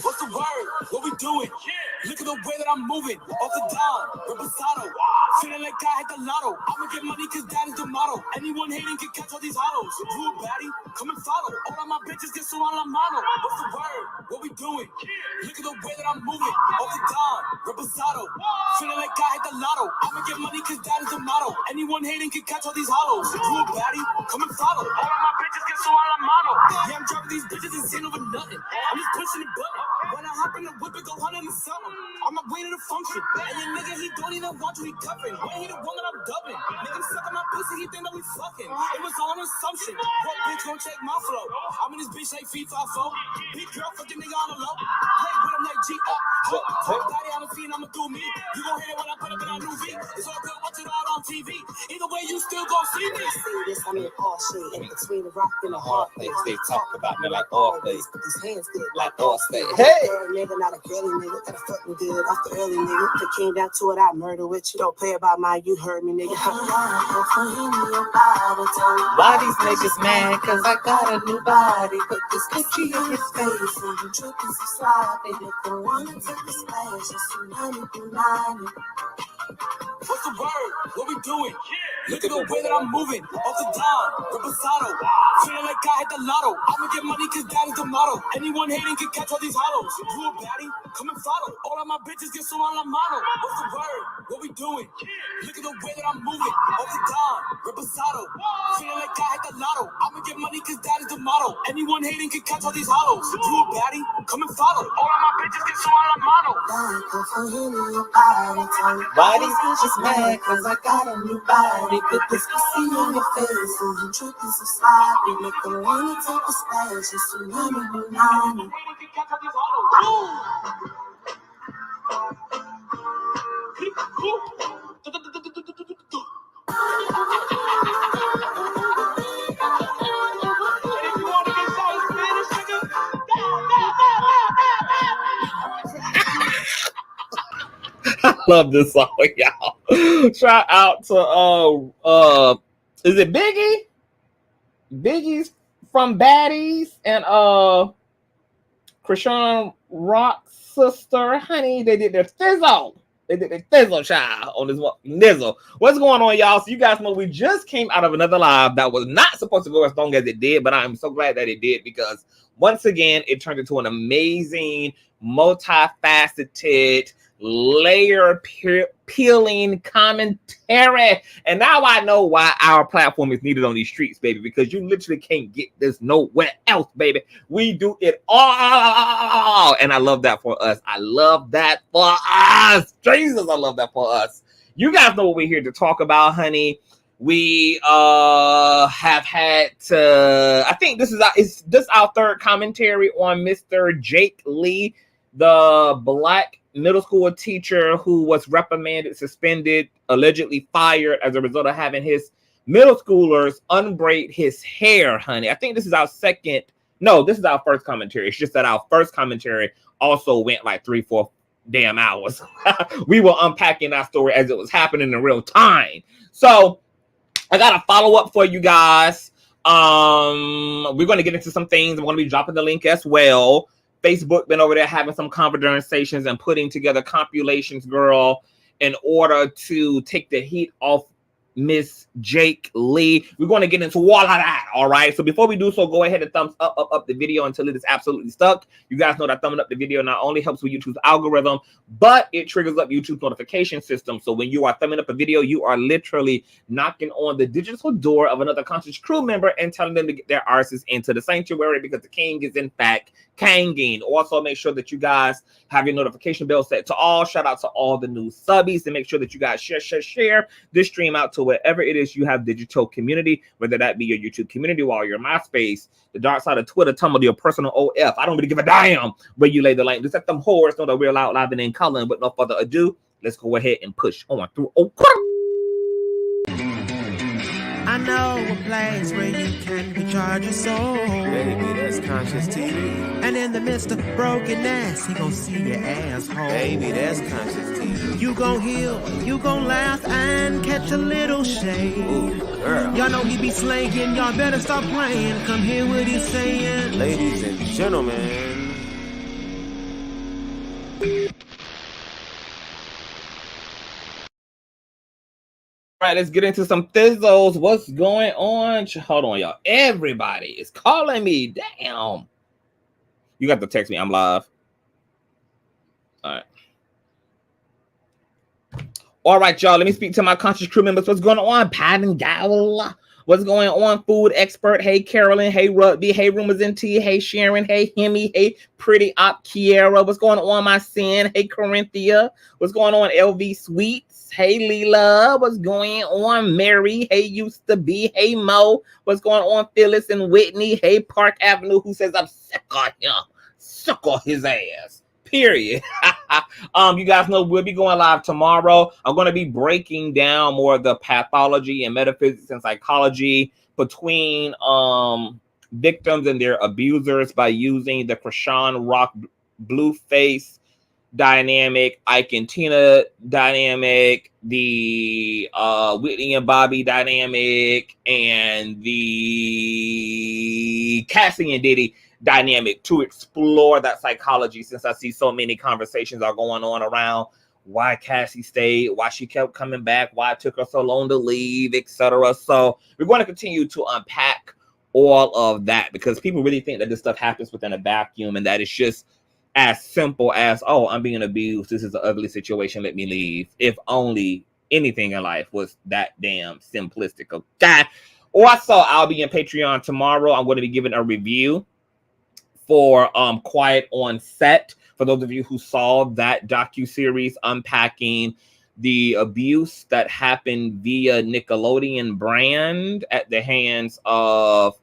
What's the word? What we doing? Look at the way that I'm moving. Off the dime, reposado. Feeling like I hit the lotto. I'ma get money cause that is the motto. Anyone hating can catch all these hollows. You a baddie? Come and follow. All of my bitches get so on la mano. What's the word? What we doing? Look at the way that I'm moving. Off the dime, reposado. Feeling like I hit the lotto. I'ma get money cause that is the motto. Anyone hating can catch all these hollows. You a baddie? Come and follow. All of my bitches get so on la mano. Yeah, I'm dropping these bitches and saying over nothing. I'm just pushing the button. When I hop in the whip, it go 100 and something. I'm a way to the function. And your nigga, he don't even watch what he covering. When he the one that I'm dubbing. Nigga sucking my pussy, he think that we fucking. It was all an assumption. What bitch gon' check my flow? I'm in this bitch like feet 5'4". Big girl fucking nigga on the low. Play with him like G up. Daddy on the feet, I'ma do me. You gon' hear it when I put up in that new V. It's all good, watch it all on TV. Either way, you still gon' see me. See this, I mean all shit. In between the rock and the hard place. They talk about me like all place. Put these hands good like all state. Hey! Nigga, not a girly nigga. Gotta fuck me good off the early nigga. If it came down to it, I'd murder with you. Don't play about mine, you heard me, nigga. Why these niggas mad? Cause I got a new body. Put this cookie in his face and you tripping some sloppy. If they wanna take the space, just 90. What's the word? What we doing? Look at the way that I'm moving. Off the dime, reposado. Feeling like I hit the lotto. I'ma get money cause that is the motto. Anyone hating can catch all these hollows. You a baddie? Come and follow. All of my bitches get so on la mano. What's the word? What we doing? Look at the way that I'm moving. Off the dime, reposado. Feeling like I hit the lotto. I'ma get money cause that is the motto. Anyone hating can catch all these hollows. You a baddie? Come and follow. All of my bitches get so on la mano. Why these bitches mad? Cause I got a new body. Put this pussy in your face and you tripping so sloppy. Make them wanna take a splash. Just 90. I love this song, y'all. Shout out to is it Biggie? Biggie's from Baddies and Krishan Rock's sister, honey. They did their thizzle. They did their thizzle, child, on this one. Nizzle. What's going on, y'all? So you guys know we just came out of another live that was not supposed to go as long as it did, but I'm so glad that it did because once again, it turned into an amazing, multifaceted, layer peeling commentary. And now I know why our platform is needed on these streets, baby, because you literally can't get this nowhere else, baby. We do it all. And I love that for us. I love that for us. Jesus, I love that for us. You guys know what we're here to talk about, honey. We have had to, I think this is our third commentary on Mr. Jaq Lee, the Black middle school teacher who was reprimanded, suspended, allegedly fired as a result of having his middle schoolers unbraid his hair, honey. I think this is our this is our first commentary. It's just that our first commentary also went like 3-4 damn hours. We were unpacking that story as it was happening in real time. So I got a follow-up for you guys. We're going to get into some things. I'm going to be dropping the link as well. Facebook been over there having some conversations and putting together compilations, girl, in order to take the heat off Miss Jaq Lee. We're going to get into all of that, all right? So before we do so, go ahead and thumbs up the video until it is absolutely stuck. You guys know that thumbing up the video not only helps with YouTube's algorithm, but it triggers up YouTube's notification system. So when you are thumbing up a video, you are literally knocking on the digital door of another conscious crew member and telling them to get their asses into the sanctuary because the king is in fact kanging. Also, make sure that you guys have your notification bell set to all. Shout out to all the new subbies and make sure that you guys share this stream out to wherever it is you have digital community, whether that be your YouTube community, while your MySpace, the dark side of Twitter, Tumblr, your personal OF. I don't really give a damn where you lay the link. Just let them whores know that we're out live and in color. And with no further ado, let's go ahead and push on through. I know a place where you can recharge your soul. Baby, that's Consciouztv. And in the midst of brokenness, he gon' see your asshole. Baby, that's Consciouztv. You gon' heal, you gon' laugh and catch a little shade. Ooh, girl. Y'all know he be slaying, y'all better stop playing. Come hear what he's saying. Ladies and gentlemen. All right, let's get into some thizzles. What's going on? Hold on, y'all. Everybody is calling me. Damn. You got to text me. I'm live. All right. All right, y'all. Let me speak to my conscious crew members. What's going on? Pat and Gal. What's going on? Food expert. Hey, Carolyn. Hey, Rugby. Hey, Rumors and Tea. Hey, Sharon. Hey, Hemi. Hey, Pretty Op Kiera. What's going on, my sin? Hey, Corinthia. What's going on, LV Sweets? Hey, Leela. What's going on, Mary? Hey, Used to Be. Hey, Mo. What's going on, Phyllis and Whitney? Hey, Park Avenue, who says I'm sick of him. Suck on his ass. Period. You guys know we'll be going live tomorrow. I'm going to be breaking down more of the pathology and metaphysics and psychology between victims and their abusers by using the Krishan Rock Blueface dynamic, Ike and Tina dynamic, the Whitney and Bobby dynamic, and the Cassie and Diddy dynamic to explore that psychology, since I see so many conversations are going on around why Cassie stayed, why she kept coming back, why it took her so long to leave, etc. So we're going to continue to unpack all of that, because people really think that this stuff happens within a vacuum and that it's just as simple as, oh, I'm being abused, this is an ugly situation, let me leave. If only anything in life was that damn simplistic. Okay. Also, I'll be in Patreon tomorrow. I'm going to be giving a review for Quiet on Set. For those of you who saw that docuseries unpacking the abuse that happened via Nickelodeon brand at the hands of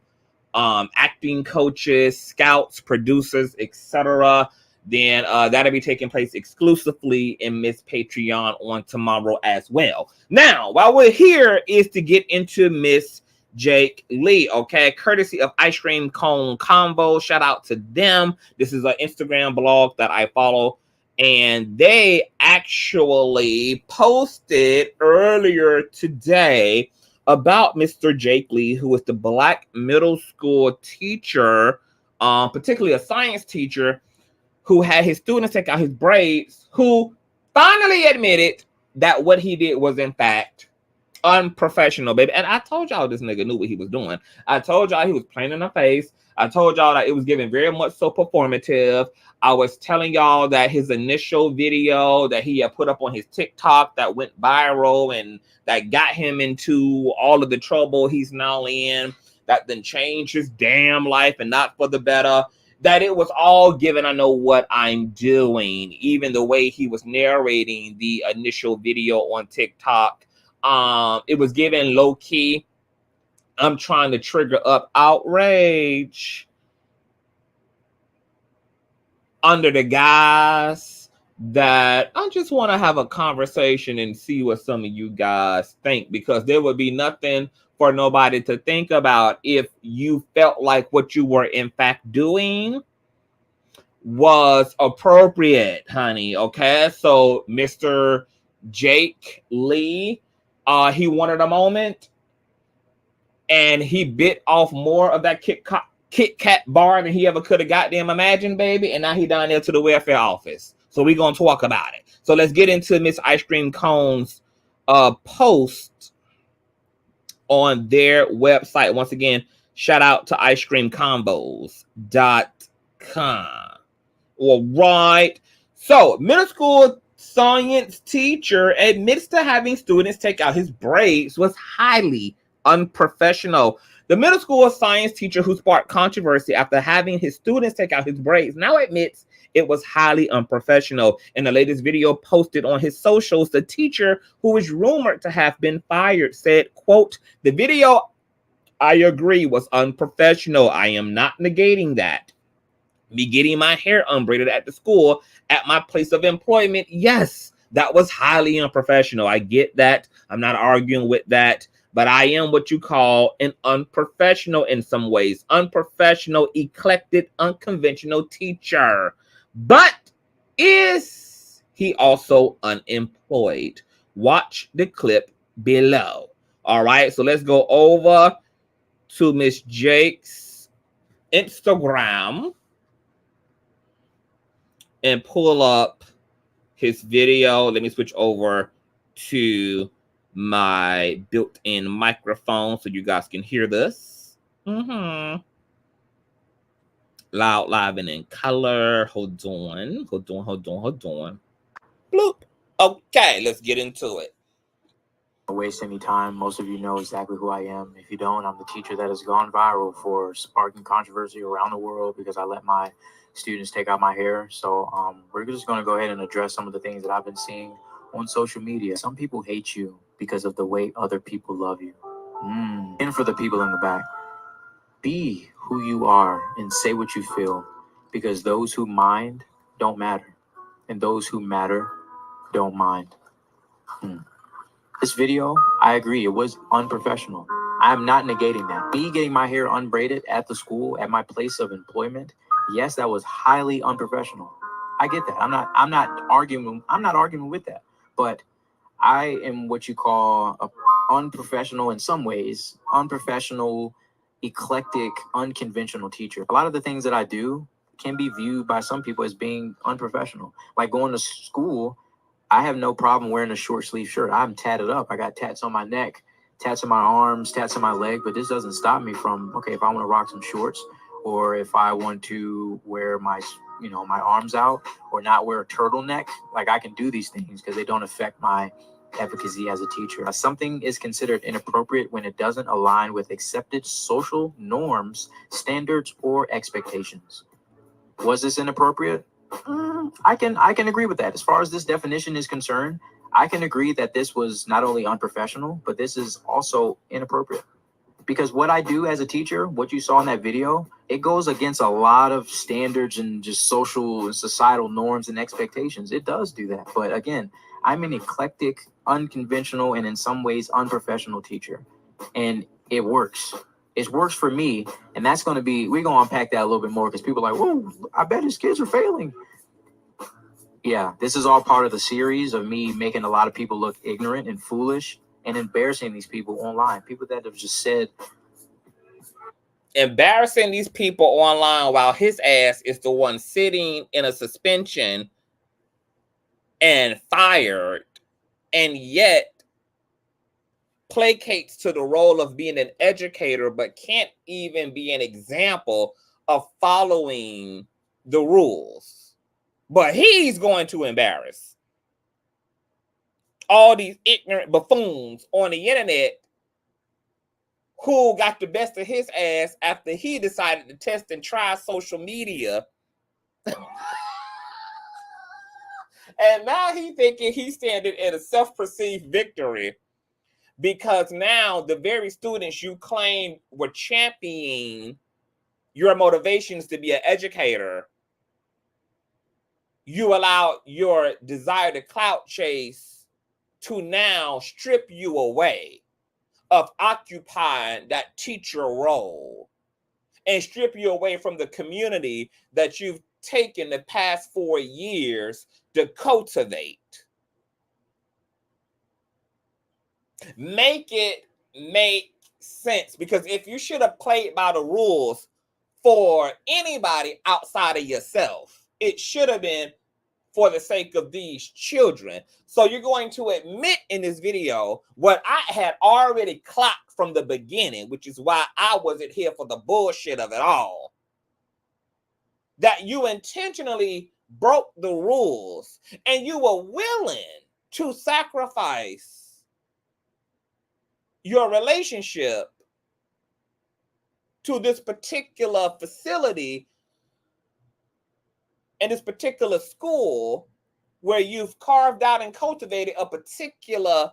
acting coaches, scouts, producers, etc., then that'll be taking place exclusively in Miss Patreon on tomorrow as well. Now, while we're here is to get into Miss Jaq Lee, okay, courtesy of Ice Cream Cone Convo. Shout out to them. This is an Instagram blog that I follow, and they actually posted earlier today about Mr. Jaq Lee, who is the Black middle school teacher, particularly a science teacher, who had his students take out his braids, who finally admitted that what he did was in fact unprofessional, baby. And I told y'all this nigga knew what he was doing. I told y'all he was playing in the face. I told y'all that it was giving very much so performative. I was telling y'all that his initial video that he had put up on his TikTok that went viral and that got him into all of the trouble he's now in, that then changed his damn life and not for the better, that it was all given, I know what I'm doing. Even the way he was narrating the initial video on TikTok, it was given low key. I'm trying to trigger up outrage under the guise that I just want to have a conversation and see what some of you guys think, because there would be nothing for nobody to think about if you felt like what you were in fact doing was appropriate, honey. Okay, so Mr. Jaq Lee, he wanted a moment and he bit off more of that Kit Kat bar than he ever could have goddamn imagined, baby. And now he down there to the welfare office. So we're going to talk about it. So let's get into Miss Ice Cream Cone's post on their website. Once again, shout out to icecreamcombos.com. All right. So middle school science teacher admits to having students take out his braids was highly unprofessional. The middle school science teacher who sparked controversy after having his students take out his braids now admits it was highly unprofessional. In the latest video posted on his socials, the teacher, who is rumored to have been fired, said, quote, "The video, I agree, was unprofessional. I am not negating that. Me getting my hair unbraided at the school, at my place of employment, yes, that was highly unprofessional. I get that. I'm not arguing with that. but I am what you call an unprofessional in some ways. Unprofessional, eclectic, unconventional teacher. But is he also unemployed? Watch the clip below. All right, so let's go over to Miss Jake's Instagram and pull up his video. Let me switch over to my built-in microphone so you guys can hear this. Loud, live, and in color. Hold on. Bloop. Okay, let's get into it. Don't waste any time. Most of you know exactly who I am. If you don't, I'm the teacher that has gone viral for sparking controversy around the world because I let my students take out my hair. So we're just going to go ahead and address some of the things that I've been seeing on social media. Some people hate you because of the way other people love you. And for the people in the back, be who you are and say what you feel, because those who mind don't matter, and those who matter don't mind. This video, I agree, it was unprofessional. I'm not negating that. Me getting my hair unbraided at the school, at my place of employment, yes, that was highly unprofessional. I get that. I'm not arguing with that. But I am what you call a unprofessional in some ways, unprofessional, eclectic, unconventional teacher. A lot of the things that I do can be viewed by some people as being unprofessional. Like going to school, I have no problem wearing a short sleeve shirt. I'm tatted up. I got tats on my neck, tats on my arms, tats on my leg, but this doesn't stop me from, okay, if I want to rock some shorts, or if I want to wear my, my arms out, or not wear a turtleneck, like I can do these things because they don't affect my efficacy as a teacher. Something is considered inappropriate when it doesn't align with accepted social norms, standards, or expectations. Was this inappropriate? I can agree with that. As far as this definition is concerned, I can agree that this was not only unprofessional, but this is also inappropriate. Because what I do as a teacher, what you saw in that video, it goes against a lot of standards and just social and societal norms and expectations. It does do that. But again, I'm an eclectic, unconventional, and in some ways unprofessional teacher. And it works. It works for me. And that's going to be, we're going to unpack that a little bit more because people are like, whoa, I bet his kids are failing. Yeah, this is all part of the series of me making a lot of people look ignorant and foolish and embarrassing these people online. People that have just said. Embarrassing these people online while his ass is the one sitting in a suspension and fired, and yet placates to the role of being an educator, but can't even be an example of following the rules. But he's going to embarrass all these ignorant buffoons on the internet who got the best of his ass after he decided to test and try social media. And now he's thinking he's standing in a self-perceived victory because now the very students you claim were championing your motivations to be an educator, you allow your desire to clout chase to now strip you away of occupying that teacher role and strip you away from the community that you've taken the past 4 years to cultivate. Make it make sense, because if you should have played by the rules for anybody outside of yourself, it should have been for the sake of these children. So you're going to admit in this video what I had already clocked from the beginning, which is why I wasn't here for the bullshit of it all. That you intentionally broke the rules and you were willing to sacrifice your relationship to this particular facility and this particular school where you've carved out and cultivated a particular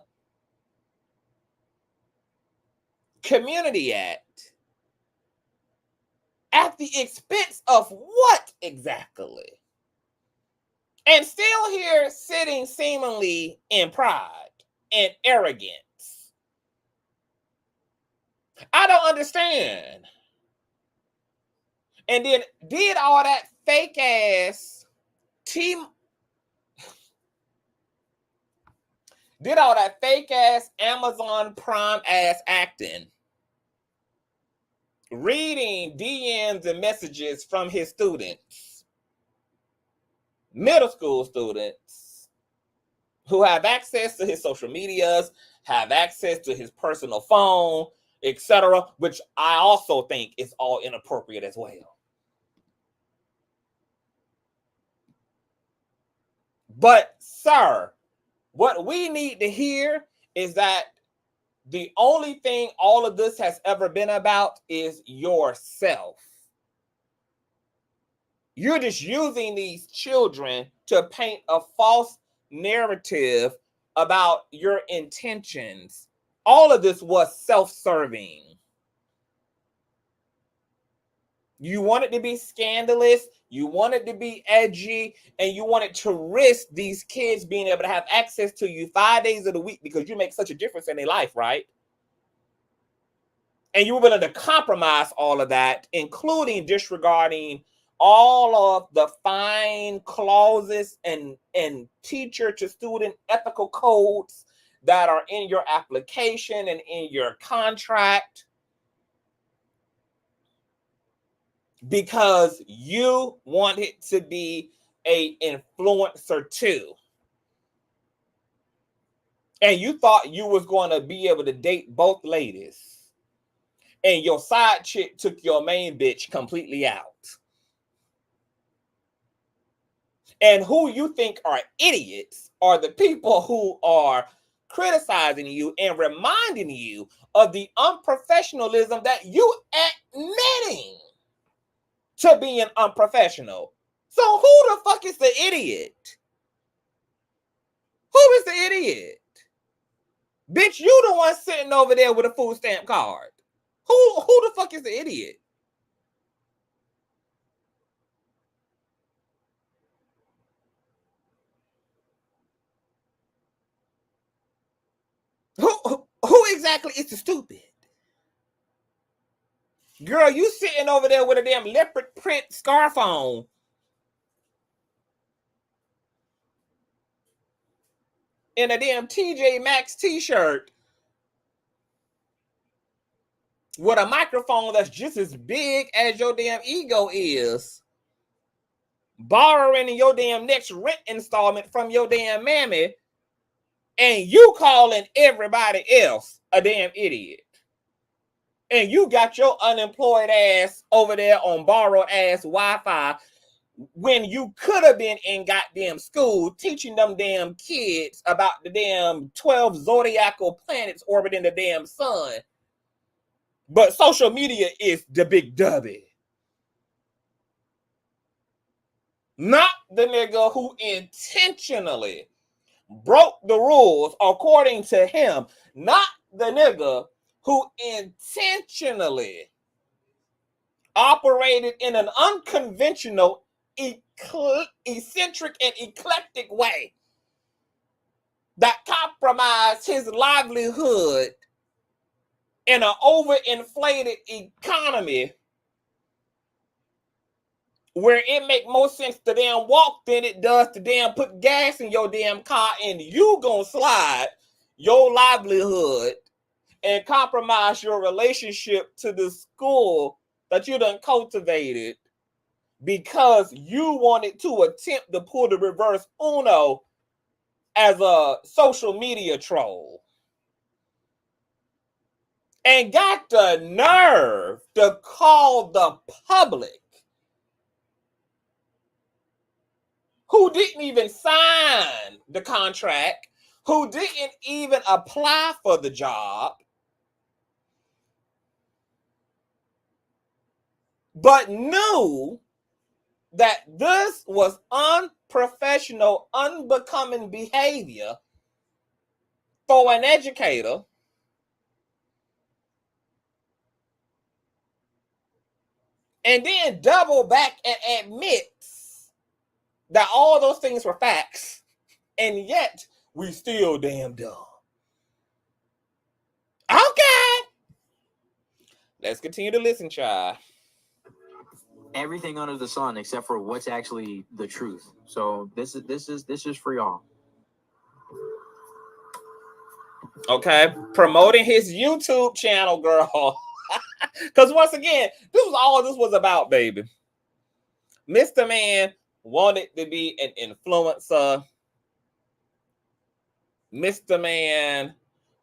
community at the expense of what exactly? And still here sitting seemingly in pride and arrogance. I don't understand. And then did all that fake ass did all that fake ass Amazon Prime ass acting, reading DMs and messages from his students, middle school students who have access to his social medias, have access to his personal phone, etc., which I also think is all inappropriate as well. But, sir, what we need to hear is that the only thing all of this has ever been about is yourself. You're just using these children to paint a false narrative about your intentions. All of this was self-serving. You want it to be scandalous, you want it to be edgy, and you want it to risk these kids being able to have access to you 5 days of the week because you make such a difference in their life, right? And you were willing to compromise all of that, including disregarding all of the fine clauses and teacher to student ethical codes that are in your application and in your contract, because you wanted to be an influencer too. And you thought you was going to be able to date both ladies. And your side chick took your main bitch completely out. And who you think are idiots are the people who are criticizing you and reminding you of the unprofessionalism that you admitting to being unprofessional. So who the fuck is the idiot? Who is the idiot? Bitch, you the one sitting over there with a food stamp card. Who the fuck is the idiot? Who exactly is the stupid? Girl, you sitting over there with a damn leopard print scarf on. In a damn TJ Maxx t-shirt. With a microphone that's just as big as your damn ego is. Borrowing your damn next rent installment from your damn mammy. And you calling everybody else a damn idiot. And you got your unemployed ass over there on borrowed ass Wi-Fi when you could have been in goddamn school teaching them damn kids about the damn 12 zodiacal planets orbiting the damn sun. But social media is the big W. Not the nigga who intentionally broke the rules according to him. Not the nigga who intentionally operated in an unconventional, eccentric, and eclectic way that compromised his livelihood in an overinflated economy where it make more sense to damn walk than it does to damn put gas in your damn car, and you gonna slide your livelihood and compromise your relationship to the school that you done cultivated because you wanted to attempt to pull the reverse Uno as a social media troll. And got the nerve to call the public, who didn't even sign the contract, who didn't even apply for the job, but knew that this was unprofessional, unbecoming behavior for an educator, and then double back and admits that all those things were facts, and yet we still damn dumb. Okay. Let's continue to listen, child. Everything under the sun except for what's actually the truth. So this is for y'all. Okay, promoting his YouTube channel, girl. Because once again, this was all this was about, baby. Mr. Man wanted to be an influencer. Mr. Man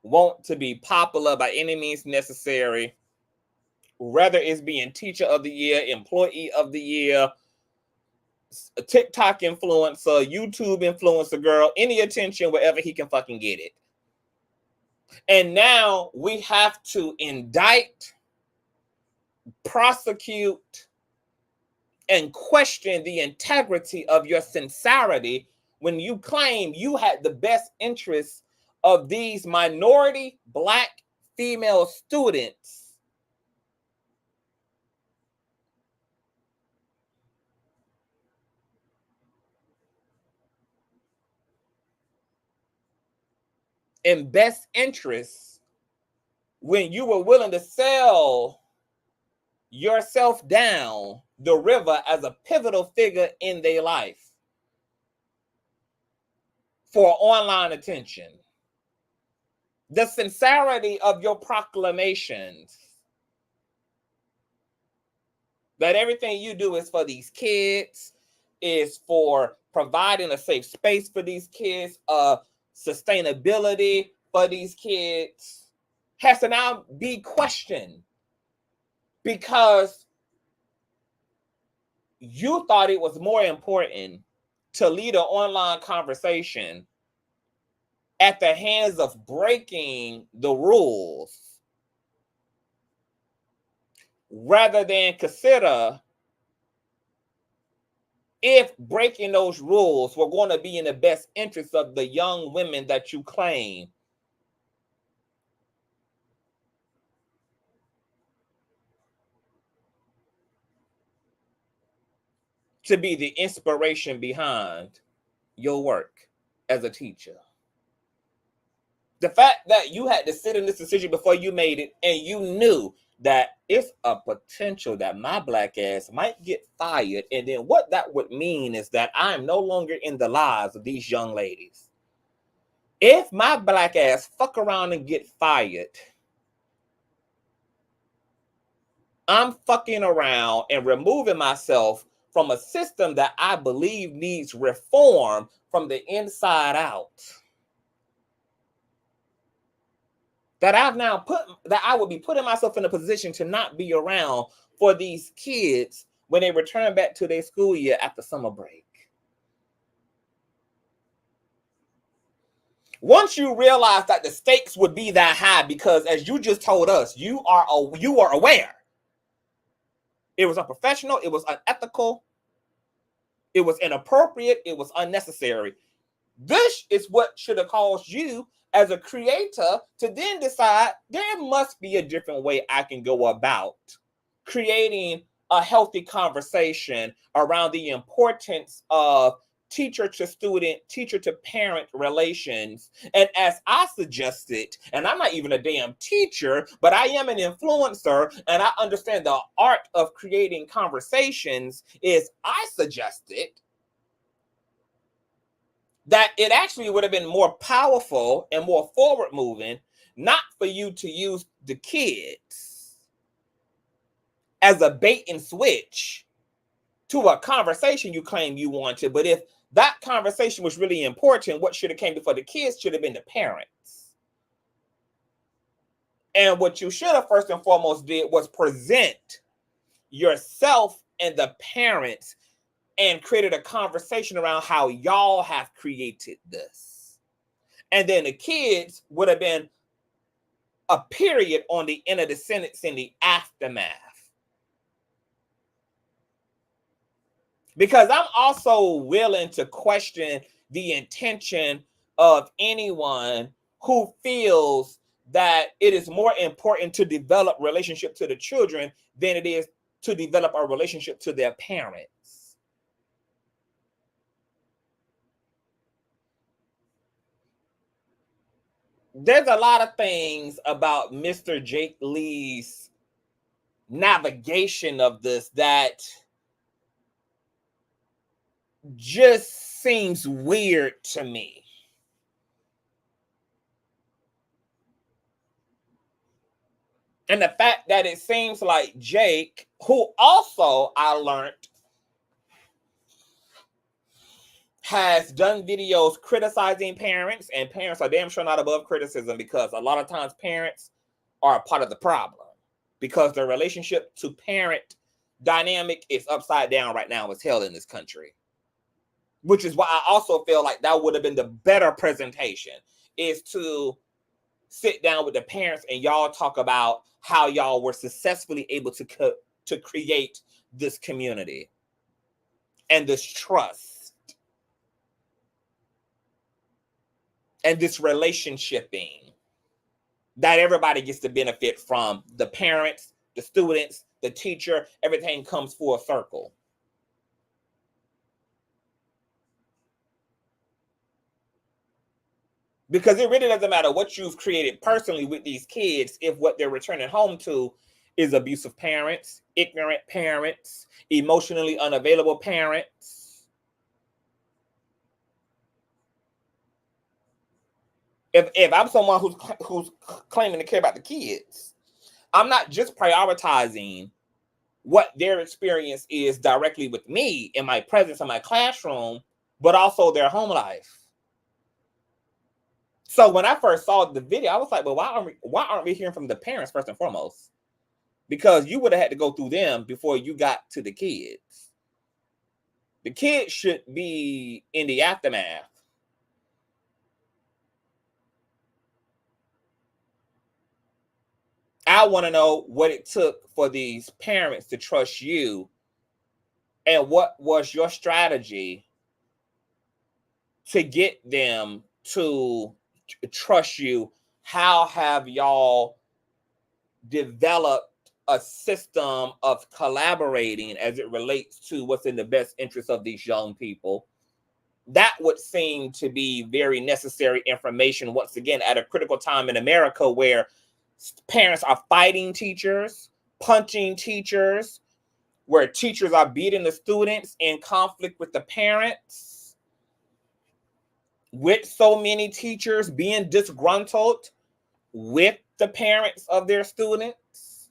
want to be popular by any means necessary. Whether it's being teacher of the year, employee of the year, a TikTok influencer, YouTube influencer, girl, any attention wherever he can fucking get it. And now we have to indict, prosecute, and question the integrity of your sincerity when you claim you had the best interests of these minority Black female students in best interests when you were willing to sell yourself down the river as a pivotal figure in their life for online attention. The sincerity of your proclamations that everything you do is for these kids, is for providing a safe space for these kids, sustainability for these kids, has to now be questioned because you thought it was more important to lead an online conversation at the hands of breaking the rules rather than consider if breaking those rules were going to be in the best interest of the young women that you claim to be the inspiration behind your work as a teacher. The fact that you had to sit in this decision before you made it, and you knew that it's a potential that my Black ass might get fired, and then what that would mean is that I'm no longer in the lives of these young ladies. If my Black ass fuck around and get fired, I'm fucking around and removing myself from a system that I believe needs reform from the inside out. That I would be putting myself in a position to not be around for these kids when they return back to their school year after summer break. Once you realize that the stakes would be that high, because as you just told us, you are aware. It was unprofessional, it was unethical, it was inappropriate, it was unnecessary. This is what should have caused you as a creator to then decide there must be a different way I can go about creating a healthy conversation around the importance of teacher to student, teacher to parent relations. And as I suggested, and I'm not even a damn teacher, but I am an influencer and I understand the art of creating conversations, is I suggested that it actually would have been more powerful and more forward moving, not for you to use the kids as a bait and switch to a conversation you claim you wanted. But if that conversation was really important, what should have came before the kids should have been the parents. And what you should have first and foremost did was present yourself and the parents and created a conversation around how y'all have created this. And then the kids would have been a period on the end of the sentence in the aftermath. Because I'm also willing to question the intention of anyone who feels that it is more important to develop relationship to the children than it is to develop a relationship to their parents. There's a lot of things about Mr. Jaq Lee's navigation of this that just seems weird to me. And the fact that it seems like Jake, who also I learned has done videos criticizing parents, and parents are damn sure not above criticism, because a lot of times parents are a part of the problem, because the relationship to parent dynamic is upside down right now as hell in this country. Which is why I also feel like that would have been the better presentation, is to sit down with the parents and y'all talk about how y'all were successfully able to create this community and this trust and this relationshiping that everybody gets to benefit from. The parents, the students, the teacher, everything comes full circle. Because it really doesn't matter what you've created personally with these kids if what they're returning home to is abusive parents, ignorant parents, emotionally unavailable parents. If I'm someone who's claiming to care about the kids, I'm not just prioritizing what their experience is directly with me in my presence in my classroom, but also their home life. So when I first saw the video, I was like, well, why aren't we hearing from the parents first and foremost? Because you would have had to go through them before you got to the kids. The kids should be in the aftermath. I want to know what it took for these parents to trust you, and what was your strategy to get them to trust you. How have y'all developed a system of collaborating as it relates to what's in the best interest of these young people? That would seem to be very necessary information, once again, at a critical time in America where parents are fighting teachers, punching teachers, where teachers are beating the students, in conflict with the parents, with so many teachers being disgruntled with the parents of their students.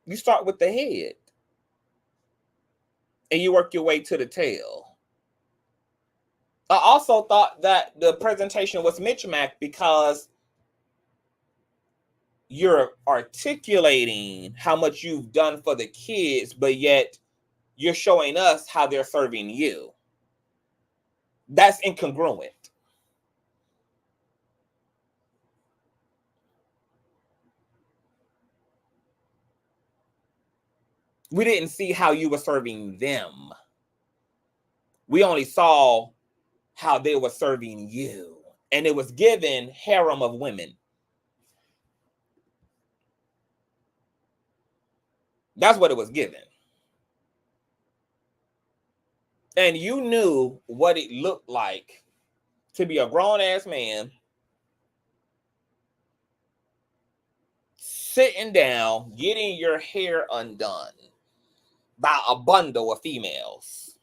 You start with the head and you work your way to the tail. I also thought that the presentation was mismatched because you're articulating how much you've done for the kids, but yet you're showing us how they're serving you. That's incongruent. We didn't see how you were serving them. We only saw how they were serving you. And it was given harem of women. That's what it was given. And you knew what it looked like to be a grown-ass man sitting down, getting your hair undone by a bundle of females.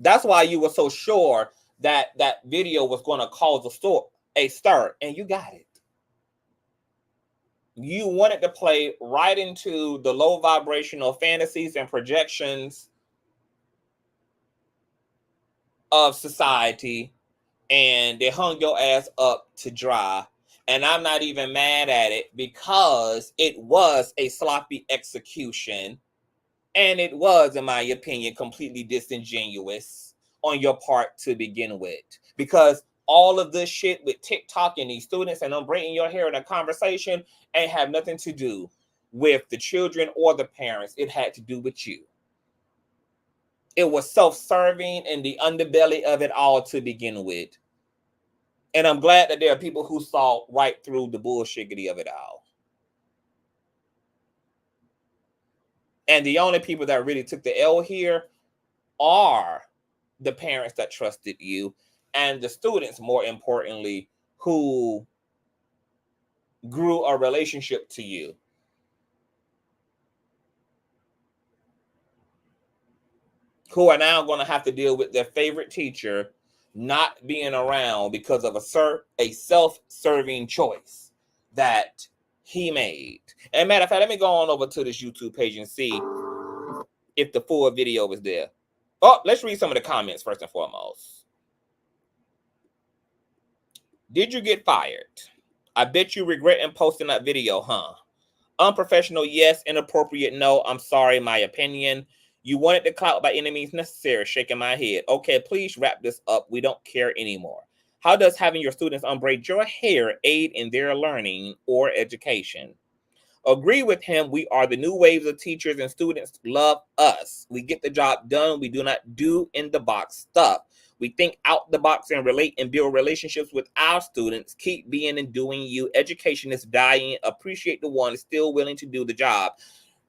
That's why you were so sure that that video was going to cause a stir, and you got it. You wanted to play right into the low vibrational fantasies and projections of society, and they hung your ass up to dry. And I'm not even mad at it, because it was a sloppy execution, and it was, in my opinion, completely disingenuous on your part to begin with. Because all of this shit with TikTok and these students and them braiding your hair in a conversation ain't have nothing to do with the children or the parents. It had to do with you. It was self-serving and the underbelly of it all to begin with. And I'm glad that there are people who saw right through the bullshiggity of it all. And the only people that really took the L here are the parents that trusted you, and the students, more importantly, who grew a relationship to you. Who are now going to have to deal with their favorite teacher not being around because of a self-serving choice that he made. And matter of fact, let me go on over to this YouTube page and see if the full video is there. Oh, let's read some of the comments first and foremost. Did you get fired? I bet you regretting posting that video, huh? Unprofessional, yes. Inappropriate, no. I'm sorry, my opinion. You wanted the clout by any means necessary. Shaking my head. Okay, please wrap this up. We don't care anymore. How does having your students unbraid your hair aid in their learning or education? Agree with him. We are the new waves of teachers, and students love us. We get the job done. We do not do in the box stuff. We think out the box and relate and build relationships with our students. Keep being and doing you. Education is dying. Appreciate the one still willing to do the job.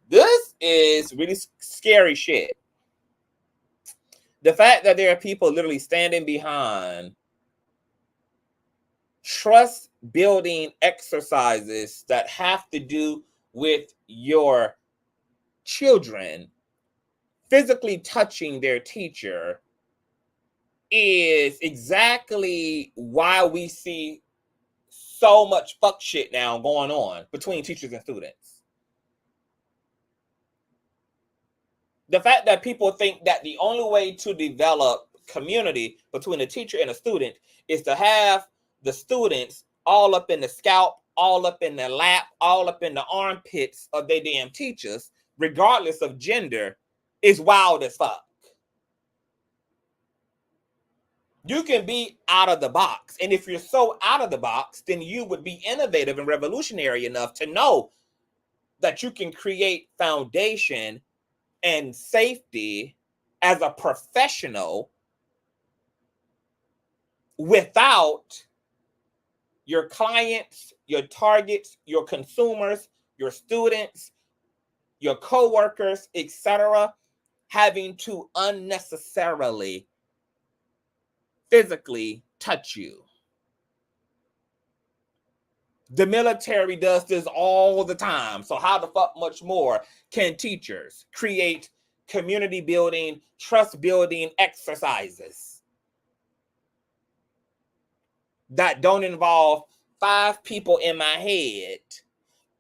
This is really scary shit. The fact that there are people literally standing behind trust building exercises that have to do with your children physically touching their teacher is exactly why we see so much fuck shit now going on between teachers and students. The fact that people think that the only way to develop community between a teacher and a student is to have the students all up in the scalp, all up in the lap, all up in the armpits of their damn teachers, regardless of gender, is wild as fuck. You can be out of the box. And if you're so out of the box, then you would be innovative and revolutionary enough to know that you can create foundation and safety as a professional without your clients, your targets, your consumers, your students, your coworkers, etc., having to unnecessarily physically touch you. The military does this all the time. So how the fuck much more can teachers create community building, trust building exercises that don't involve 5 people in my head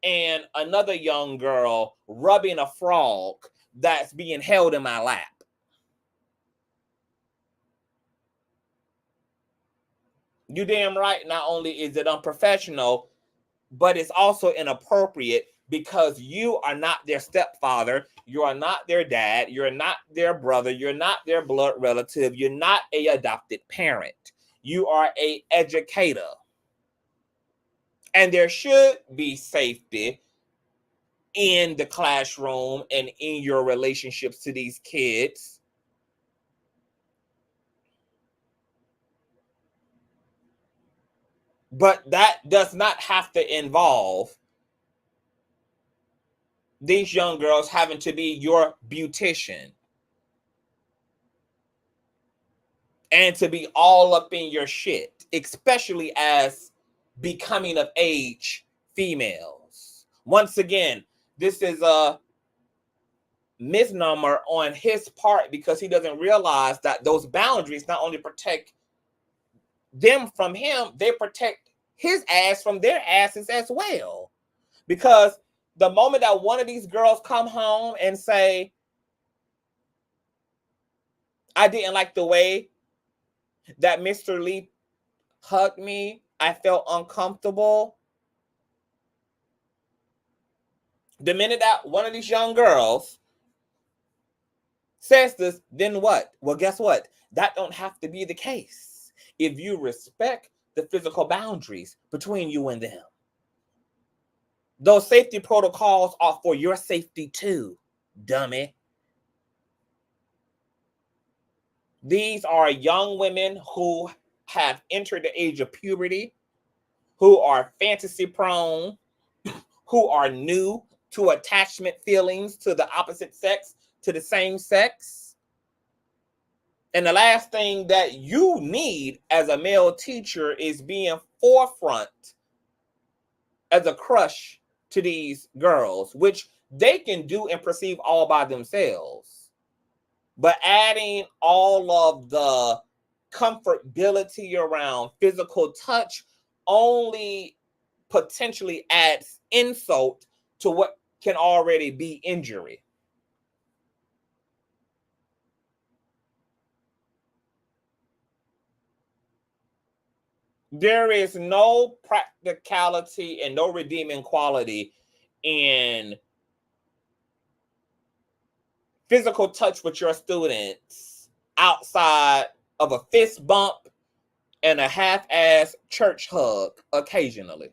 and another young girl rubbing a frog that's being held in my lap? You damn right, not only is it unprofessional, but it's also inappropriate because you are not their stepfather, you are not their dad, you're not their brother, you're not their blood relative, you're not an adopted parent. You are an educator. And there should be safety in the classroom and in your relationships to these kids. But that does not have to involve these young girls having to be your beautician and to be all up in your shit, especially as becoming of age females. Once again, this is a misnomer on his part because he doesn't realize that those boundaries not only protect them from him, they protect his ass from their asses as well. Because the moment that one of these girls come home and say, I didn't like the way that Mr. Lee hugged me, I felt uncomfortable. The minute that one of these young girls says this, then what? Well, guess what? That don't have to be the case if you respect the physical boundaries between you and them. Those safety protocols are for your safety too, dummy. These are young women who have entered the age of puberty, who are fantasy prone, who are new to attachment feelings to the opposite sex, to the same sex. And the last thing that you need as a male teacher is being forefront as a crush to these girls, which they can do and perceive all by themselves. But adding all of the comfortability around physical touch only potentially adds insult to what can already be injury. There is no practicality and no redeeming quality in physical touch with your students outside of a fist bump and a half-ass church hug occasionally.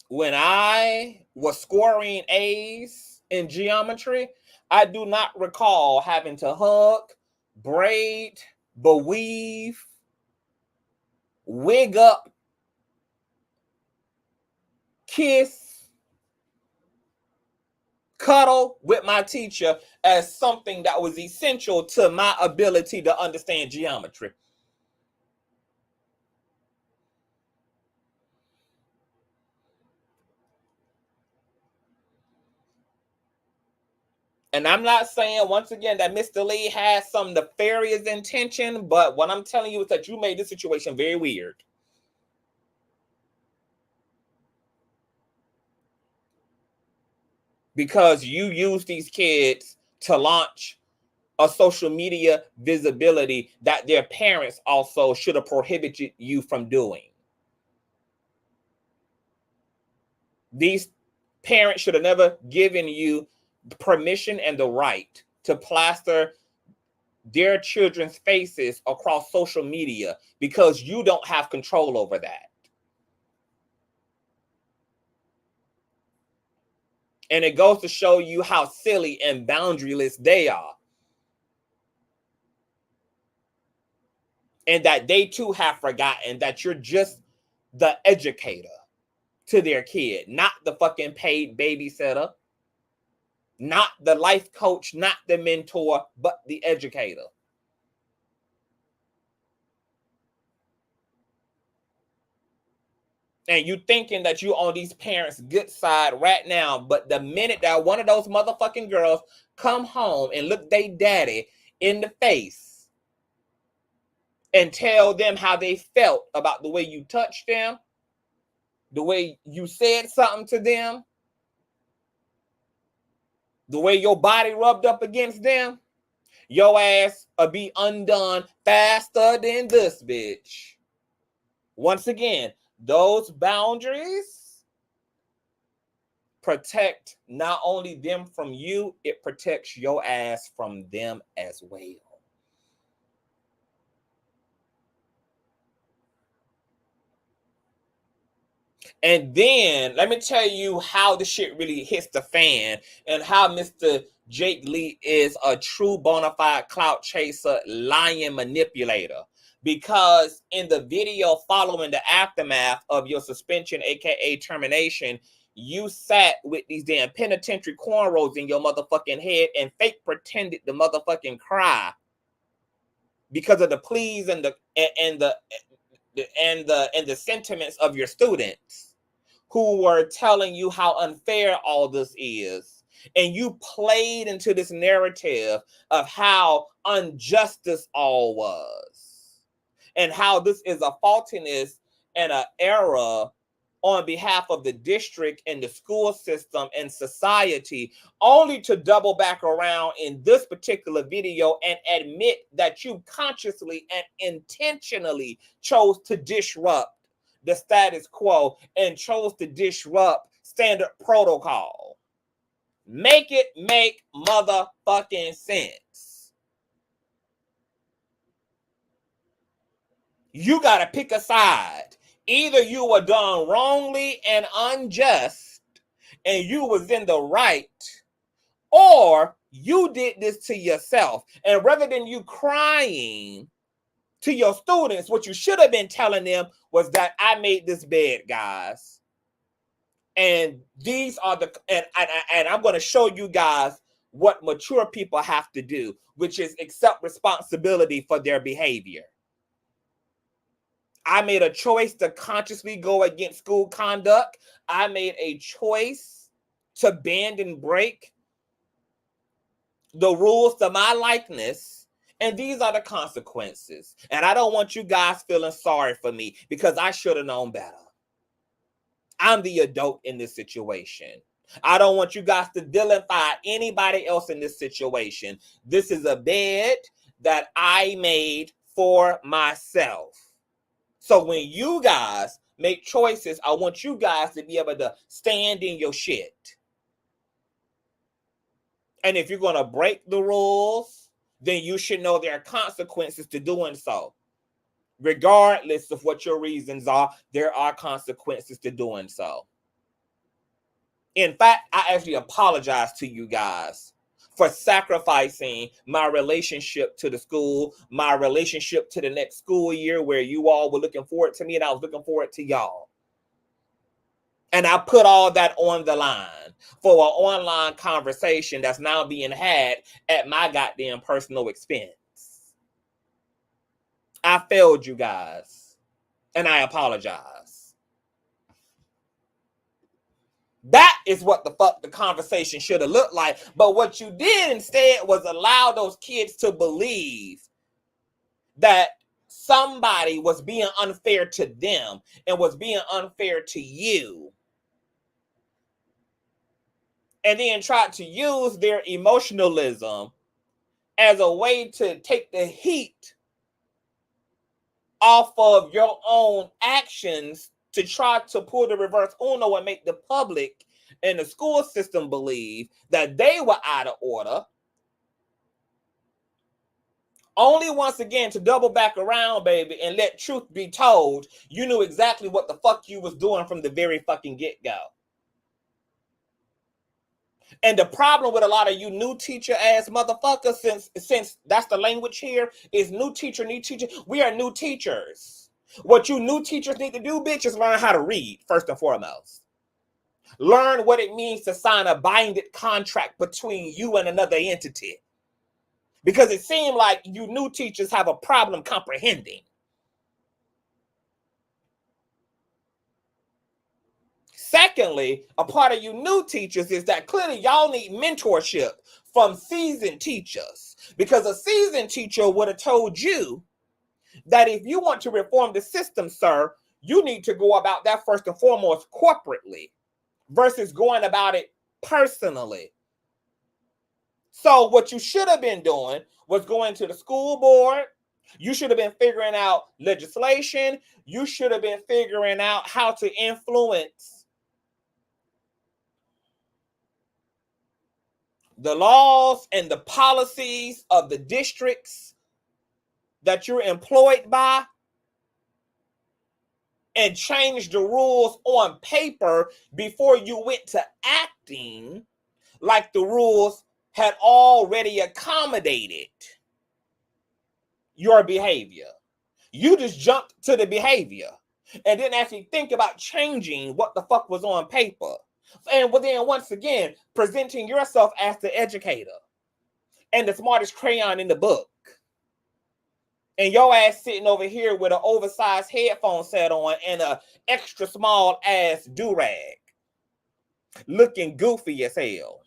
When I was scoring A's in geometry, I do not recall having to hug, braid, beweave, wig up, kiss, cuddle with my teacher as something that was essential to my ability to understand geometry. And I'm not saying, once again, that Mr. Lee has some nefarious intention, but what I'm telling you is that you made this situation very weird. Because you use these kids to launch a social media visibility that their parents also should have prohibited you from doing. These parents should have never given you permission and the right to plaster their children's faces across social media because you don't have control over that. And it goes to show you how silly and boundaryless they are. And that they too have forgotten that you're just the educator to their kid, not the fucking paid babysitter, not the life coach, not the mentor, but the educator. And you thinking that you on these parents' good side right now, but the minute that one of those motherfucking girls come home and look they daddy in the face and tell them how they felt about the way you touched them, the way you said something to them, the way your body rubbed up against them, your ass will be undone faster than this bitch. Once again, those boundaries protect not only them from you, it protects your ass from them as well. And then let me tell you how the shit really hits the fan and how Mr. Jaq Lee is a true bona fide clout chaser, lying manipulator. Because in the video following the aftermath of your suspension, aka termination, you sat with these damn penitentiary cornrows in your motherfucking head and fake pretended to motherfucking cry because of the pleas and the sentiments of your students who were telling you how unfair all this is. And you played into this narrative of how unjust this all was. And how this is a faultiness and an error on behalf of the district and the school system and society, only to double back around in this particular video and admit that you consciously and intentionally chose to disrupt the status quo and chose to disrupt standard protocol. Make it make motherfucking sense. You got to pick a side. Either you were done wrongly and unjust and you was in the right, or you did this to yourself. And rather than you crying to your students, what you should have been telling them was that I made this bed, guys. And these are the, and I'm going to show you guys what mature people have to do, which is accept responsibility for their behavior. I made a choice to consciously go against school conduct. I made a choice to bend and break the rules to my likeness. And these are the consequences. And I don't want you guys feeling sorry for me because I should have known better. I'm the adult in this situation. I don't want you guys to vilify anybody else in this situation. This is a bed that I made for myself. So when you guys make choices, I want you guys to be able to stand in your shit. And if you're going to break the rules, then you should know there are consequences to doing so. Regardless of what your reasons are, there are consequences to doing so. In fact, I actually apologize to you guys for sacrificing my relationship to the school, my relationship to the next school year where you all were looking forward to me and I was looking forward to y'all. And I put all that on the line for an online conversation that's now being had at my goddamn personal expense. I failed you guys, and I apologize. That is what the fuck the conversation should have looked like. But what you did instead was allow those kids to believe that somebody was being unfair to them and was being unfair to you. And then tried to use their emotionalism as a way to take the heat off of your own actions to try to pull the reverse Uno and make the public and the school system believe that they were out of order. Only once again to double back around, baby, and let truth be told, you knew exactly what the fuck you was doing from the very fucking get-go. And the problem with a lot of you new teacher ass motherfuckers, since that's the language here, is new teacher. We are new teachers. What you new teachers need to do, bitch, is learn how to read, first and foremost. Learn what it means to sign a binded contract between you and another entity. Because it seemed like you new teachers have a problem comprehending. Secondly, a part of you new teachers is that clearly y'all need mentorship from seasoned teachers. Because a seasoned teacher would have told you that if you want to reform the system, sir, you need to go about that first and foremost corporately versus going about it personally. So what you should have been doing was going to the school board. You should have been figuring out legislation. You should have been figuring out how to influence the laws and the policies of the districts that you're employed by and change the rules on paper before you went to acting like the rules had already accommodated your behavior. You just jumped to the behavior and didn't actually think about changing what the fuck was on paper. And then once again, presenting yourself as the educator and the smartest crayon in the book. And your ass sitting over here with an oversized headphone set on and a extra small ass do-rag. Looking goofy as hell.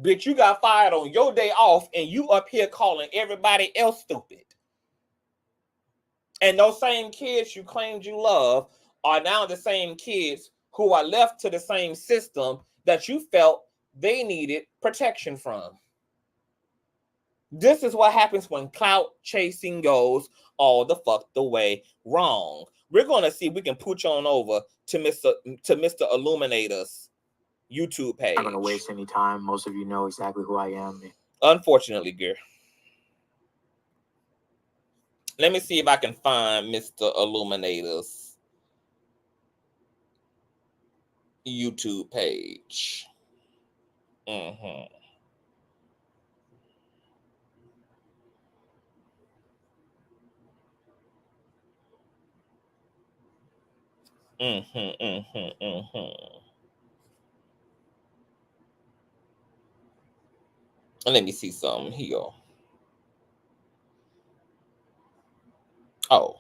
Bitch, you got fired on your day off and you up here calling everybody else stupid. And those same kids you claimed you love are now the same kids who are left to the same system that you felt they needed protection from. This is what happens when clout chasing goes all the fuck the way wrong. We're going to see if we can pooch on over to Mr. Illuminator's YouTube page. I'm not going to waste any time. Most of you know exactly who I am. Unfortunately, girl. Let me see if I can find Mr. Illuminator's YouTube page. Let me see something here. Oh,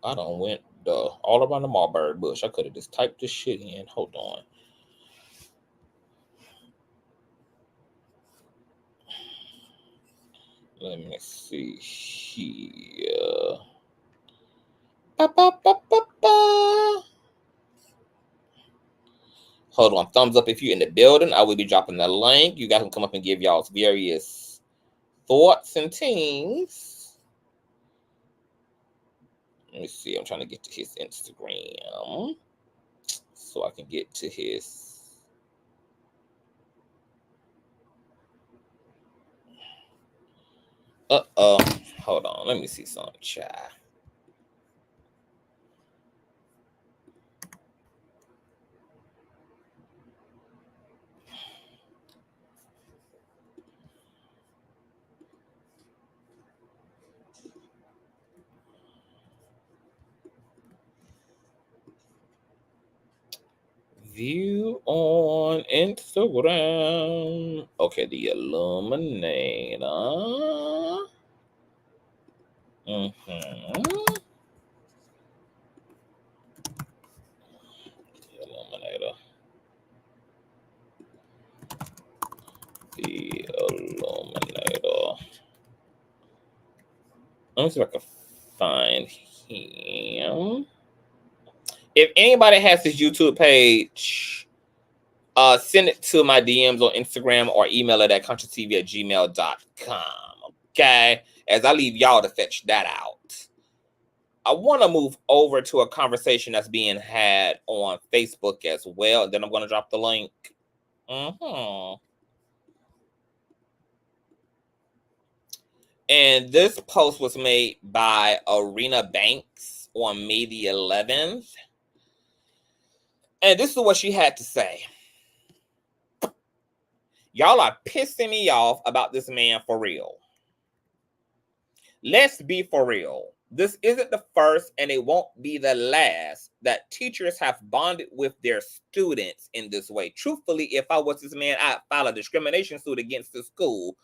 I done went all around the mulberry bush. I could have just typed this shit in. Hold on. Let me see here. Hold on. Thumbs up if you're in the building. I will be dropping the link. You guys can come up and give y'all's various thoughts and things. Let me see. I'm trying to get to his Instagram so I can get to his. Hold on. Let me see something, chat. View on Instagram. Okay, the Illuminator. The Illuminator. The Illuminator. Let me see if I can find him. If anybody has his YouTube page, send it to my DMs on Instagram or email it at consciouztv@gmail.com. Okay? As I leave y'all to fetch that out. I want to move over to a conversation that's being had on Facebook as well. Then I'm going to drop the link. And this post was made by Arena Banks on May the 11th. And this is what she had to say. Y'all are pissing me off about this man for real. Let's be for real. This isn't the first and it won't be the last that teachers have bonded with their students in this way. Truthfully, if I was this man, I'd file a discrimination suit against the school.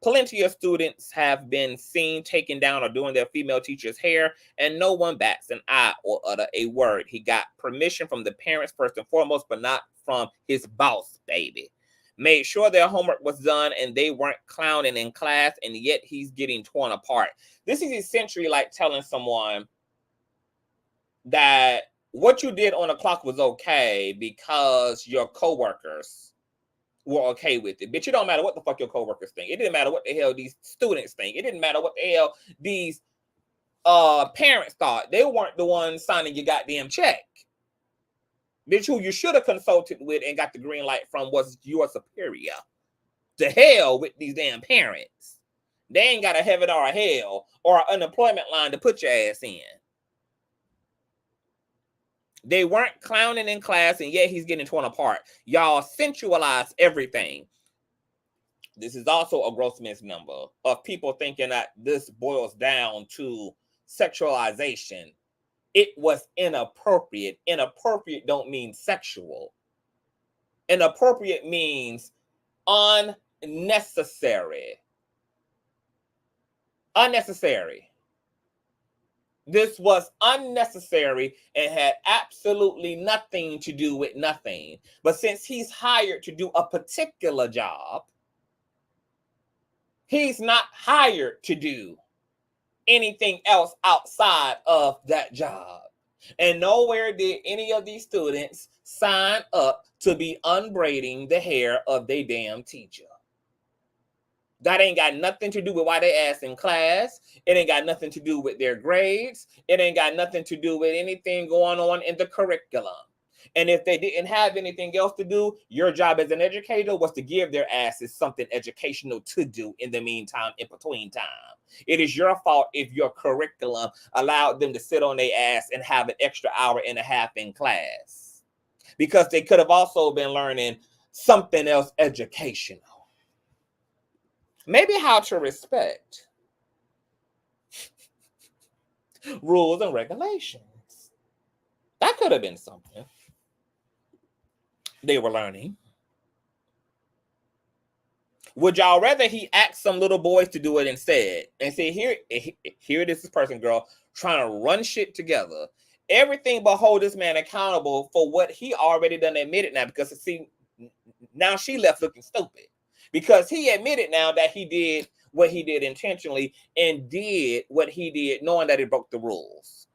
Plenty of students have been seen taking down or doing their female teacher's hair, and no one bats an eye or utter a word. He got permission from the parents first and foremost, but not from his boss, baby. Made sure their homework was done and they weren't clowning in class, and yet he's getting torn apart. This is essentially like telling someone that what you did on the clock was okay because your coworkers were okay with it. But it don't matter what the fuck your coworkers think. It didn't matter what the hell these students think. It didn't matter what the hell these parents thought. They weren't the ones signing your goddamn check. Bitch, who you should have consulted with and got the green light from was your superior. To hell with these damn parents. They ain't got a heaven or a hell or an unemployment line to put your ass in. They weren't clowning in class, and yet he's getting torn apart. Y'all sensualize everything. This is also a gross misnomer of people thinking that this boils down to sexualization. It was inappropriate. Inappropriate don't mean sexual. Inappropriate means unnecessary. Unnecessary. This was unnecessary and had absolutely nothing to do with nothing. But since he's hired to do a particular job, he's not hired to do anything else outside of that job. And nowhere did any of these students sign up to be unbraiding the hair of their damn teacher. That ain't got nothing to do with why they ass in class. It ain't got nothing to do with their grades. It ain't got nothing to do with anything going on in the curriculum. And if they didn't have anything else to do, your job as an educator was to give their asses something educational to do in the meantime, in between time. It is your fault if your curriculum allowed them to sit on their ass and have an extra hour and a half in class. Because they could have also been learning something else educational. Maybe how to respect rules and regulations. That could have been something they were learning. Would y'all rather he ask some little boys to do it instead and say, here this person, girl, trying to run shit together, everything but hold this man accountable for what he already done admitted now? Because see, now she left looking stupid because he admitted now that he did what he did intentionally and did what he did knowing that he broke the rules.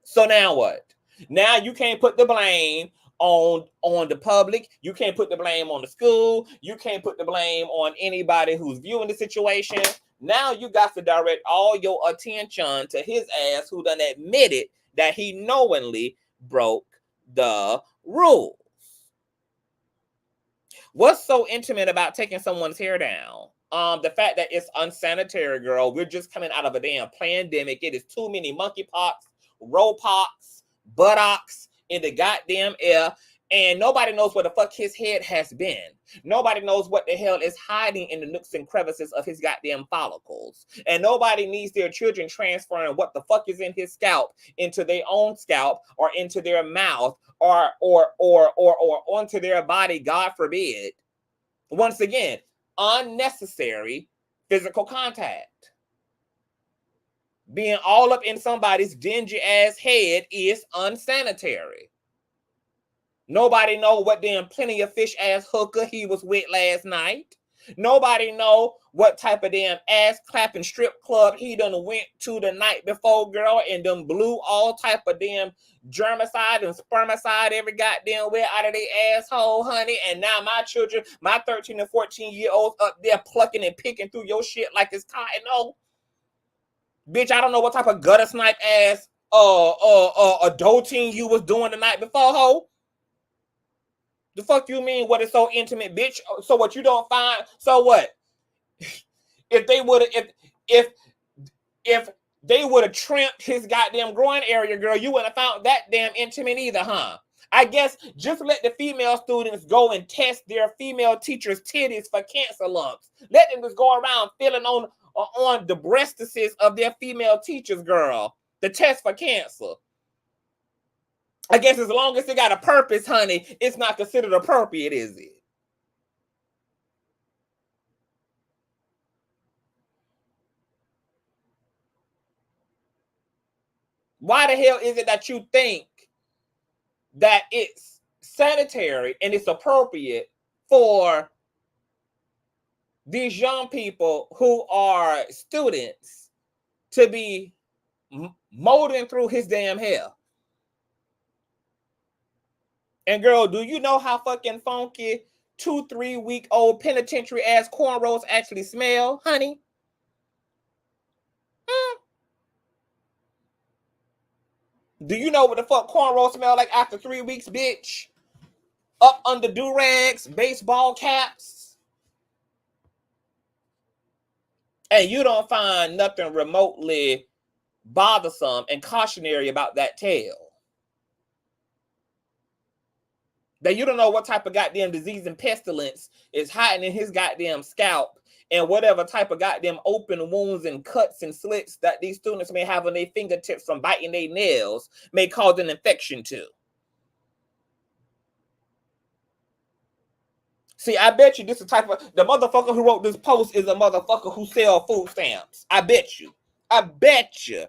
So now what? Now you can't put the blame on the public. You can't put the blame on the school. You can't put the blame on anybody who's viewing the situation. Now you got to direct all your attention to his ass who done admitted that he knowingly broke the rules. What's so intimate about taking someone's hair down? The fact that it's unsanitary, girl. We're just coming out of a damn pandemic. It is too many monkeypox, rollpox, buttocks in the goddamn air, and nobody knows where the fuck his head has been. Nobody knows what the hell is hiding in the nooks and crevices of his goddamn follicles, and nobody needs their children transferring what the fuck is in his scalp into their own scalp or into their mouth or onto their body, God forbid. Once again, unnecessary physical contact. Being all up in somebody's dingy ass head is unsanitary. Nobody know what damn plenty of fish ass hooker he was with last night. Nobody know what type of damn ass clapping strip club he done went to the night before, girl, and done blew all type of damn germicide and spermicide every goddamn way out of their asshole, honey. And now my children, my 13 and 14-year-olds up there plucking and picking through your shit like it's cotton. No. Bitch, I don't know what type of gutter snipe ass adulting you was doing the night before, ho. The fuck you mean what is so intimate, bitch? So what you don't find, so what? If they would have, if they would have trimmed his goddamn groin area, girl, you wouldn't have found that damn intimate either, huh? I guess just let the female students go and test their female teachers' titties for cancer lumps. Let them just go around feeling on the breastises of their female teachers, girl. The test for cancer. I guess as long as it got a purpose, honey, it's not considered appropriate, is it? Why the hell is it that you think that it's sanitary and it's appropriate for these young people who are students to be molding through his damn hair? And girl, do you know how fucking funky 2-3 week old penitentiary ass cornrows actually smell, honey? Do you know what the fuck cornrows smell like after 3 weeks, bitch? Up under do-rags, baseball caps. And you don't find nothing remotely bothersome and cautionary about that tale. That you don't know what type of goddamn disease and pestilence is hiding in his goddamn scalp and whatever type of goddamn open wounds and cuts and slits that these students may have on their fingertips from biting their nails may cause an infection to. See, I bet you this is the type of, the motherfucker who wrote this post is a motherfucker who sell food stamps. I bet you. I bet you.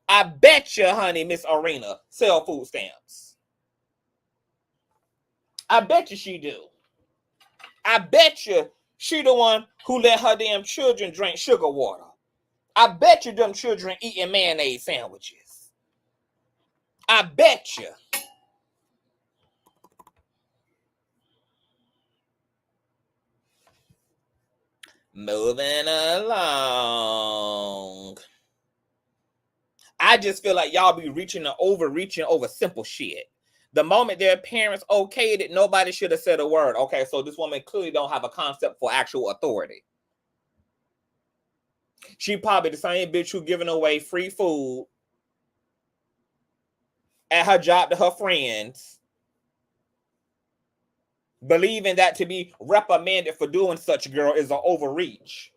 I bet you, honey, Miss Arena, sell food stamps. I bet you she do. I bet you she the one who let her damn children drink sugar water. I bet you them children eating mayonnaise sandwiches. I bet you. Moving along. I just feel like y'all be overreaching over simple shit. The moment their parents okayed it, nobody should have said a word. Okay, so this woman clearly don't have a concept for actual authority. She probably the same bitch who giving away free food at her job to her friends, believing that to be reprimanded for doing such, girl, is an overreach.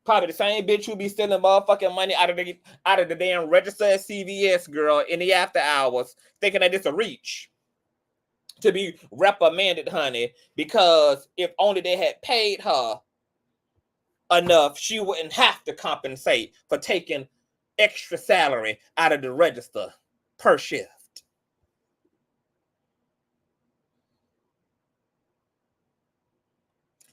Probably the same bitch who be stealing motherfucking money out of the damn register at CVS, girl, in the after hours, thinking that it's a reach to be reprimanded, honey, because if only they had paid her enough, she wouldn't have to compensate for taking extra salary out of the register per shift.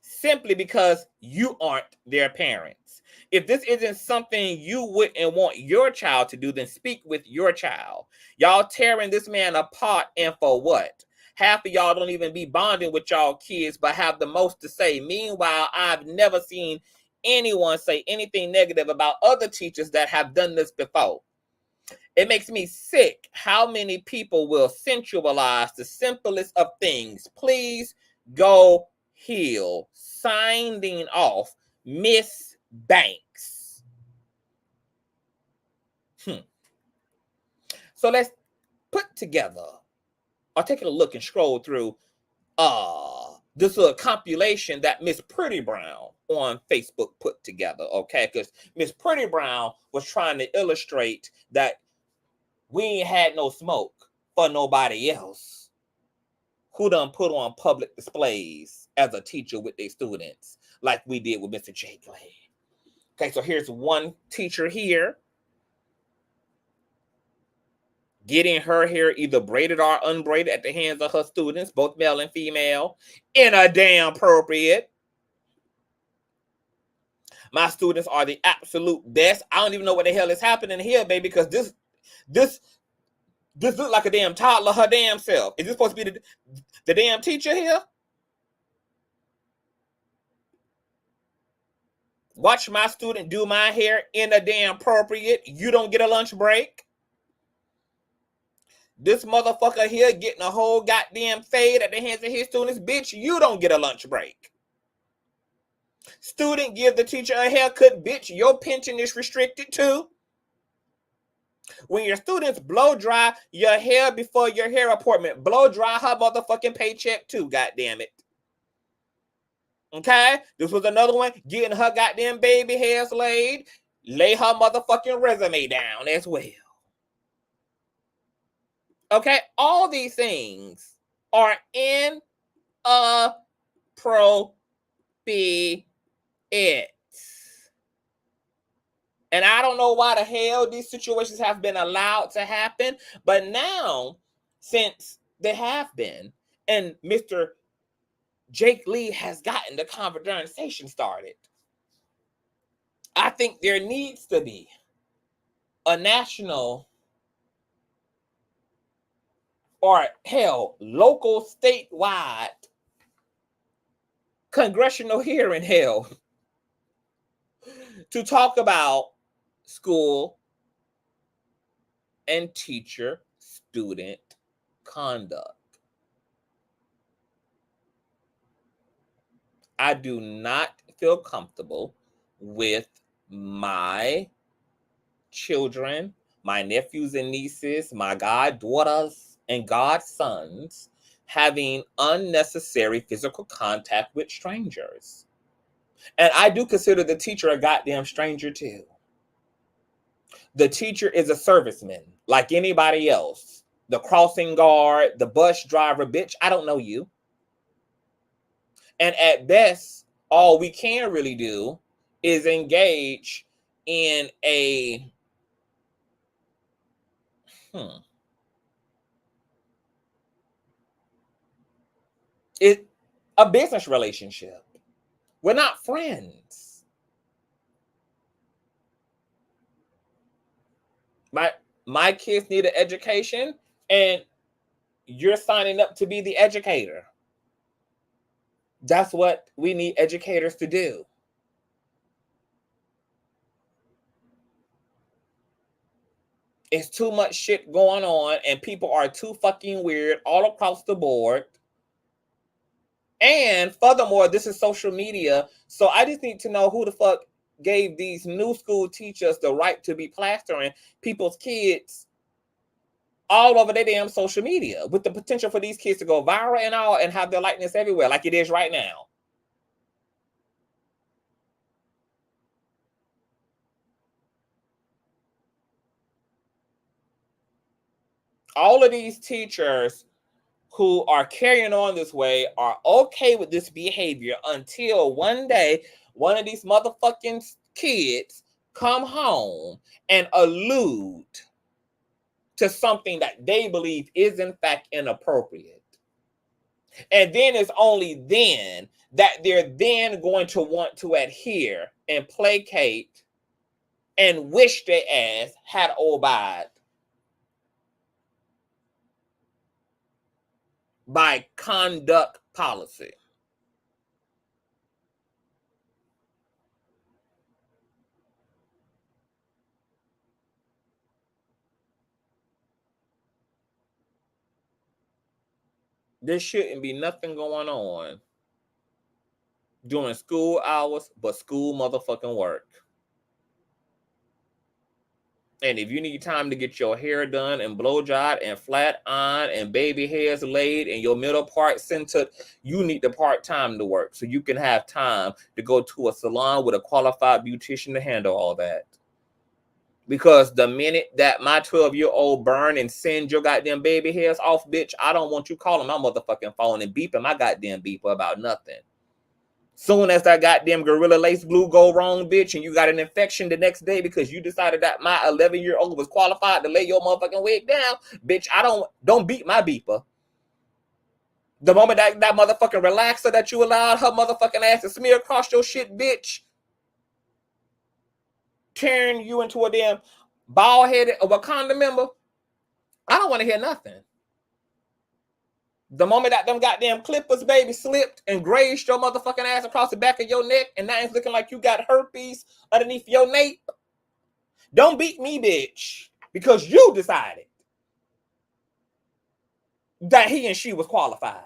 Simply because you aren't their parents. If this isn't something you wouldn't want your child to do, then speak with your child. Y'all tearing this man apart, and for what? Half of y'all don't even be bonding with y'all kids, but have the most to say. Meanwhile, I've never seen anyone say anything negative about other teachers that have done this before. It makes me sick how many people will sensualize the simplest of things. Please go heal. Signing off, Miss Banks. So let's put together, or take a look and scroll through this compilation that Miss Pretty Brown on Facebook put together, okay? Because Miss Pretty Brown was trying to illustrate that we ain't had no smoke for nobody else who done put on public displays as a teacher with their students, like we did with Mr. Jaq Lee. Okay, so here's one teacher here getting her hair either braided or unbraided at the hands of her students, both male and female, in a damn appropriate. My students are the absolute best. I don't even know what the hell is happening here, baby, because this looks like a damn toddler her damn self. Is this supposed to be the damn teacher here? Watch my student do my hair in a damn appropriate. You don't get a lunch break. This motherfucker here getting a whole goddamn fade at the hands of his students. Bitch, you don't get a lunch break. Student give the teacher a haircut. Bitch, your pension is restricted too. When your students blow dry your hair before your hair appointment, blow dry her motherfucking paycheck too, goddamn it. Okay? This was another one, getting her goddamn baby hairs laid. Lay her motherfucking resume down as well. Okay? All these things are inappropriate. And I don't know why the hell these situations have been allowed to happen. But now, since they have been, and Mr. Jaq Lee has gotten the conversation started, I think there needs to be a national, or hell, local, statewide congressional hearing held to talk about school and teacher student conduct. I do not feel comfortable with my children, my nephews and nieces, my goddaughters and godsons having unnecessary physical contact with strangers. And I do consider the teacher a goddamn stranger too. The teacher is a serviceman like anybody else. The crossing guard, the bus driver, bitch, I don't know you. And at best, all we can really do is engage in a business relationship. We're not friends. My kids need an education, and you're signing up to be the educator. That's what we need educators to do. It's too much shit going on, and people are too fucking weird all across the board. And furthermore, this is social media, so I just need to know who the fuck gave these new school teachers the right to be plastering people's kids all over their damn social media, with the potential for these kids to go viral and all, and have their likeness everywhere like it is right now. All of these teachers who are carrying on this way are okay with this behavior until one day one of these motherfucking kids come home and allude to something that they believe is in fact inappropriate. And then it's only then that they're then going to want to adhere and placate and wish their ass had obeyed by conduct policy. There shouldn't be nothing going on during school hours but school motherfucking work. And if you need time to get your hair done and blow dried and flat ironed and baby hairs laid and your middle part centered, you need the part-time to work so you can have time to go to a salon with a qualified beautician to handle all that. Because the minute that my 12-year-old burn and send your goddamn baby hairs off, bitch, I don't want you calling my motherfucking phone and beeping my goddamn beeper about nothing. Soon as that goddamn Gorilla Lace Blue go wrong, bitch, and you got an infection the next day because you decided that my 11-year-old was qualified to lay your motherfucking wig down, bitch, don't beat my beeper. The moment that motherfucking relaxer that you allowed her motherfucking ass to smear across your shit, bitch, turn you into a damn bald-headed Wakanda member, I don't want to hear nothing. The moment that them goddamn clippers, baby, slipped and grazed your motherfucking ass across the back of your neck and now it's looking like you got herpes underneath your nape, don't beat me, bitch, because you decided that he and she was qualified.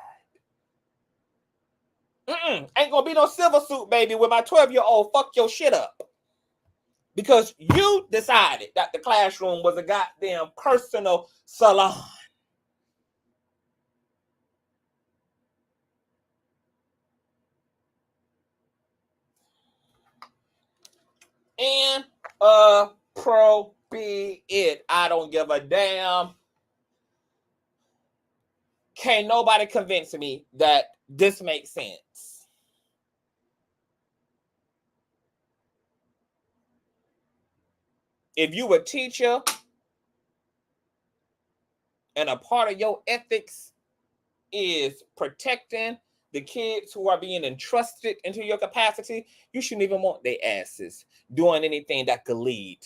Ain't gonna be no silver suit, baby, with my 12-year-old fuck your shit up. Because you decided that the classroom was a goddamn personal salon. Inappropriate. I don't give a damn. Can't nobody convince me that this makes sense. If you a teacher and a part of your ethics is protecting the kids who are being entrusted into your capacity, you shouldn't even want their asses doing anything that could lead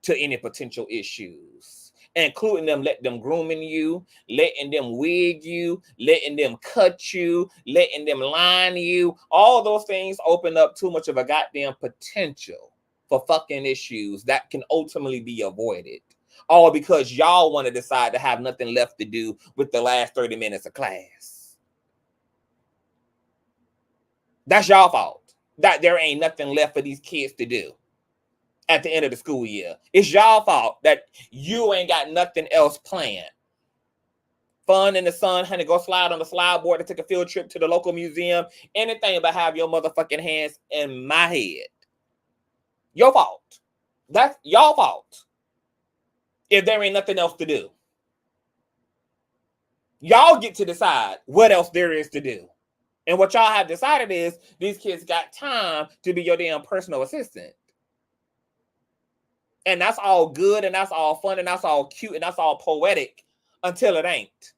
to any potential issues, including them letting them grooming you, letting them wig you, letting them cut you, letting them line you. All those things open up too much of a goddamn potential for fucking issues that can ultimately be avoided. All because y'all want to decide to have nothing left to do with the last 30 minutes of class. That's y'all fault. That there ain't nothing left for these kids to do at the end of the school year. It's y'all fault that you ain't got nothing else planned. Fun in the sun, honey, go slide on the slide board to take a field trip to the local museum. Anything but have your motherfucking hands in my head. Your fault. That's y'all fault. If there ain't nothing else to do. Y'all get to decide what else there is to do. And what y'all have decided is these kids got time to be your damn personal assistant. And that's all good and that's all fun and that's all cute and that's all poetic until it ain't.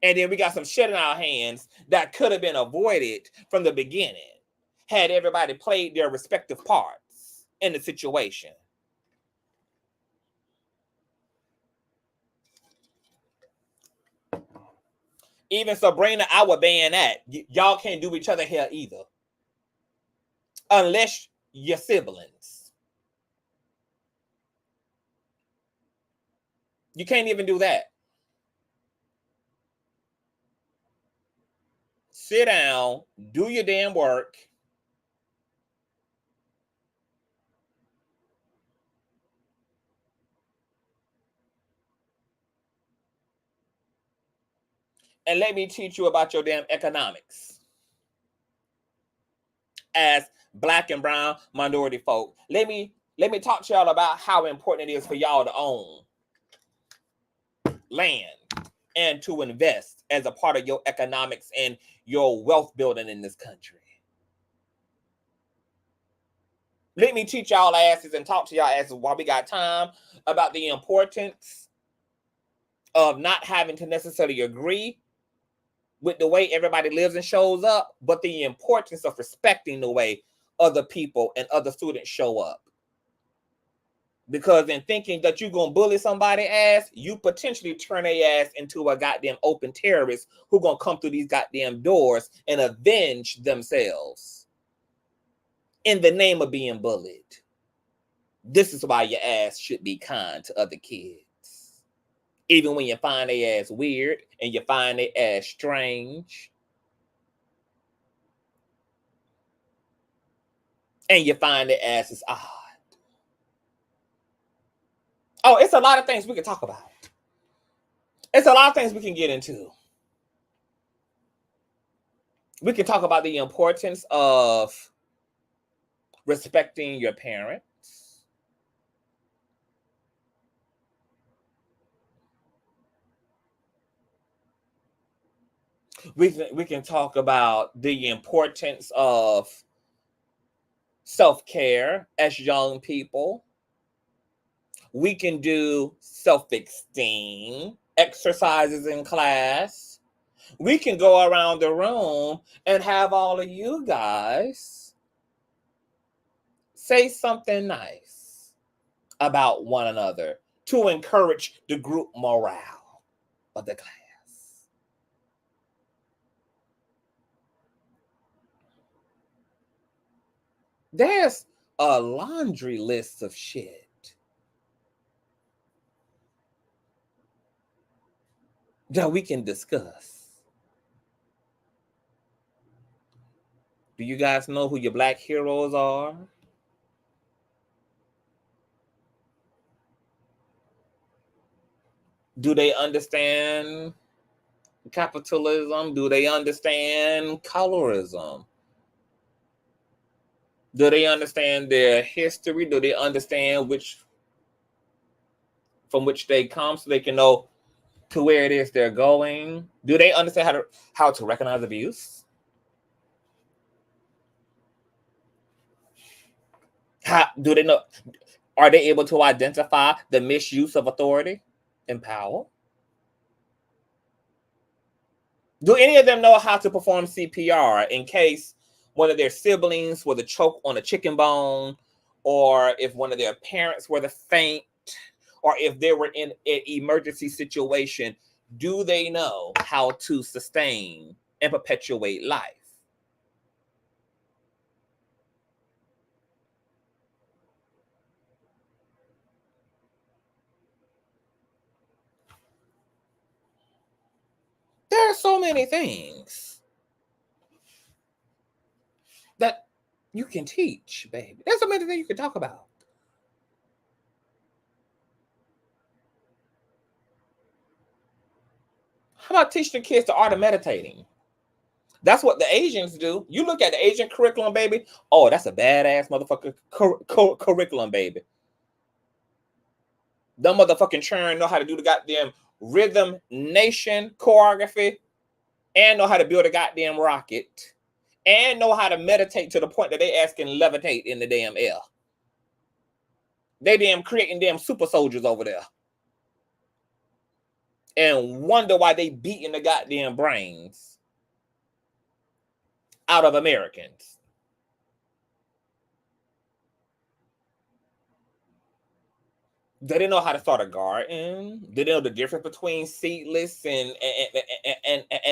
And then we got some shit in our hands that could have been avoided from the beginning had everybody played their respective parts in the situation. Even Sabrina, I would ban that. Y'all can't do each other hair either. Unless you're siblings. You can't even do that. Sit down, do your damn work. And let me teach you about your damn economics. As Black and brown minority folk, let me talk to y'all about how important it is for y'all to own land and to invest as a part of your economics and your wealth building in this country. Let me teach y'all asses and talk to y'all asses while we got time about the importance of not having to necessarily agree with the way everybody lives and shows up, but the importance of respecting the way other people and other students show up. Because in thinking that you're going to bully somebody's ass, you potentially turn their ass into a goddamn open terrorist who going to come through these goddamn doors and avenge themselves in the name of being bullied. This is why your ass should be kind to other kids. Even when you find their ass weird and you find their ass strange. And you find their asses odd. Oh, it's a lot of things we can talk about. It's a lot of things we can get into. We can talk about the importance of respecting your parents. We can talk about the importance of self-care as young people. We can do self-esteem exercises in class. We can go around the room and have all of you guys say something nice about one another to encourage the group morale of the class. There's a laundry list of shit that we can discuss. Do you guys know who your Black heroes are? Do they understand capitalism? Do they understand colorism? Do they understand their history? Do they understand from which they come so they can know to where it is they're going? Do they understand how to recognize abuse? Do they know? Are they able to identify the misuse of authority and power? Do any of them know how to perform CPR in case one of their siblings were to choke on a chicken bone, or if one of their parents were to faint, or if they were in an emergency situation? Do they know how to sustain and perpetuate life? There are so many things that you can teach, baby. There's so many things you can talk about. How about teaching kids the art of meditating? That's what the Asians do. You look at the Asian curriculum, baby. Oh, that's a badass motherfucker curriculum, baby. Them motherfucking churn know how to do the goddamn rhythm nation choreography and know how to build a goddamn rocket and know how to meditate to the point that they ass can levitate in the damn air. They damn creating damn super soldiers over there. And wonder why they beating the goddamn brains out of Americans. They didn't know how to start a garden. They didn't know the difference between seedless and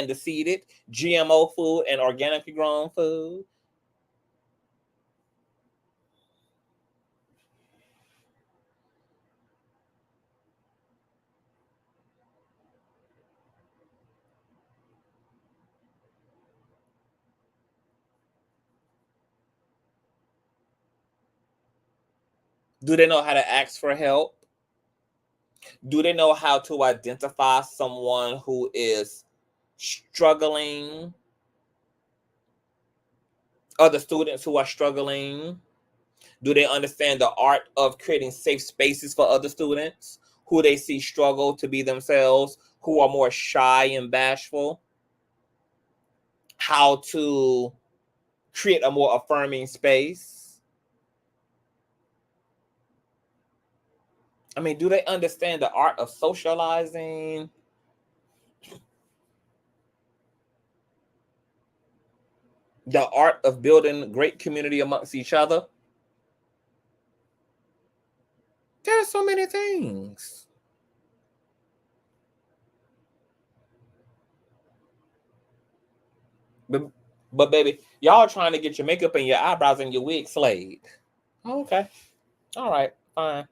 the seeded, GMO food and organically grown food. Do they know how to ask for help? Do they know how to identify someone who is struggling? Other students who are struggling? Do they understand the art of creating safe spaces for other students who they see struggle to be themselves, who are more shy and bashful, how to create a more affirming space. I mean, do they understand the art of socializing? The art of building great community amongst each other? There's so many things. But baby, y'all trying to get your makeup and your eyebrows and your wig slayed. Okay. All right, fine.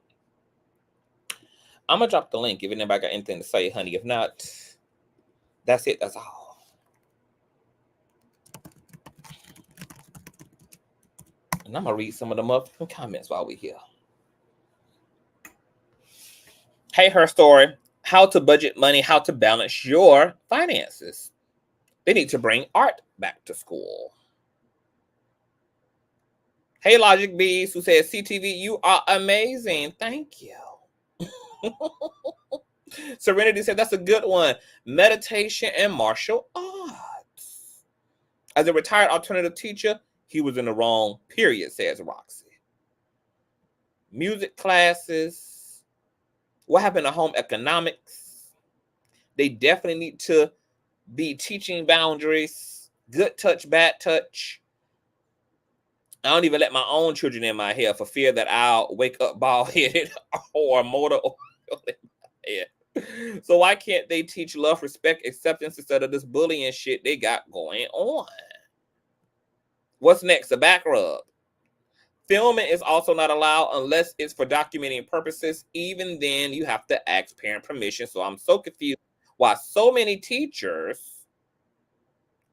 I'm gonna drop the link if anybody got anything to say, honey. If not, that's it. That's all. And I'm gonna read some of the motherfucking comments while we're here. Hey, her story. How to budget money, how to balance your finances. They need to bring art back to school. Hey, Logic Bees, who says, CTV, you are amazing. Thank you. Serenity said, that's a good one. Meditation and martial arts. As a retired alternative teacher, he was in the wrong period, says Roxy. Music classes. What happened to home economics? They definitely need to be teaching boundaries. Good touch, bad touch. I don't even let my own children in my hair for fear that I'll wake up bald-headed or motor oil in my hair. So why can't they teach love, respect, acceptance instead of this bullying shit they got going on? What's next? A back rub. Filming is also not allowed unless it's for documenting purposes. Even then, you have to ask parent permission. So I'm so confused why so many teachers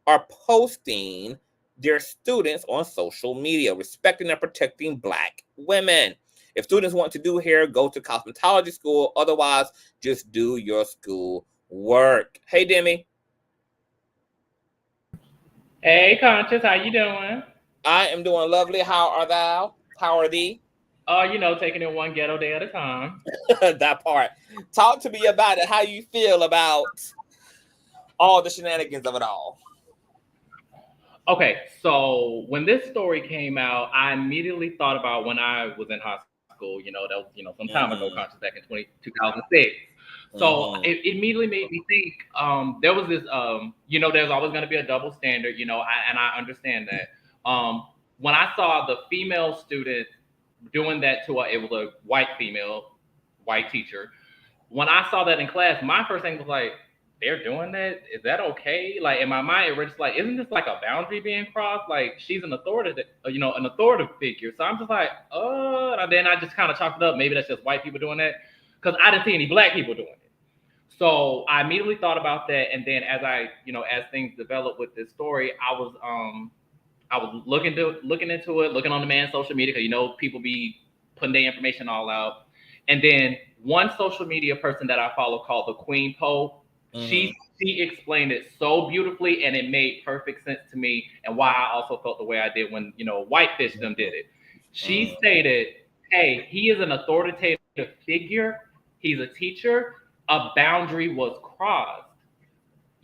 are posting their students on social media, respecting and protecting Black women. If students want to do hair, go to cosmetology school. Otherwise, just do your school work. Hey, Demi. Hey, Conscious, how you doing? I am doing lovely. How are thou? How are thee? You know, taking it one ghetto day at a time. That part. Talk to me about it. How you feel about all the shenanigans of it all? Okay, so when this story came out, I immediately thought about when I was in high school. You know, that was some time ago, Conscious, back in 2006. So it immediately made me think. There was this. There's always going to be a double standard. And I understand that. When I saw the female student doing that to it was a white teacher. When I saw that in class, my first thing was like, they're doing that? Is that okay? Like in my mind, it was just like, isn't this like a boundary being crossed? Like she's an authoritative figure. So I'm just like, and then I just kind of chalked it up. Maybe that's just white people doing that because I didn't see any Black people doing it. So I immediately thought about that. And then as as things developed with this story, I was looking into it, looking on the man's social media because people be putting their information all out. And then one social media person that I follow called the Queen Pope, she explained it so beautifully, and it made perfect sense to me, and why I also felt the way I did when Whitefish them did it. She stated, "Hey, he is an authoritative figure. He's a teacher. A boundary was crossed.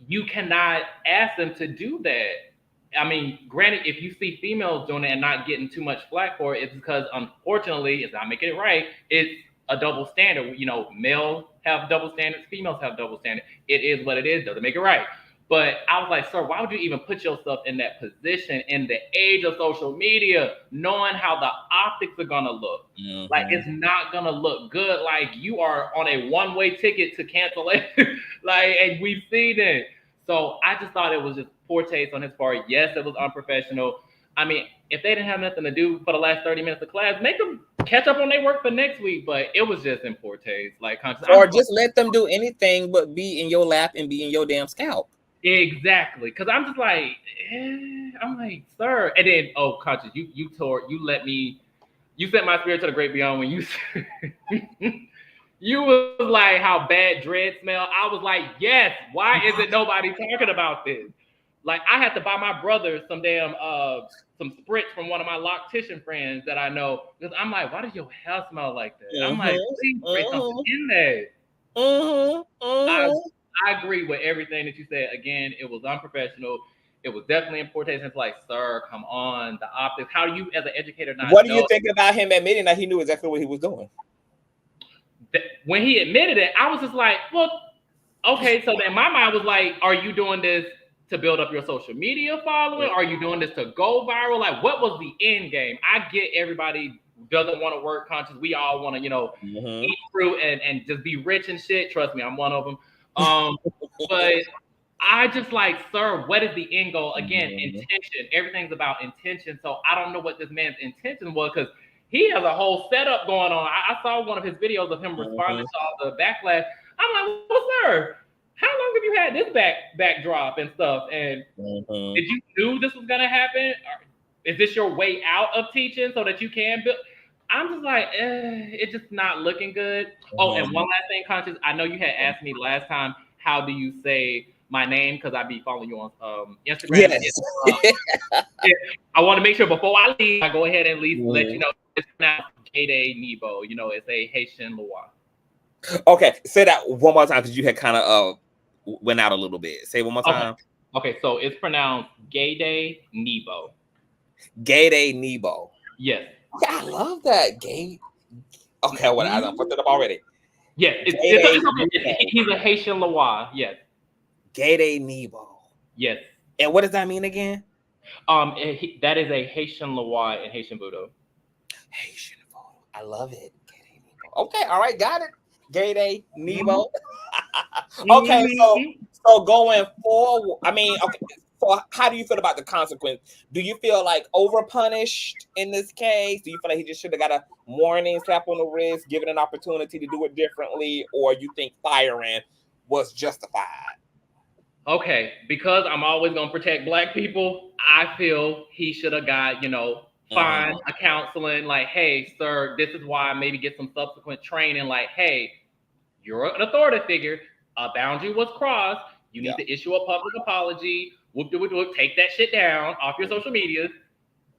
You cannot ask them to do that." I mean, granted, if you see females doing it and not getting too much flack for it, it's because, unfortunately, it's not making it right. It's a double standard. Males have double standards, females have double standards. It is what it is, doesn't make it right. But I was like, sir, why would you even put yourself in that position in the age of social media, knowing how the optics are going to look? Like, it's not going to look good. Like, you are on a one-way ticket to cancellation. And we've seen it. So I just thought it was just poor taste on his part. Yes, it was unprofessional. I mean, if they didn't have nothing to do for the last 30 minutes of class, make them catch up on their work for next week. But it was just in poor taste. Or just let them do anything but be in your lap and be in your damn scalp. Exactly. Because I'm just like, I'm like, sir. And then, Conscious, you sent my spirit to the great beyond when you you was like how bad dread smell. I was like, yes, why isn't nobody talking about this? Like I had to buy my brother some damn some spritz from one of my loctician friends that I know, because I'm like, why does your hair smell like that? I'm like, please spray something in there. I agree with everything that you said. Again, it was unprofessional. It was definitely in poor taste. It's like, sir, come on, the optics. How do you, as an educator, not What do know? you think about him admitting that he knew exactly what he was doing? When he admitted it, I was just like, well, okay. So then my mind was like, are you doing this to build up your social media following? Are you doing this to go viral? Like, what was the end game? I get everybody doesn't want to work conscious. We all want to, you know, eat fruit and just be rich and shit. Trust me, I'm one of them. But I just like, sir, what is the end goal? Again, intention. Everything's about intention. So I don't know what this man's intention was, because he has a whole setup going on. I saw one of his videos of him responding to all the backlash. I'm like, well, sir, how long have you had this backdrop and stuff? And did you knew this was gonna happen? Or is this your way out of teaching so that you can build? I'm just like, it's just not looking good. Oh, and one last thing, Conscious. I know you had asked me last time, how do you say my name? Because I be following you on Instagram. Yes. I want to make sure before I leave, I go ahead and at least let you know it's not Gade Nebo. You know, it's a Haitian Loire. Okay, say that one more time, because you had kind of went out a little bit. Say it one more time. Okay, so it's pronounced Gade Nebo. Gade Nebo. Yes. Yeah, I love that. Gade. Okay, well, I done put that up already. Yes, he's a Haitian Loire. Yes. Gade Nebo. Yes. And what does that mean again? That is a Haitian Loire and Haitian Voodoo. Haitian Voodoo. I love it. Okay, all right, got it. Gade Nebo. Okay, so going forward, I mean, okay. So how do you feel about the consequence? Do you feel like over-punished in this case? Do you feel like he just should have got a warning, slap on the wrist, given an opportunity to do it differently? Or you think firing was justified? Okay, because I'm always going to protect Black people, I feel he should have got, you know, fine, a counseling, like, hey, sir, this is why, maybe get some subsequent training, like, hey, you're an authority figure, a boundary was crossed, you need to issue a public apology, take that shit down off your social medias,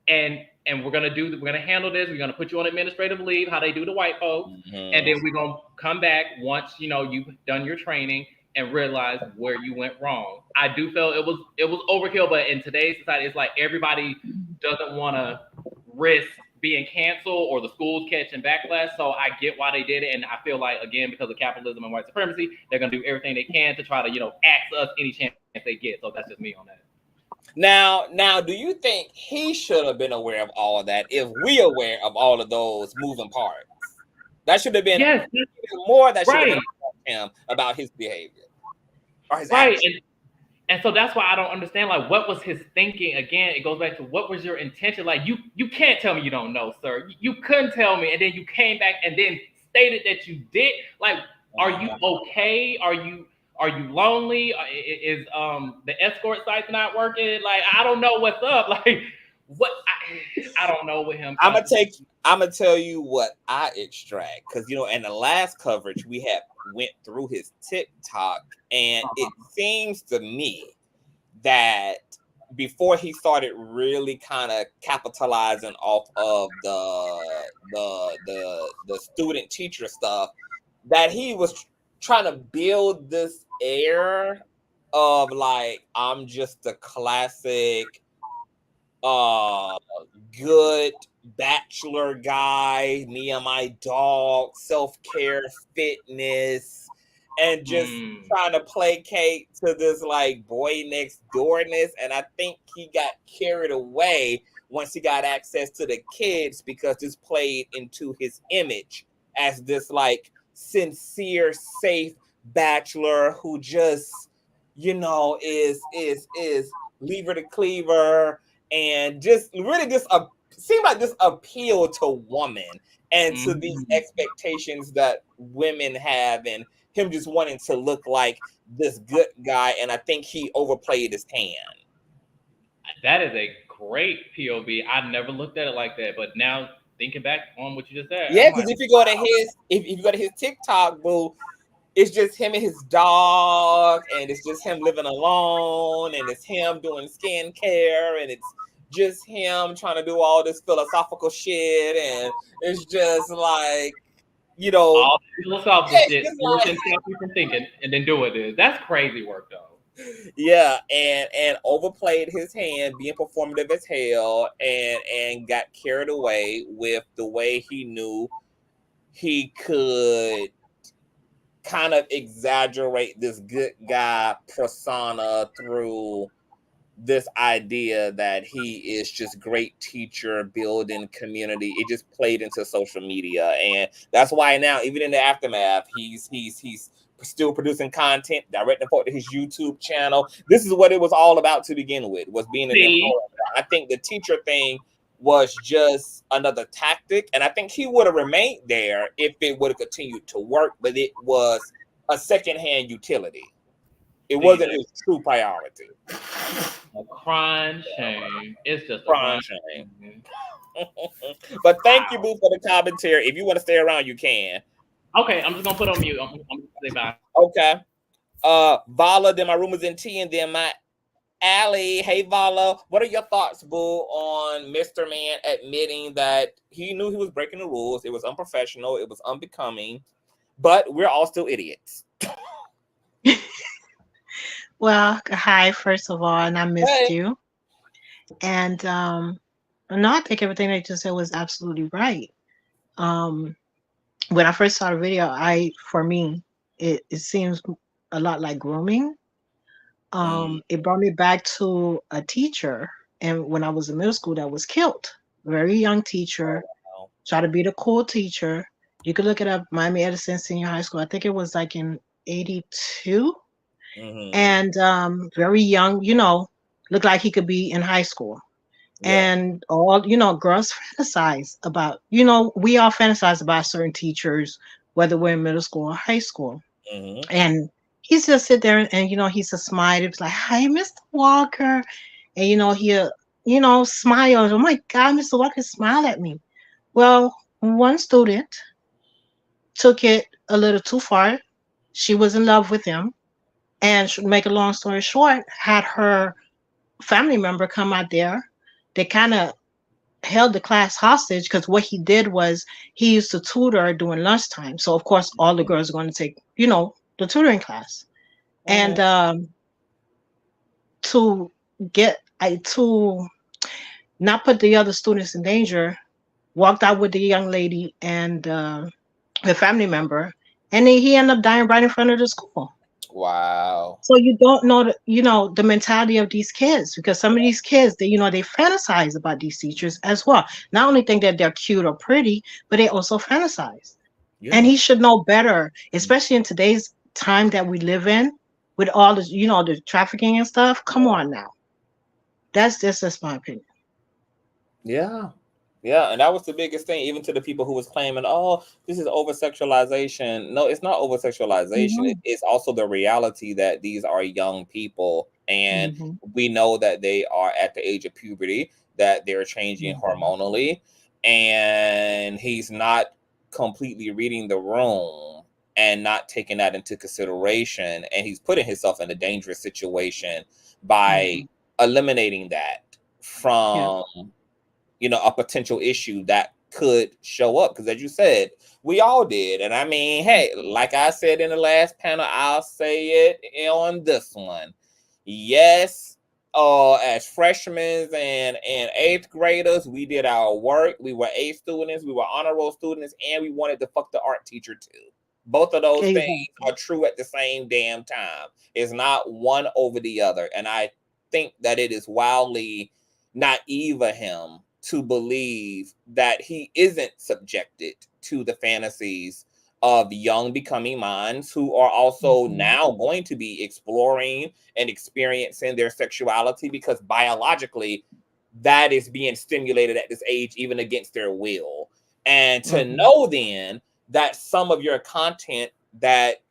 and we're gonna handle this. We're gonna put you on administrative leave, how they do the white folks, and then we're gonna come back once you know you've done your training and realize where you went wrong. I do feel it was overkill, but in today's society, it's like everybody doesn't want to risk being canceled or the schools catching backlash. So I get why they did it, and I feel like, again, because of capitalism and white supremacy, they're gonna do everything they can to try to, you know, axe us any chance they get. So that's just me on that. Now, do you think he should have been aware of all of that? If we're aware of all of those moving parts, that should have been more. That should have been him about his behavior or his actions. And so that's why I don't understand, like, what was his thinking? Again, it goes back to what was your intention? Like, you can't tell me you don't know, sir. You couldn't tell me, and then you came back and then stated that you did. Like, are you okay? Are you lonely? Is the escort site not working? Like, I don't know what's up. Like, what? I don't know with him. I'm gonna tell you what I extract, because you know, in the last coverage we had went through his TikTok, and it seems to me that before he started really kind of capitalizing off of the student teacher stuff, that he was trying to build this air of like, I'm just a classic good bachelor guy, me and my dog, self-care, fitness, and just trying to placate to this like boy next doorness. And I think he got carried away once he got access to the kids, because this played into his image as this like sincere, safe bachelor who just, you know, is lever to cleaver, and just really just seemed like this appeal to women and to these expectations that women have, and him just wanting to look like this good guy. And I think he overplayed his hand. That is a great POV. I never looked at it like that, but now thinking back on what you just said, yeah, because if you go to his TikTok, boo, it's just him and his dog, and it's just him living alone, and it's him doing skincare, and it's just him trying to do all this philosophical shit, and it's just like, you know, all philosophical it's shit. just You like, can stop you from thinking and then do it. That's crazy work, though. yeah, and overplayed his hand, being performative as hell, and got carried away with the way he knew he could kind of exaggerate this good guy persona through this idea that he is just great teacher, building community. It just played into social media, and that's why now, even in the aftermath, he's still producing content, directing forward to his YouTube channel. This is what it was all about to begin with, was being an influencer. I think the teacher thing was just another tactic, and I think he would have remained there if it would have continued to work, but it was a secondhand utility. It wasn't his true priority. A crying shame. It's just a Crying shame. But thank you, Boo, for the commentary. If you want to stay around, you can. Okay, I'm just gonna put on mute. I'm gonna say bye. Okay. Vala, then my room is in T, and then my Allie. Hey, Vala, what are your thoughts, Boo, on Mr. Man admitting that he knew he was breaking the rules? It was unprofessional. It was unbecoming. But we're all still idiots. Well, hi, first of all, and I missed you. And no, I think everything that you just said was absolutely right. When I first saw the video, for me, it seems a lot like grooming. It brought me back to a teacher, and when I was in middle school, that was killed. Very young teacher, try to be the cool teacher. You could look it up, Miami Edison Senior High School. I think it was like in '82. And very young, looked like he could be in high school. And all, girls fantasize about, we all fantasize about certain teachers, whether we're in middle school or high school. And he's just sit there and, he's a smile. It's like, hi, Mr. Walker. And, he'll, smile. Oh my God, Mr. Walker smiled at me. Well, one student took it a little too far. She was in love with him. And to make a long story short, had her family member come out there. They kind of held the class hostage because what he did was he used to tutor during lunchtime. So, of course, all the girls are going to take, the tutoring class. And to not put the other students in danger, walked out with the young lady and the family member. And then he ended up dying right in front of the school. Wow. So you don't know the mentality of these kids, because some of these kids, they fantasize about these teachers as well. Not only think that they're cute or pretty, but they also fantasize. And he should know better, especially in today's time that we live in, with all the the trafficking and stuff. Come on now. That's my opinion. Yeah, and that was the biggest thing, even to the people who was claiming, oh, this is over-sexualization. No, it's not over-sexualization. It's also the reality that these are young people, and we know that they are at the age of puberty, that they're changing hormonally, and he's not completely reading the room and not taking that into consideration, and he's putting himself in a dangerous situation by eliminating that from... a potential issue that could show up. Because as you said, we all did. And I mean, hey, like I said in the last panel, I'll say it on this one. Yes, as freshmen and eighth graders, we did our work. We were A students, we were honor roll students, and we wanted to fuck the art teacher too. Both of those things are true at the same damn time. It's not one over the other. And I think that it is wildly naive of him to believe that he isn't subjected to the fantasies of young becoming minds who are also now going to be exploring and experiencing their sexuality, because biologically that is being stimulated at this age, even against their will. And to know then that some of your content that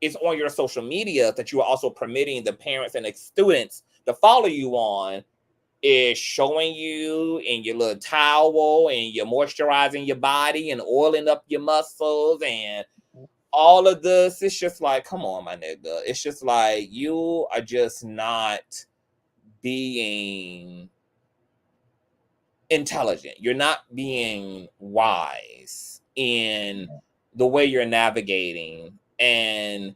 is on your social media that you are also permitting the parents and the students to follow you on is showing you in your little towel, and you're moisturizing your body and oiling up your muscles and all of this, it's just like, come on, my nigga. It's just like, you are just not being intelligent. You're not being wise in the way you're navigating, and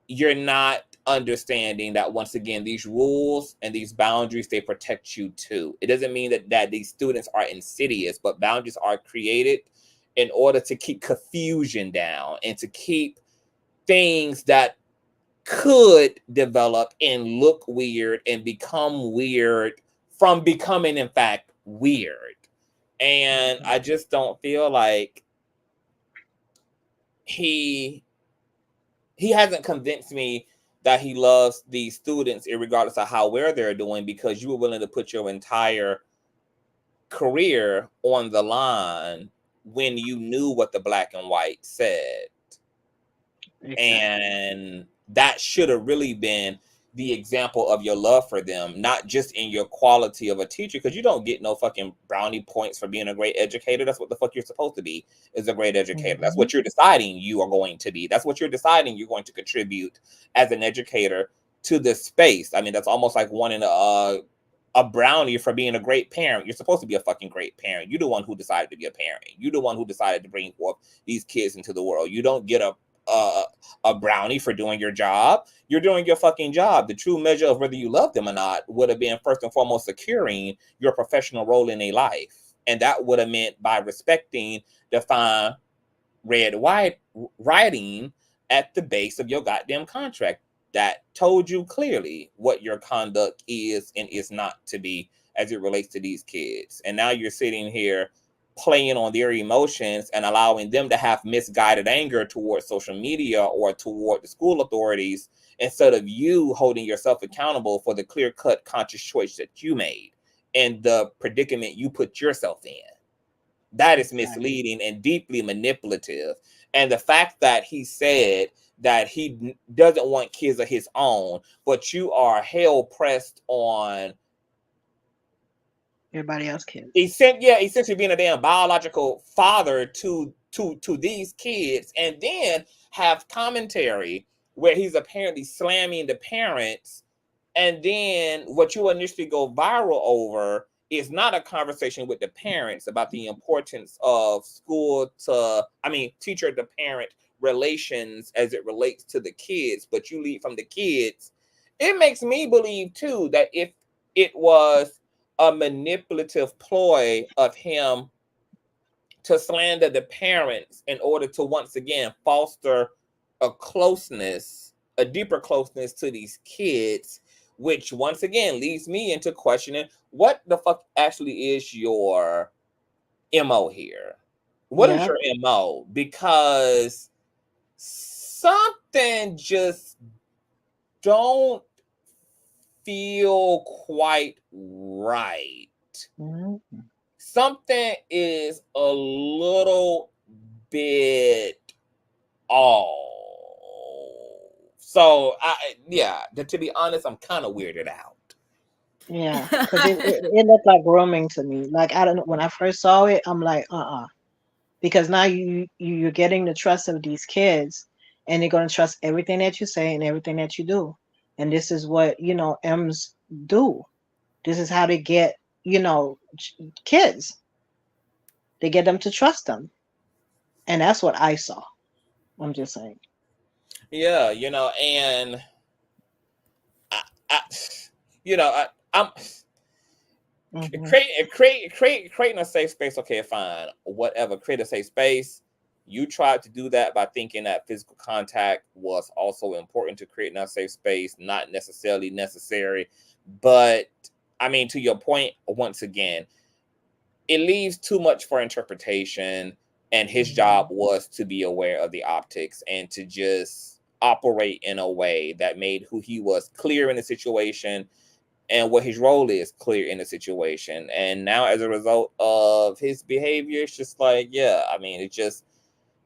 you're not understanding that, once again, these rules and these boundaries, they protect you too. It doesn't mean that these students are insidious, but boundaries are created in order to keep confusion down and to keep things that could develop and look weird and become weird from becoming, in fact, weird. And I just don't feel like he hasn't convinced me that he loves these students, regardless of how well they're doing, because you were willing to put your entire career on the line when you knew what the black and white said. Exactly. And that should have really been the example of your love for them, not just in your quality of a teacher, because you don't get no fucking brownie points for being a great educator. That's what the fuck you're supposed to be, is a great educator. Mm-hmm. That's what you're deciding you are going to be. That's what you're deciding you're going to contribute as an educator to this space. I mean, that's almost like wanting a brownie for being a great parent. You're supposed to be a fucking great parent. You're the one who decided to be a parent. You're the one who decided to bring forth these kids into the world. You don't get a brownie for doing your job. You're doing your fucking job. The true measure of whether you love them or not would have been, first and foremost, securing your professional role in a life. And that would have meant by respecting the fine red white writing at the base of your goddamn contract that told you clearly what your conduct is and is not to be as it relates to these kids. And now you're sitting here playing on their emotions and allowing them to have misguided anger towards social media or toward the school authorities, instead of you holding yourself accountable for the clear-cut conscious choice that you made and the predicament you put yourself in. That is misleading and deeply manipulative. And the fact that he said that he doesn't want kids of his own, but you are hell-pressed on everybody else kids. Essentially being a damn biological father to these kids, and then have commentary where he's apparently slamming the parents, and then what you initially go viral over is not a conversation with the parents about the importance of teacher to parent relations as it relates to the kids, but you lead from the kids. It makes me believe too that if it was a manipulative ploy of him to slander the parents in order to once again foster a deeper closeness to these kids, which once again leads me into questioning what the fuck actually is your MO here. What is your MO? Because something just don't feel quite right. Mm-hmm. Something is a little bit off. So to be honest, I'm kind of weirded out. Yeah, because it looked like grooming to me. Like, I don't know, when I first saw it, I'm like, because now you're getting the trust of these kids, and they're going to trust everything that you say and everything that you do. And this is what, M's do. This is how they get, kids. They get them to trust them. And that's what I saw. I'm just saying. Yeah, and I'm creating a safe space. Okay, fine, whatever. Create a safe space. You tried to do that by thinking that physical contact was also important to creating a safe space, not necessarily necessary. But I mean, to your point, once again, it leaves too much for interpretation. And his job was to be aware of the optics and to just operate in a way that made who he was clear in the situation and what his role is clear in the situation. And now as a result of his behavior, it's just like,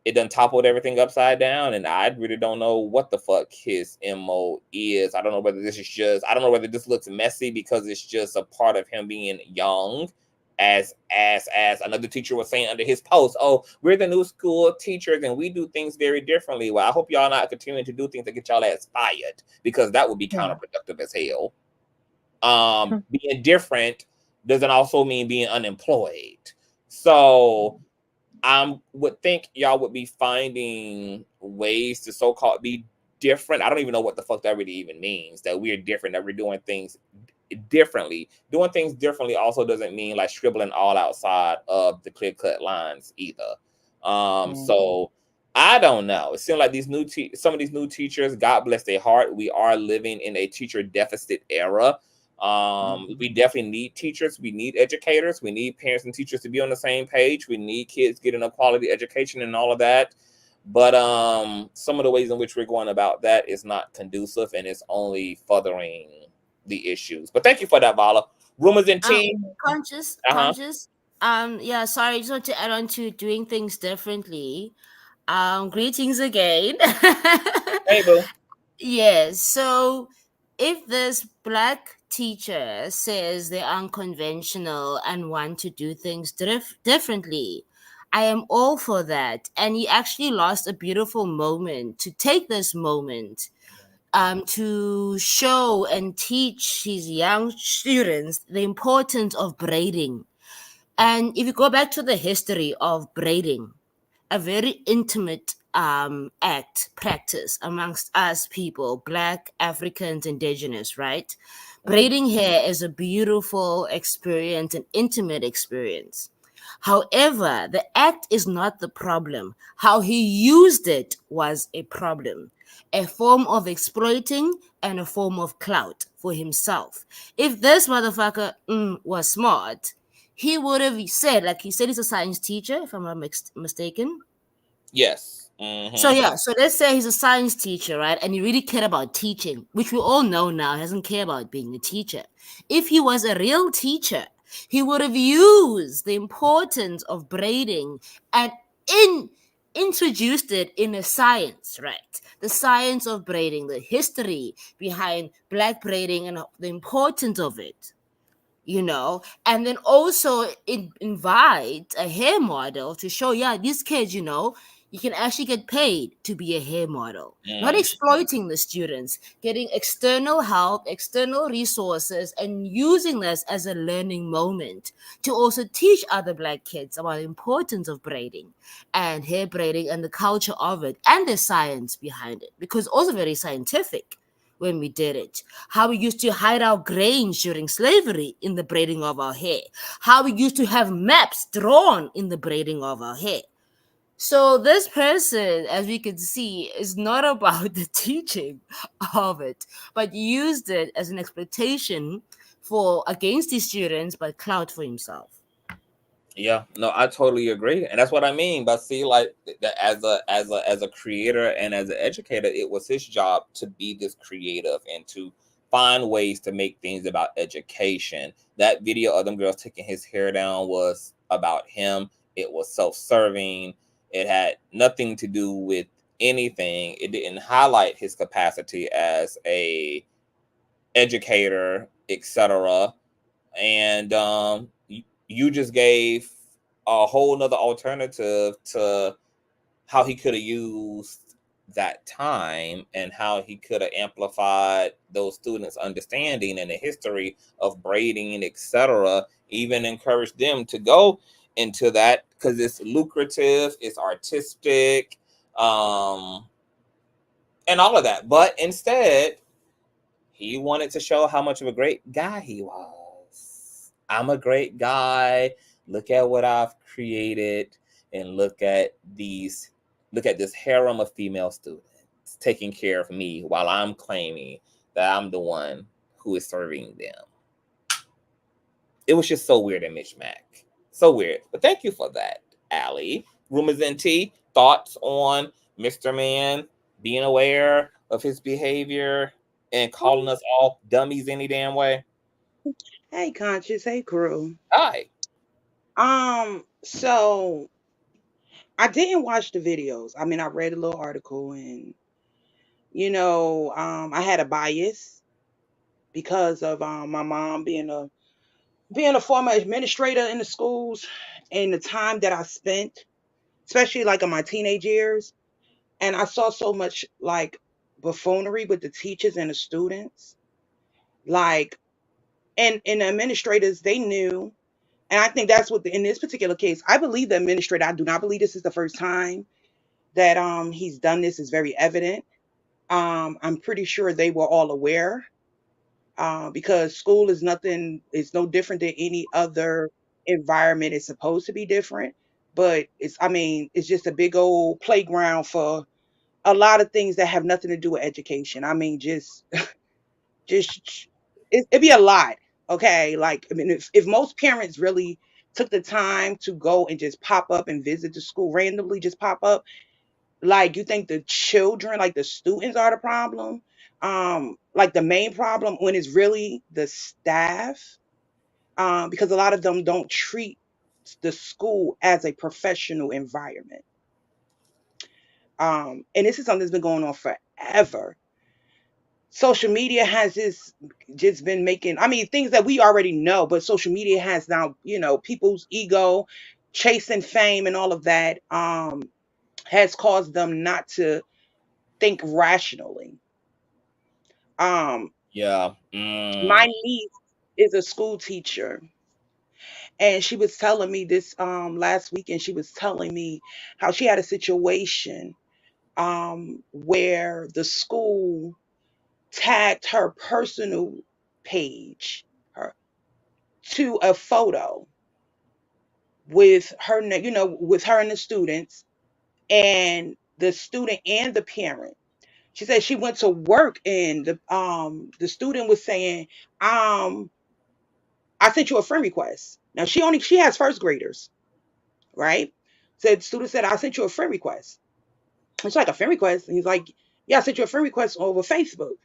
it done toppled everything upside down. And I really don't know what the fuck his MO is. I don't know whether this looks messy because it's just a part of him being young as another teacher was saying under his post, oh, we're the new school teachers and we do things very differently. Well, I hope y'all not continuing to do things that get y'all ass fired, because that would be counterproductive as hell. Being different doesn't also mean being unemployed. So I would think y'all would be finding ways to so-called be different. I don't even know what the fuck that really even means, that we're different, that we're doing things differently. Doing things differently also doesn't mean like scribbling all outside of the clear-cut lines either. So I don't know. It seems like these new some of these new teachers, God bless their heart, we are living in a teacher deficit era. We definitely need teachers. We need educators. We need parents and teachers to be on the same page. We need kids getting a quality education and all of that. But some of the ways in which we're going about that is not conducive, and it's only furthering the issues. But thank you for that, Vala. Rumors and tea. Conscious. Yeah, sorry, I just want to add on to doing things differently. Greetings again. Hey, boo. Yes, so if this black teacher says they're unconventional and want to do things differently, I am all for that. And he actually lost a beautiful moment to take this moment to show and teach his young students the importance of braiding. And if you go back to the history of braiding, a very intimate practice amongst us people, Black, Africans, Indigenous, right? Braiding hair is a beautiful experience, an intimate experience. However, the act is not the problem. How he used it was a problem, a form of exploiting and a form of clout for himself. If this motherfucker was smart, he would have said, like he said, he's a science teacher, if I'm not mistaken. Yes. So let's say he's a science teacher, right? And he really cared about teaching, which we all know now he doesn't care about being a teacher. If he was a real teacher, he would have used the importance of braiding and introduced it in a science, right? The science of braiding, the history behind Black braiding and the importance of it. And then also invite a hair model to show, these kids, you can actually get paid to be a hair model, not exploiting the students, getting external help, external resources, and using this as a learning moment to also teach other Black kids about the importance of braiding and hair braiding and the culture of it and the science behind it, because also very scientific. When we did it, how we used to hide our grains during slavery in the braiding of our hair, how we used to have maps drawn in the braiding of our hair. So this person, as we can see, is not about the teaching of it, but used it as an exploitation against the students, but clout for himself. Yeah, no, I totally agree, and that's what I mean. But see, like as a creator and as an educator, it was his job to be this creative and to find ways to make things about education. That video of them girls taking his hair down was about him. It was self-serving. It had nothing to do with anything. It didn't highlight his capacity as a educator, etc. And you just gave a whole nother alternative to how he could have used that time and how he could have amplified those students' understanding and the history of braiding, etc. Even encouraged them to go into that because it's lucrative, it's artistic, and all of that. But instead, he wanted to show how much of a great guy he was. I'm a great guy. Look at what I've created, and look at this harem of female students taking care of me while I'm claiming that I'm the one who is serving them. It was just so weird and mishmash. So weird. But thank you for that, Allie. Rumors and tea, thoughts on Mr. Man being aware of his behavior and calling us all dummies any damn way? Hey, Conscious. Hey, crew. Hi. So I didn't watch the videos. I mean, I read a little article and, I had a bias because of my mom being a being a former administrator in the schools and the time that I spent, especially like in my teenage years, and I saw so much like buffoonery with the teachers and the students. Like, and the administrators, they knew. And I think that's what in this particular case, I believe the administrator, I do not believe this is the first time that he's done this, is very evident. I'm pretty sure they were all aware, because school is nothing, it's no different than any other environment. It's supposed to be different, but it's, I mean, it's just a big old playground for a lot of things that have nothing to do with education. I mean, just it'd be a lot. Okay. Like, I mean, if most parents really took the time to go and just pop up and visit the school randomly, just pop up, like, you think the children, like the students are the problem? Like the main problem, when it's really the staff, because a lot of them don't treat the school as a professional environment. And this is something that's been going on forever. Social media has just been making, I mean, things that we already know, but social media has now, people's ego, chasing fame and all of that, has caused them not to think rationally. Yeah. My niece is a school teacher, and she was telling me this last week, and she was telling me how she had a situation where the school tagged her personal page, her, to a photo with her, with her and the students, and the student and the parent. She said she went to work, and the student was saying, I sent you a friend request. Now she has first graders, right? Said student said, I sent you a friend request. It's like, a friend request. And he's like, yeah, I sent you a friend request over Facebook.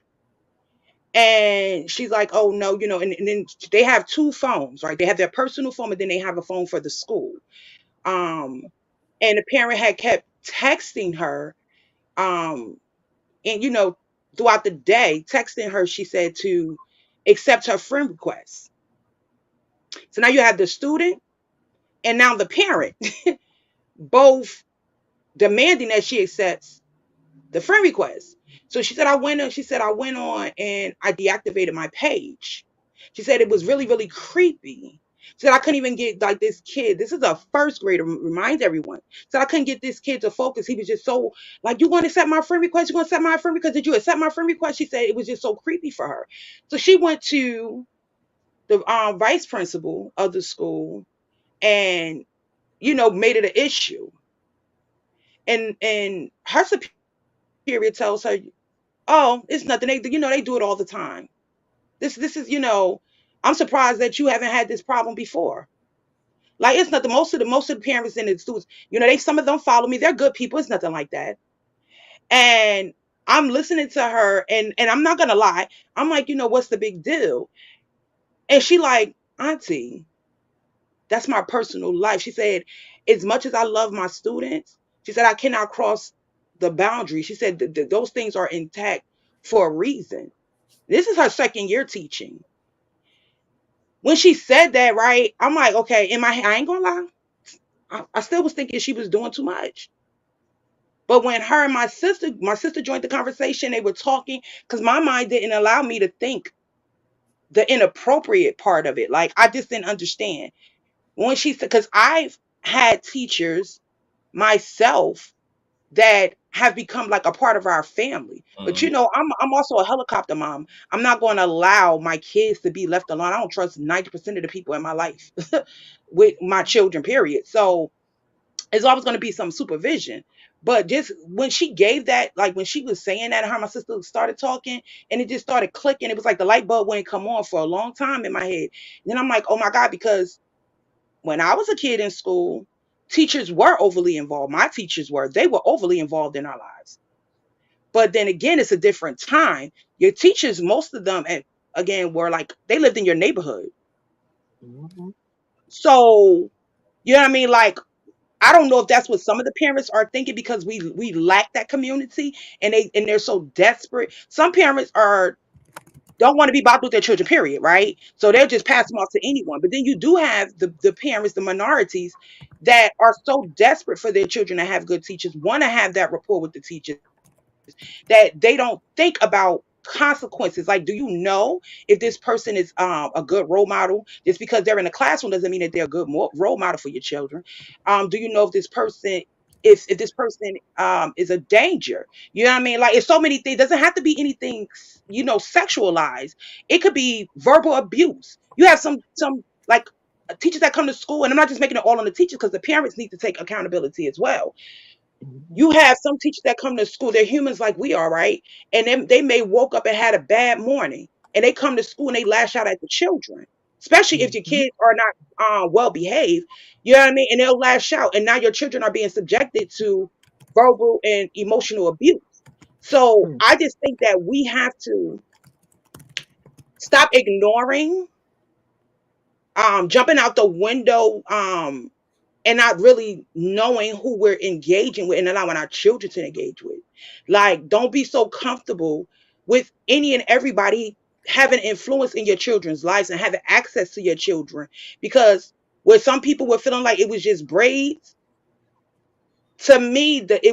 And she's like, oh no, and then they have two phones, right? They have their personal phone, and then they have a phone for the school. Um, and the parent had kept texting her, and throughout the day, texting her, she said, to accept her friend request. So now you have the student and now the parent both demanding that she accepts the friend request. So she said, I went on and I deactivated my page. She said it was really, really creepy. She said I couldn't even get, like, this kid. This is a first grader, reminds everyone. So I couldn't get this kid to focus. He was just so like, you want to accept my friend request? You want to accept my friend request? Did you accept my friend request? She said it was just so creepy for her. So she went to the vice principal of the school and made it an issue. And her superior tells her, oh, it's nothing. They do it all the time. This is, I'm surprised that you haven't had this problem before. Like, it's nothing. Most of the parents and the students, some of them follow me. They're good people. It's nothing like that. And I'm listening to her, and I'm not gonna lie. I'm like, what's the big deal? And she like, Auntie, that's my personal life. She said, as much as I love my students, she said, I cannot cross the boundary. She said, those things are intact for a reason. This is her second year teaching. When she said that, right, I'm like, okay, I ain't gonna lie. I still was thinking she was doing too much. But when her and my sister joined the conversation, they were talking, because my mind didn't allow me to think the inappropriate part of it. Like, I just didn't understand. When she said, because I've had teachers myself that have become like a part of our family. But I'm also a helicopter mom. I'm not going to allow my kids to be left alone. I don't trust 90% of the people in my life with my children, period. So it's always going to be some supervision. But just when she gave that, like when she was saying that, her and my sister started talking, and it just started clicking. It was like the light bulb wouldn't come on for a long time in my head. And then I'm like, oh my God, because when I was a kid in school, teachers were overly involved. My teachers they were overly involved in our lives. But then again, it's a different time. Your teachers, most of them, and again, were like, they lived in your neighborhood. Mhm. So, you know what I mean? Like, I don't know if that's what some of the parents are thinking, because we lack that community, and they're so desperate. Some parents are don't want to be bothered with their children, period, right? So they'll just pass them off to anyone. But then you do have the parents, the minorities that are so desperate for their children to have good teachers, want to have that rapport with the teachers, that they don't think about consequences. Like, do you know if this person is a good role model? Just because they're in a classroom doesn't mean that they're a good role model for your children. Do you know if this person, if this person is a danger? You know what I mean? Like, it's so many things. It doesn't have to be anything, you know, sexualized. It could be verbal abuse. You have some like teachers that come to school, and I'm not just making it all on the teachers, because the parents need to take accountability as well. You have some teachers that come to school, they're humans like we are, right? And then they may woke up and had a bad morning, and they come to school and they lash out at the children, especially if your kids are not well behaved. You know what I mean? And they'll lash out, and now your children are being subjected to verbal and emotional abuse. So I just think that we have to stop ignoring, jumping out the window, and not really knowing who we're engaging with and allowing our children to engage with. Like, don't be so comfortable with any and everybody having influence in your children's lives and having access to your children. Because where some people were feeling like it was just braids, to me, that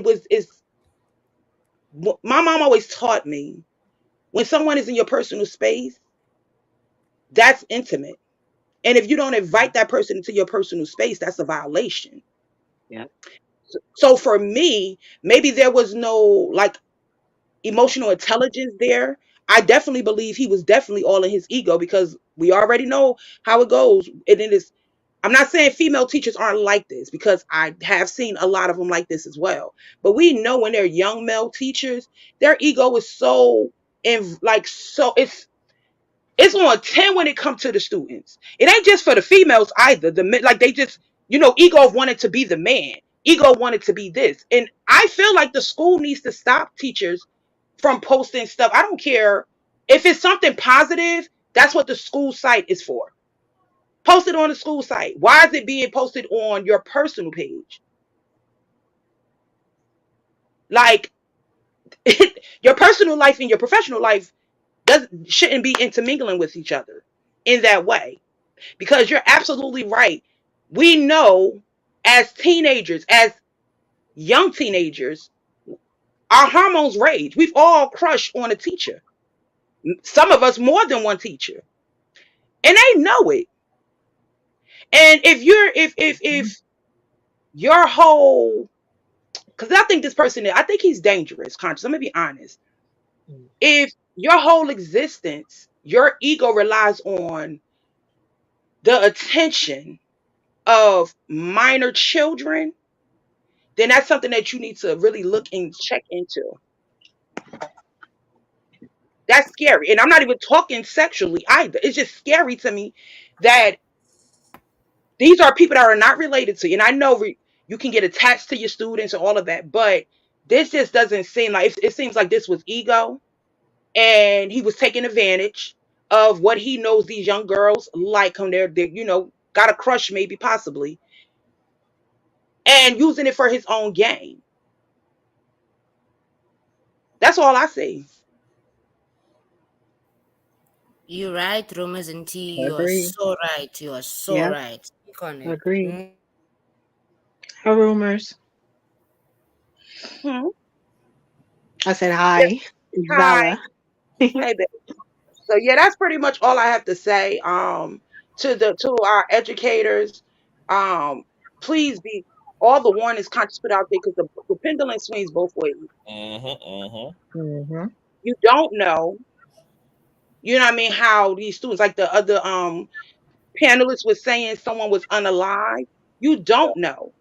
my mom always taught me, when someone is in your personal space, that's intimate. And if you don't invite that person into your personal space, that's a violation. Yeah. So for me, maybe there was no like emotional intelligence there. I definitely believe he was definitely all in his ego, because we already know how it goes. And it is, I'm not saying female teachers aren't like this, because I have seen a lot of them like this as well. But we know when they're young male teachers, their ego is so, and like, so it's on 10 when it comes to the students. It ain't just for the females either. Like, they just, you know, ego wanted to be the man. Ego wanted to be this. And I feel like the school needs to stop teachers from posting stuff. I don't care if it's something positive. That's what the school site is for. Post it on the school site. Why is it being posted on your personal page? Like, your personal life and your professional life shouldn't be intermingling with each other in that way, because you're absolutely right. We know, as teenagers, as young teenagers, our hormones rage. We've all crushed on a teacher, some of us more than one teacher, and they know it. And if your whole, because I think this person, I think he's dangerous, Conscious, I'm gonna be honest. If your whole existence, your ego relies on the attention of minor children, then that's something that you need to really look and check into. That's scary. And I'm not even talking sexually either. It's just scary to me that these are people that are not related to you. And I know you can get attached to your students and all of that, but this just doesn't seem like, it seems like this was ego, and he was taking advantage of what he knows these young girls like him. They're, you know, got a crush, maybe, possibly, and using it for his own gain. That's all I see. You're right, Rumors and T. You are Agree. so right. You are so Yeah. right. Speak on it. Agree. Hi, Rumors. I said hi. It's Hi. Bella. Hey, babe. So yeah, that's pretty much all I have to say. To our educators, please be, all the warnings Conscious put out there, because the pendulum swings both ways. Mm-hmm. You don't know, you know what I mean, how these students, like the other panelists was saying, someone was unalive. You don't know.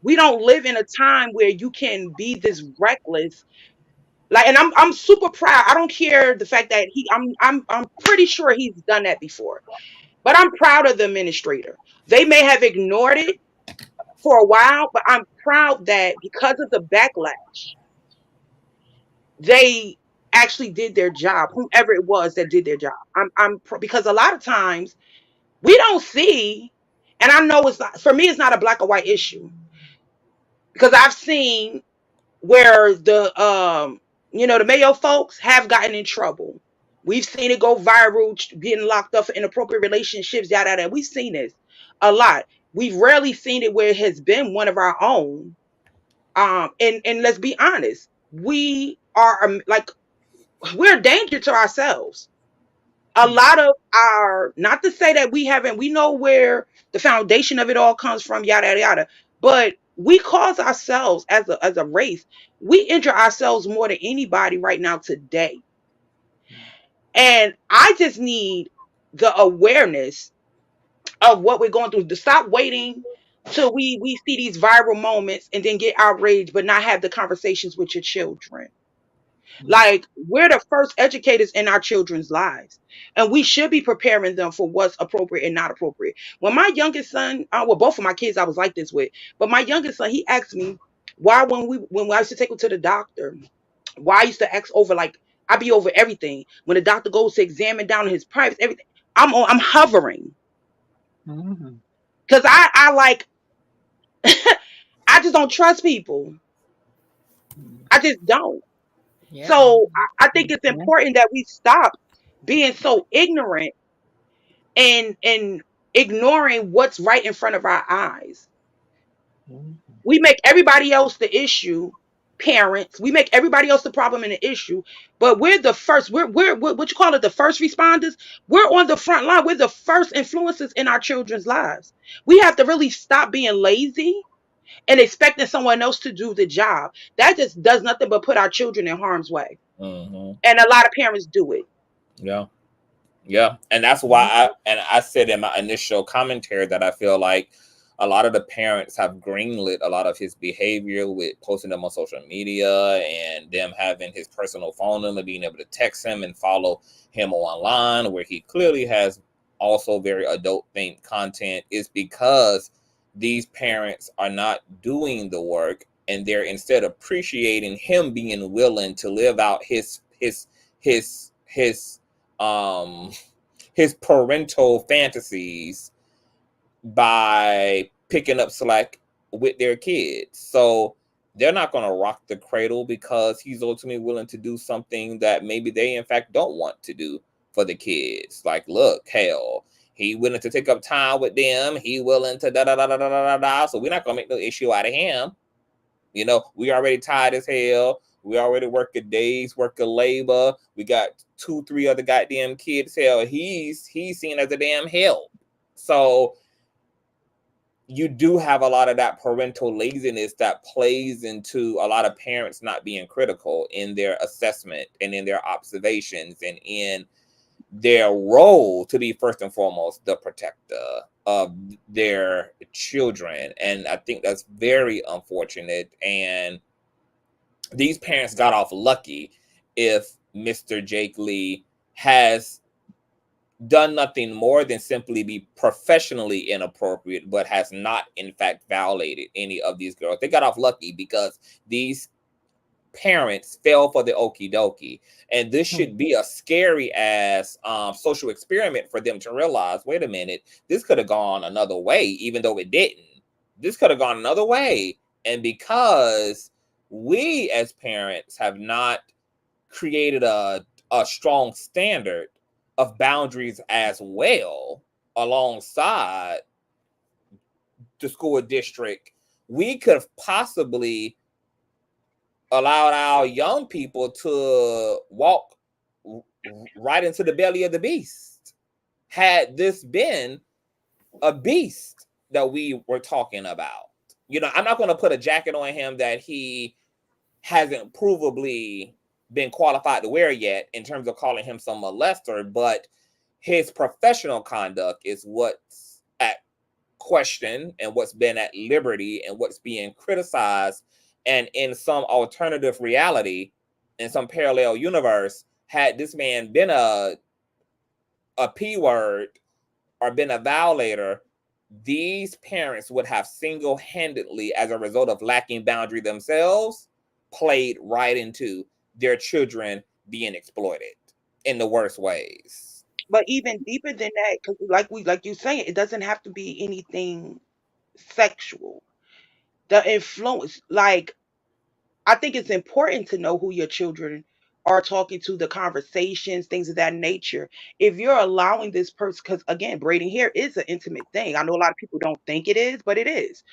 We don't live in a time where you can be this reckless. Like, and I'm super proud. I don't care the fact that I'm pretty sure he's done that before. But I'm proud of the administrator. They may have ignored it for a while, but I'm proud that because of the backlash, they actually did their job. Whoever it was that did their job, because a lot of times we don't see, and I know it's not, for me, it's not a black or white issue, because I've seen where the the Mayo folks have gotten in trouble We've seen it go viral, getting locked up for inappropriate relationships, yada yada. We've seen this a lot. We've rarely seen it where it has been one of our own. And let's be honest, we are like, we're a danger to ourselves. A lot of our, not to say that we know where the foundation of it all comes from, yada yada yada, but we cause ourselves as a race, we injure ourselves more than anybody right now today. And I just need the awareness of what we're going through, to stop waiting till we see these viral moments and then get outraged, but not have the conversations with your children. Like, we're the first educators in our children's lives, and we should be preparing them for what's appropriate and not appropriate. When my youngest son, well, both of my kids I was like this with, but my youngest son, he asked me why, when I used to take him to the doctor, why I used to ask over, like, I be over everything. When the doctor goes to examine down his privates, everything, I'm hovering. Mhm. Because I like, I just don't trust people. I just don't. Yeah. So I think it's Yeah. important that we stop being so ignorant and ignoring what's right in front of our eyes. Mhm. We make everybody else the issue, parents. We make everybody else the problem and the issue, but we're the first. We're what you call it, the first responders. We're on the front line. We're the first influences in our children's lives. We have to really stop being lazy and expecting someone else to do the job. That just does nothing but put our children in harm's way. Mm-hmm. And a lot of parents do it. Yeah. Yeah. And that's why I said in my initial commentary that I feel like a lot of the parents have greenlit a lot of his behavior with posting them on social media and them having his personal phone number, being able to text him and follow him online, where he clearly has also very adult themed content, is because these parents are not doing the work, and they're instead appreciating him being willing to live out his um his parental fantasies by picking up slack with their kids. So they're not going to rock the cradle because he's ultimately willing to do something that maybe they in fact don't want to do for the kids. Like, look, hell, he willing to take up time with them, he willing to da da da da da da da. So we're not going to make no issue out of him. You know, we already tired as hell. We already work a day's work of labor. We got 2-3 other goddamn kids. Hell, he's seen as a damn help. So you do have a lot of that parental laziness that plays into a lot of parents not being critical in their assessment and in their observations and in their role to be first and foremost the protector of their children. And I think that's very unfortunate. And these parents got off lucky if Mr. Jaq Lee has done nothing more than simply be professionally inappropriate, but has not in fact violated any of these girls. They got off lucky because these parents fell for the okie dokie. And this should be a scary ass social experiment for them to realize, wait a minute, this could have gone another way, even though it didn't. This could have gone another way. And because we as parents have not created a strong standard of boundaries as well alongside the school district, we could have possibly allowed our young people to walk right into the belly of the beast had this been a beast that we were talking about. You know, I'm not going to put a jacket on him that he hasn't provably been qualified to wear yet in terms of calling him some molester, but his professional conduct is what's at question and what's been at liberty and what's being criticized. And in some alternative reality, in some parallel universe, had this man been a P word or been a violator, these parents would have single-handedly, as a result of lacking boundary themselves, played right into their children being exploited in the worst ways. But even deeper than that, because like you saying, it doesn't have to be anything sexual. The influence, like, I think it's important to know who your children are talking to, the conversations, things of that nature. If you're allowing this person, because again, braiding hair is an intimate thing. I know a lot of people don't think it is, but it is.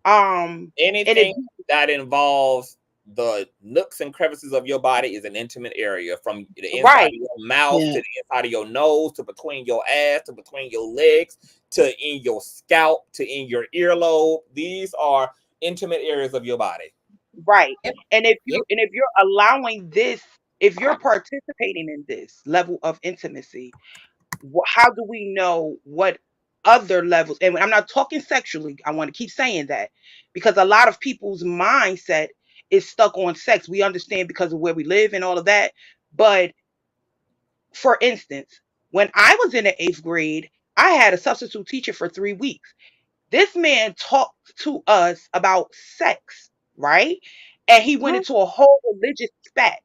And Anything that involves the nooks and crevices of your body is an intimate area, from the inside right, of your mouth Yeah. to the inside of your nose, to between your ass, to between your legs, to in your scalp, to in your earlobe. These are intimate areas of your body. right. Yep. And if Yep. you're allowing this, if you're participating in this level of intimacy, how do we know what other levels? And I'm not talking sexually. I want to keep saying that because a lot of people's mindset is stuck on sex. We understand because of where we live and all of that. But for instance, when I was in the 8th grade, I had a substitute teacher for 3 weeks. This man talked to us about sex, right? And he went into a whole religious spat.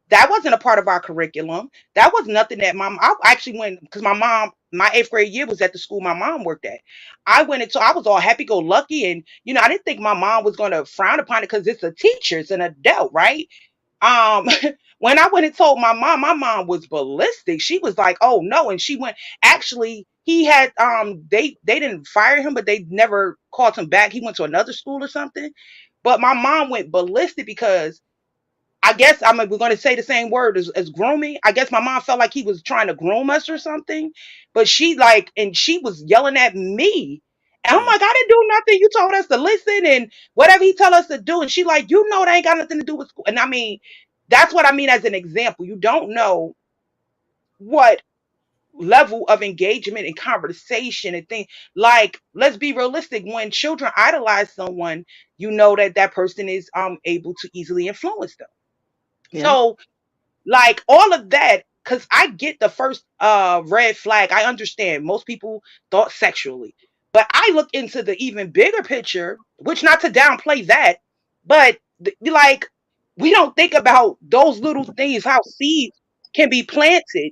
That wasn't a part of our curriculum. That was nothing that I actually went, because my 8th grade year was at the school my mom worked at. I was all happy go lucky. And, I didn't think my mom was going to frown upon it because it's a teacher, it's an adult, right? Um, when I went and told my mom was ballistic. She was like, "Oh no!" And she went. Actually, he had they didn't fire him, but they never called him back. He went to another school or something. But my mom went ballistic because I guess we're going to say the same word as grooming. I guess my mom felt like he was trying to groom us or something. But she was yelling at me. And I'm like, I didn't do nothing. You told us to listen and whatever he tell us to do. And she like, that ain't got nothing to do with school. And I mean, that's what I mean as an example. You don't know what level of engagement and conversation and things. Like, let's be realistic. When children idolize someone, you know that person is able to easily influence them. Yeah. So like all of that, because I get the first red flag. I understand most people thought sexually, but I look into the even bigger picture, which, not to downplay that, but like, we don't think about those little things, how seeds can be planted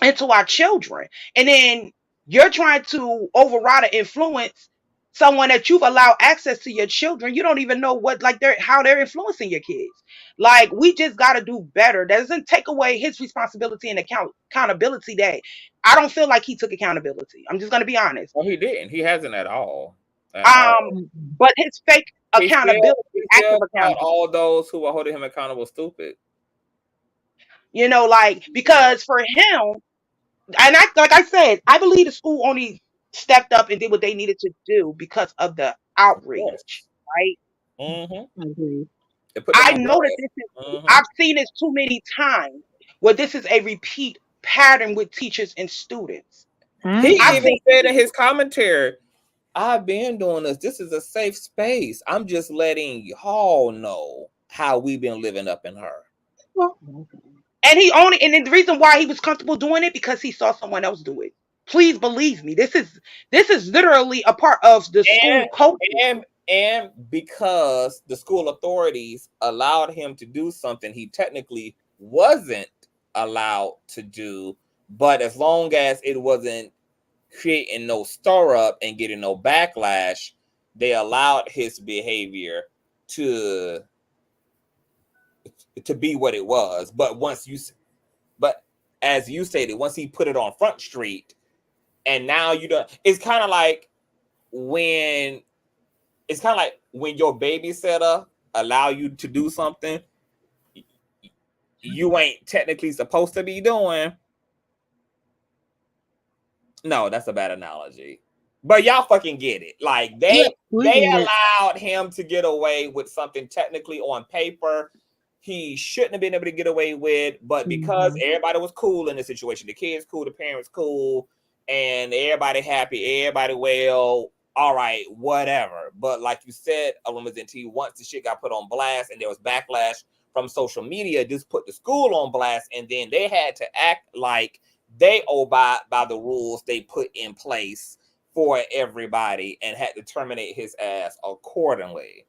into our children. And then you're trying to override or influence someone that you've allowed access to your children. You don't even know what, like, how they're influencing your kids. Like, we just got to do better. That doesn't take away his responsibility and accountability. That I don't feel like he took accountability. I'm just going to be honest. Well, he didn't. He hasn't at all. At all. But his fake accountability, He active still called accountability. all those who were holding him accountable stupid. Like, because for him, and like I said, I believe the school only stepped up and did what they needed to do because of the outreach, right? Mm-hmm. Agreed. I know that this is, I've seen this too many times where this is a repeat pattern with teachers and students. He even said in his commentary, I've been doing this. This is a safe space. I'm just letting y'all know how we've been living up in her. And then the reason why he was comfortable doing it, because he saw someone else do it. Please believe me. This is literally a part of the school culture. And because the school authorities allowed him to do something he technically wasn't allowed to do, but as long as it wasn't creating no stir up and getting no backlash, they allowed his behavior to be what it was. But as you stated, once he put it on Front Street, and now you don't, it's kind of like when your babysitter allow you to do something you ain't technically supposed to be doing. No, that's a bad analogy. But y'all fucking get it. Like, they allowed him to get away with something technically on paper he shouldn't have been able to get away with, but because everybody was cool in the situation, the kids cool, the parents cool, and everybody happy, everybody well, all right, whatever. But like you said, once the shit got put on blast and there was backlash from social media, this put the school on blast, and then they had to act like they abide by the rules they put in place for everybody and had to terminate his ass accordingly.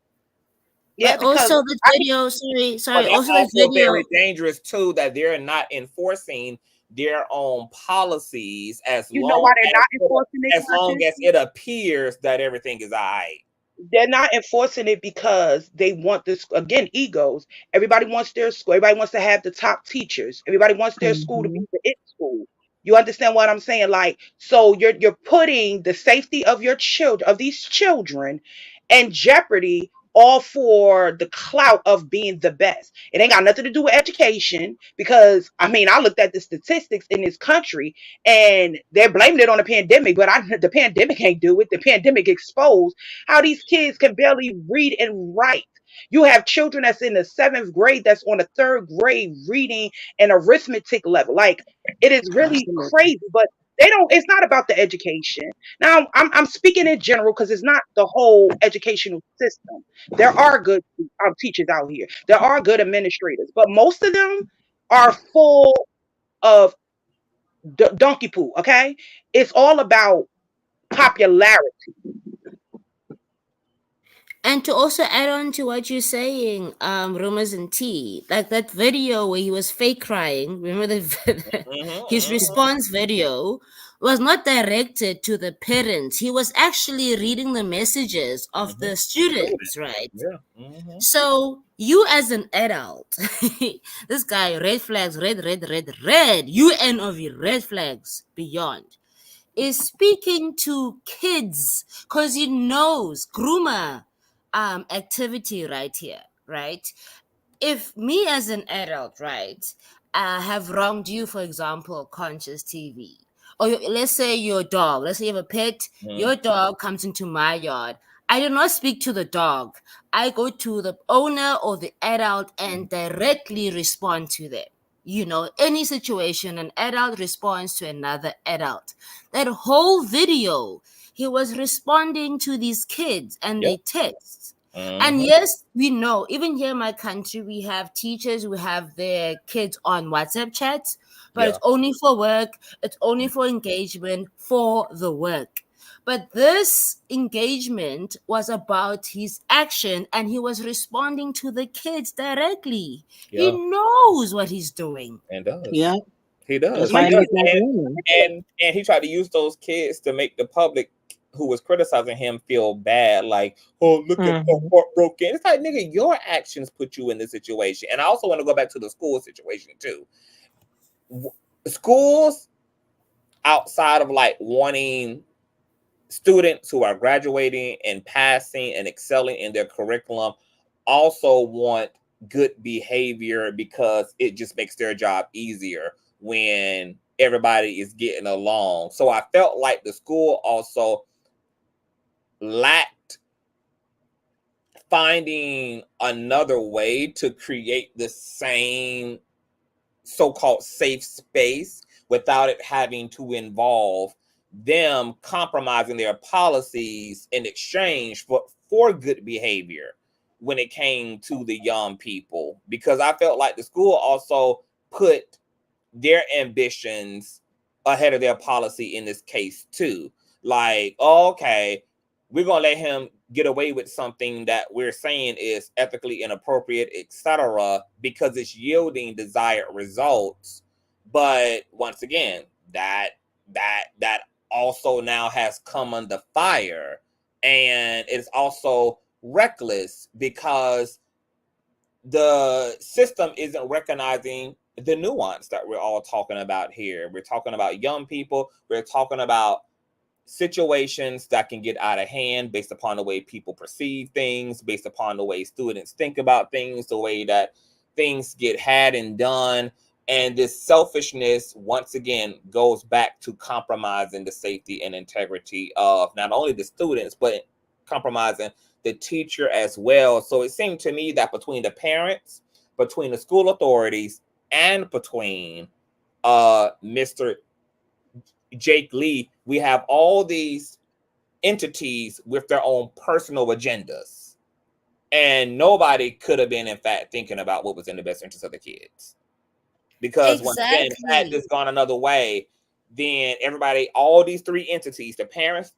Yeah, but also the video, sorry. Also, the video very dangerous too, that they're not enforcing their own policies as long as it appears that everything is all right. they're not enforcing it because they want this, again, egos. Everybody wants their school, everybody wants to have the top teachers, everybody wants their school to be Mhm. the it school. You understand what I'm saying? Like, so you're putting the safety of your children, of these children, in jeopardy, all for the clout of being the best. It ain't got nothing to do with education, because I mean, I looked at the statistics in this country and they're blaming it on the pandemic, but the pandemic ain't do it. The pandemic exposed how these kids can barely read and write. You have children that's in the 7th grade that's on the 3rd grade reading and arithmetic level. Like, it is really Absolutely. crazy, but they don't, it's not about the education. Now, I'm speaking in general because it's not the whole educational system. There are good teachers out here, there are good administrators, but most of them are full of donkey poo. Okay. It's all about popularity. And to also add on to what you're saying, rumors and tea, like that video where he was fake crying. Remember his response video was not directed to the parents. He was actually reading the messages of the students, right? Yeah. So you as an adult, this guy, red flags, red, red, red, red, UNOV, red flags beyond, is speaking to kids because he knows groomer activity right here, right? If me as an adult, right, have wronged you, for example, Consciouztv, or let's say your dog, let's say you have a pet, your dog comes into my yard. I do not speak to the dog. I go to the owner or the adult and directly respond to them. You know, any situation, an adult responds to another adult. That whole video, he was responding to these kids and they text. And yes, we know, even here in my country, we have teachers who have their kids on WhatsApp chats, but it's only for work, it's only for engagement, for the work. But this engagement was about his action and he was responding to the kids directly. He knows what he's doing. And does. Yeah. He does. That's He why I does. look like women. And he tried to use those kids to make the public who was criticizing him feel bad, like, oh, look at how heartbroken. It's like, nigga, your actions put you in this situation. And I also want to go back to the school situation too. Schools, outside of like wanting students who are graduating and passing and excelling in their curriculum, also want good behavior because it just makes their job easier when everybody is getting along. So I felt like the school also lacked finding another way to create the same so-called safe space without it having to involve them compromising their policies in exchange for good behavior when it came to the young people. Because I felt like the school also put their ambitions ahead of their policy in this case too. Like, okay, we're gonna let him get away with something that we're saying is ethically inappropriate, etc., because it's yielding desired results. But once again, that also now has come under fire, and it's also reckless because the system isn't recognizing the nuance that we're all talking about here. We're talking about young people. We're talking about situations that can get out of hand based upon the way people perceive things, based upon the way students think about things, the way that things get had and done. And this selfishness, once again, goes back to compromising the safety and integrity of not only the students, but compromising the teacher as well. So it seemed to me that between the parents, between the school authorities, and between Mr. Jaq Lee, we have all these entities with their own personal agendas. And nobody could have been, in fact, thinking about what was in the best interest of the kids. Because once again, if had this gone another way, then everybody, all these three entities, the parents,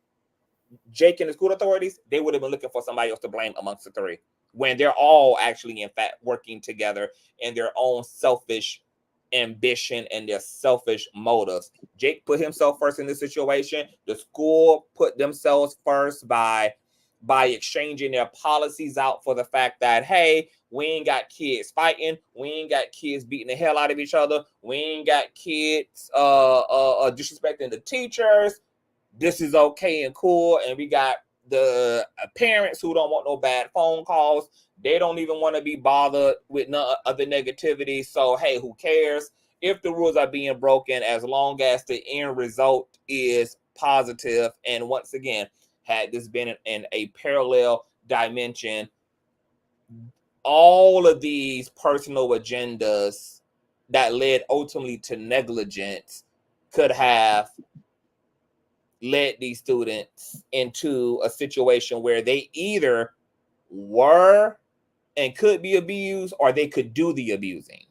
Jake and the school authorities, they would have been looking for somebody else to blame amongst the three, when they're all actually, in fact, working together in their own selfish ambition and their selfish motives. Jake put himself first in this situation. The school put themselves first by by exchanging their policies out for the fact that, hey, we ain't got kids fighting, we ain't got kids beating the hell out of each other, we ain't got kids disrespecting the teachers. This is okay and cool. And we got the parents who don't want no bad phone calls. They don't even want to be bothered with none other negativity. So, hey, who cares if the rules are being broken, as long as the end result is positive? And once again, had this been in a parallel dimension, all of these personal agendas that led ultimately to negligence could have led these students into a situation where they either were and could be abused, or they could do the abusing.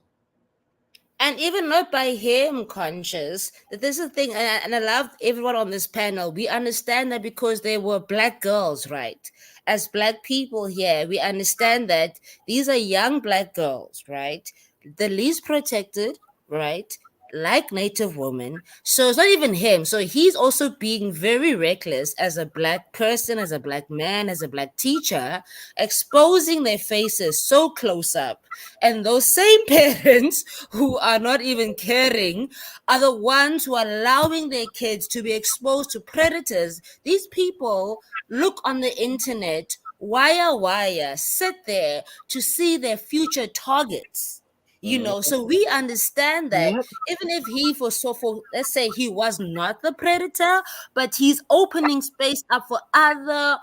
And even not by him conscious, that this is the thing, and I love everyone on this panel. We understand that because they were Black girls, right? As Black people here, we understand that these are young Black girls, right? The least protected, right? Like Native women. So it's not even him. So he's also being very reckless as a Black person, as a Black man, as a Black teacher, exposing their faces so close up. And those same parents who are not even caring are the ones who are allowing their kids to be exposed to predators. These people look on the internet, wire, sit there to see their future targets. You know, so we understand that Yep. even if he for let's say he was not the predator, but he's opening space up for other,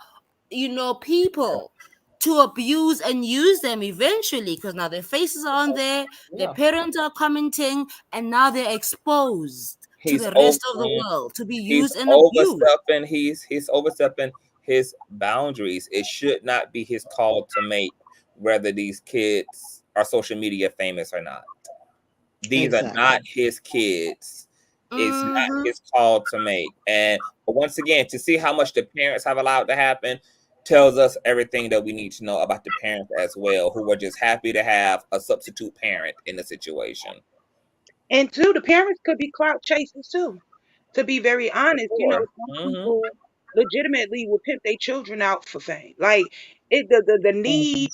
people to abuse and use them eventually, because now their faces are on there, their parents are commenting, and now they're exposed to the rest of the world to be used and abused. He's overstepping his boundaries. It should not be his call to make whether these kids are social media famous or not. These are not his kids. It's not his call to make. And once again, to see how much the parents have allowed to happen tells us everything that we need to know about the parents as well, who were just happy to have a substitute parent in the situation. And two, the parents could be clout chasers too. To be very honest, some people legitimately will pimp their children out for fame. Like the need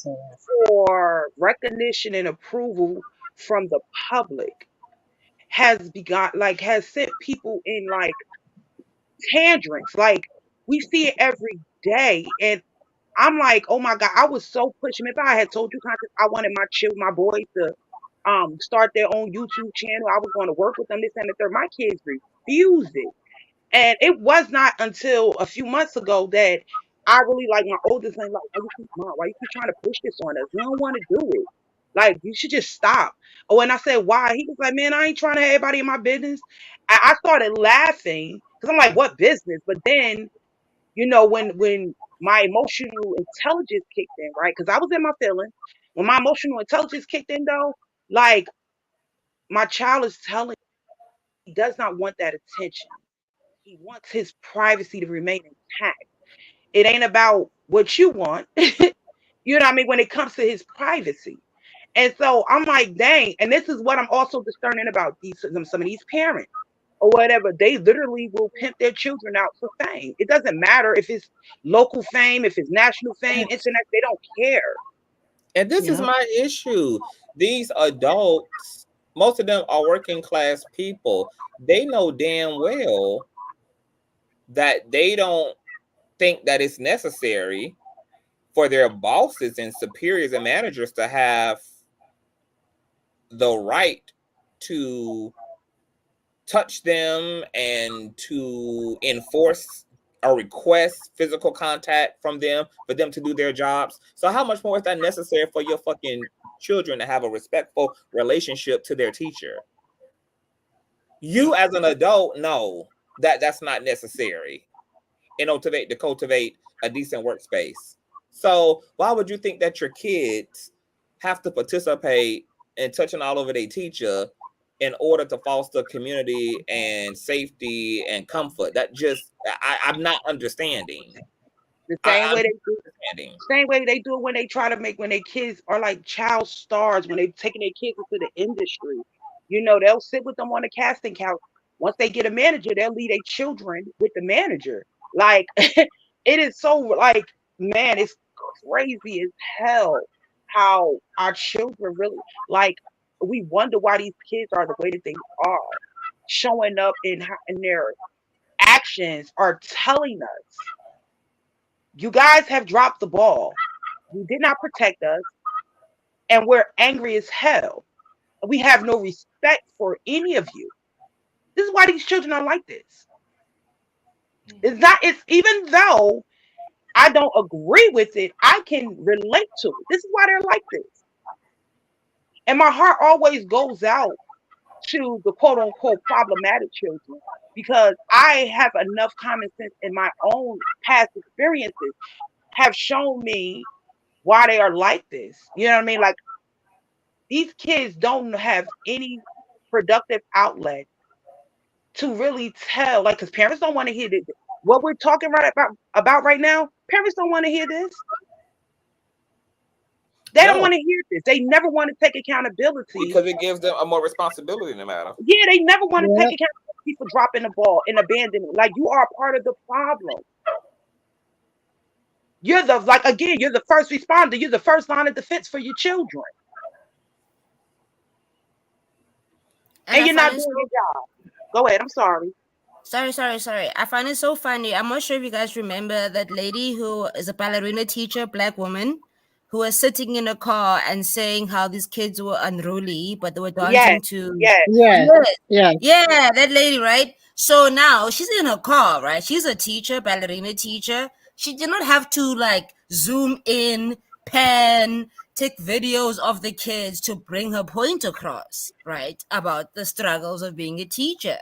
for recognition and approval from the public has sent people in like tangerines. Like we see it every day. And I'm like, oh my God, I was so pushing. If I had told you Constance, I wanted my boys to start their own YouTube channel, I was going to work with them, this and the third. My kids refused it. And it was not until a few months ago that I really, like, my oldest son, like, Mom, why you keep trying to push this on us? We don't want to do it. Like, you should just stop. Oh, and I said, why? He was like, man, I ain't trying to have everybody in my business. I started laughing because I'm like, what business? But then, when my emotional intelligence kicked in, right? Because I was in my feelings. When my emotional intelligence kicked in, though, like, my child is telling he does not want that attention. He wants his privacy to remain intact. It ain't about what you want. You know what I mean? When it comes to his privacy. And so I'm like, dang. And this is what I'm also discerning about some of these parents or whatever. They literally will pimp their children out for fame. It doesn't matter if it's local fame, if it's national fame, internet, they don't care. And this is my issue. These adults, most of them are working class people. They know damn well that they don't think that it's necessary for their bosses and superiors and managers to have the right to touch them and to enforce or request physical contact from them for them to do their jobs. So how much more is that necessary for your fucking children to have a respectful relationship to their teacher? You as an adult know that that's not necessary to cultivate a decent workspace. So why would you think that your kids have to participate in touching all over their teacher in order to foster community and safety and comfort? That just, I'm not understanding. The same way they do it when they try to when their kids are like child stars, when they're taking their kids into the industry. They'll sit with them on the casting couch. Once they get a manager, they'll leave their children with the manager. Like, it is so, like, man, it's crazy as hell how our children really, like, we wonder why these kids are the way that they are, showing up in their actions are telling us, you guys have dropped the ball. You did not protect us, and we're angry as hell. We have no respect for any of you. This is why these children are like this. It's even though I don't agree with it, I can relate to it. This is why they're like this. And my heart always goes out to the quote unquote problematic children, because I have enough common sense in my own past experiences have shown me why they are like this. You know what I mean? Like, these kids don't have any productive outlet to really tell, like, because parents don't want to hear this. What we're talking about right now, parents don't want to hear this. They don't No, want to hear this. They never want to take accountability. because it gives them a more responsibility in the matter. Yeah, they never want to Yeah. take accountability for dropping the ball and abandoning. Like, you are part of the problem. You're the, like, again, you're the first responder. You're the first line of defense for your children. And I you're not find it doing so your job. Go ahead. I'm sorry. sorry. I find it so funny. I'm not sure if you guys remember that lady who is a ballerina teacher, black woman, who was sitting in a car and saying how these kids were unruly, but they were Yes, dancing to yes. Yes. Yes. Yes. Yeah, that lady, right? So now she's in her car, right? She's a teacher, ballerina teacher. She did not have to like zoom in, pan, take videos of the kids to bring her point across, right? About the struggles of being a teacher.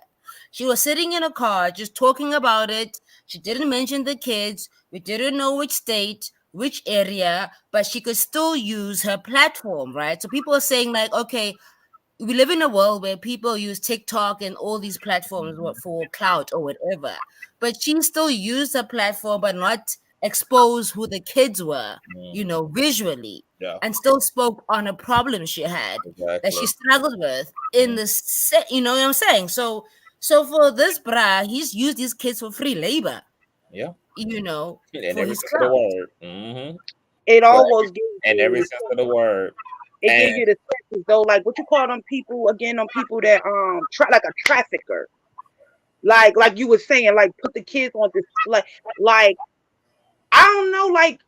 She was sitting in a car just talking about it. She didn't mention the kids. We didn't know which state, which area, but she could still use her platform, right? So people are saying, like, okay, we live in a world where people use TikTok and all these platforms for clout or whatever, but she still used her platform but not expose who the kids were, visually, Yeah, and still spoke on a problem she had that she exactly. struggled with in the set. You know what I'm saying? So for this bra, he's used these kids for free labor, Yeah, in for every his sense of the clout. word. It But almost gives in you every the sense of the word, it gives and you the sense as though, like, what you call them people again, on people that like a trafficker. Like you were saying, like, put the kids on display. Like, I don't know, like,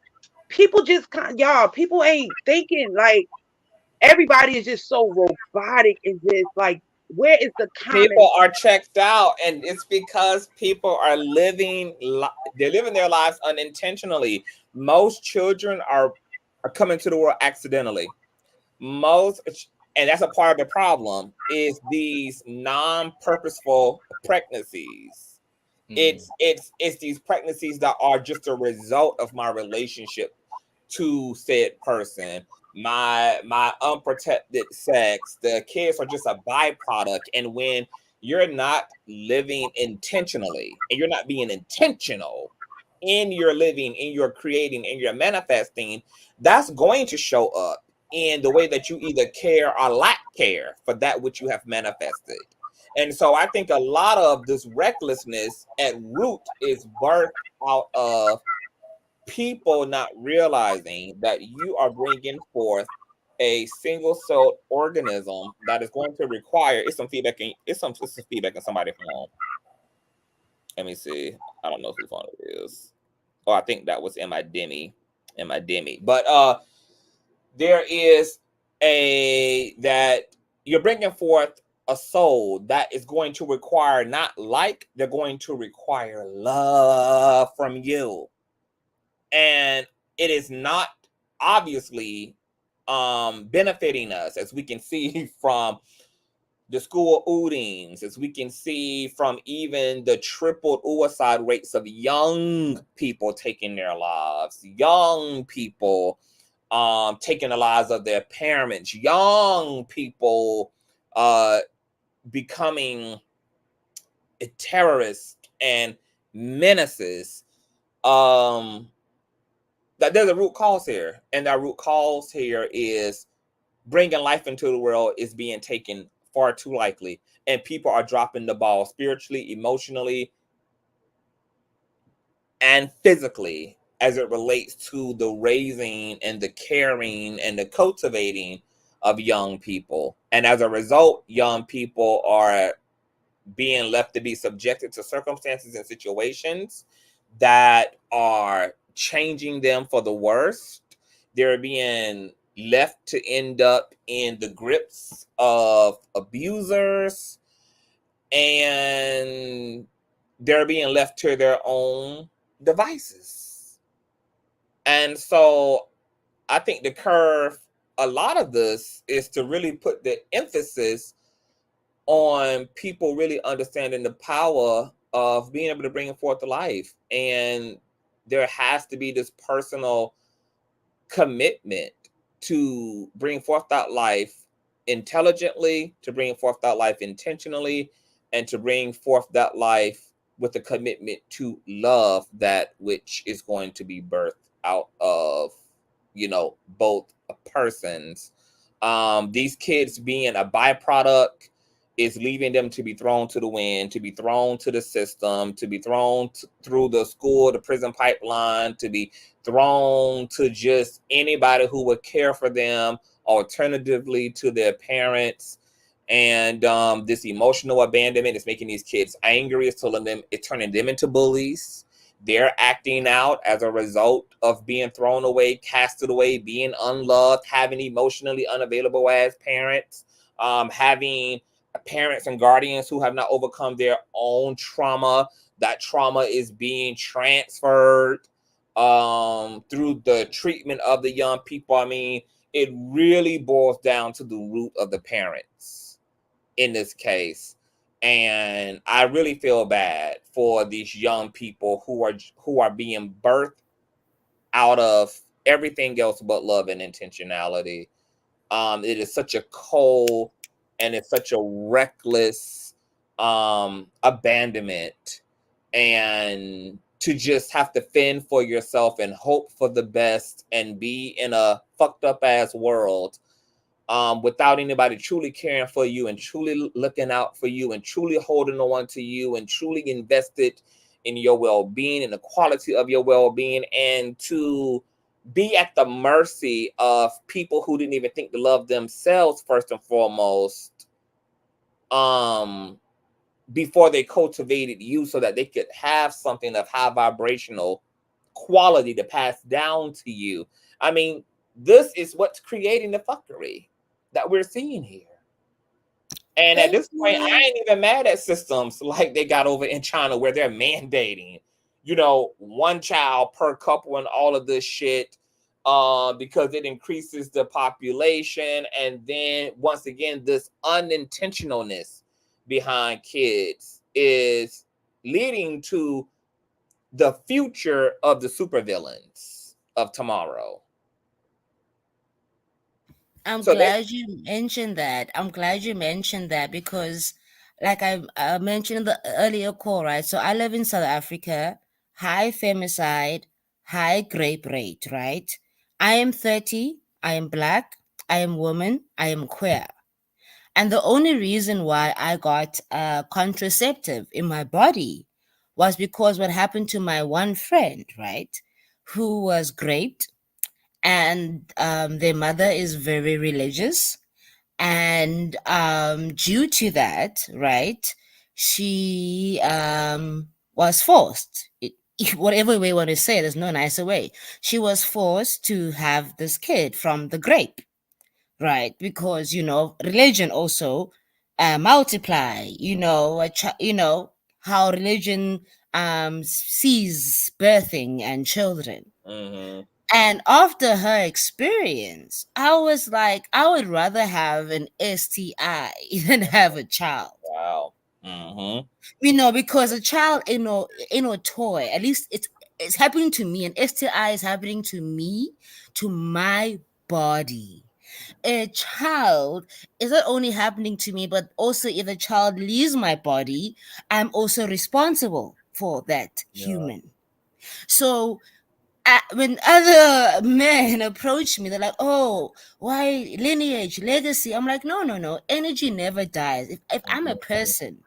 people just y'all, people ain't thinking, like, everybody is just so robotic and just like, where is the common? people are checked out, and it's because people are they're living their lives unintentionally. Most children are coming to the world accidentally. And that's a part of the problem, is these non-purposeful pregnancies. It's these pregnancies that are just a result of my relationship to said person, my unprotected sex. The kids are just a byproduct. And when you're not living intentionally and you're not being intentional in your living, in your creating, in your manifesting, that's going to show up in the way that you either care or lack care for that which you have manifested. And so I think a lot of this recklessness at root is birthed out of people not realizing that you are bringing forth a single-celled organism that is going to require some feedback in somebody's phone. Let me see. I don't know whose phone it is. Oh, I think that was in my demi. But there is that you're bringing forth a soul that is going to require they're going to require love from you. And it is not obviously benefiting us, as we can see from the school shootings, as we can see from even the tripled suicide rates of young people taking their lives, young people taking the lives of their parents, young people becoming terrorists and menaces. That there's a root cause here, and that root cause here is bringing life into the world is being taken far too lightly, and people are dropping the ball spiritually, emotionally, and physically as it relates to the raising and the caring and the cultivating of young people. And as a result, young people are being left to be subjected to circumstances and situations that are changing them for the worst. They're being left to end up in the grips of abusers, and they're being left to their own devices. And so I think the curve, a lot of this is to really put the emphasis on people really understanding the power of being able to bring forth the life. And there has to be this personal commitment to bring forth that life intelligently, to bring forth that life intentionally, and to bring forth that life with a commitment to love that which is going to be birthed out of, you know, both persons. These kids being a byproduct is leaving them to be thrown to the wind, to be thrown to the system, to be thrown through the school, the prison pipeline, to be thrown to just anybody who would care for them, alternatively to their parents. And this emotional abandonment is making these kids angry. It's turning them into bullies. They're acting out as a result of being thrown away, casted away, being unloved, having emotionally unavailable as parents, having parents and guardians who have not overcome their own trauma. That trauma is being transferred through the treatment of the young people. I mean, it really boils down to the root of the parents in this case. And I really feel bad for these young people who are being birthed out of everything else but love and intentionality. It is such a cold and it's such a reckless abandonment, and to just have to fend for yourself and hope for the best and be in a fucked up ass world without anybody truly caring for you and truly looking out for you and truly holding on to you and truly invested in your well-being and the quality of your well-being, and to be at the mercy of people who didn't even think to love themselves first and foremost, before they cultivated you so that they could have something of high vibrational quality to pass down to you. I mean, this is what's creating the fuckery that we're seeing here. And at this point, I ain't even mad at systems like they got over in China where they're mandating, you know, one child per couple and all of this shit, because it increases the population. And then once again, this unintentionalness behind kids is leading to the future of the supervillains of tomorrow. I'm glad you mentioned that. I'm glad you mentioned that because, like I mentioned in the earlier call, right? So I live in South Africa, high femicide, high rape rate, right? I am 30, I am Black, I am woman, I am queer. And the only reason why I got a contraceptive in my body was because what happened to my one friend, right? Who was raped, and their mother is very religious, and due to that, right, she was forced, whatever way you want to say it, there's no nicer way, she was forced to have this kid from the grape, right? Because, you know, religion also multiply, you know, you know how religion sees birthing and children. Mm-hmm. And after her experience, I was like, I would rather have an STI than have a child. Wow. Mm-hmm. You know, because a child, you know, toy. At least it's happening to me. An STI is happening to me, to my body. A child is not only happening to me, but also if a child leaves my body, I'm also responsible for that human. So when other men approach me, they're like, "Oh, why lineage, legacy?" I'm like, no. Energy never dies. If I'm a person,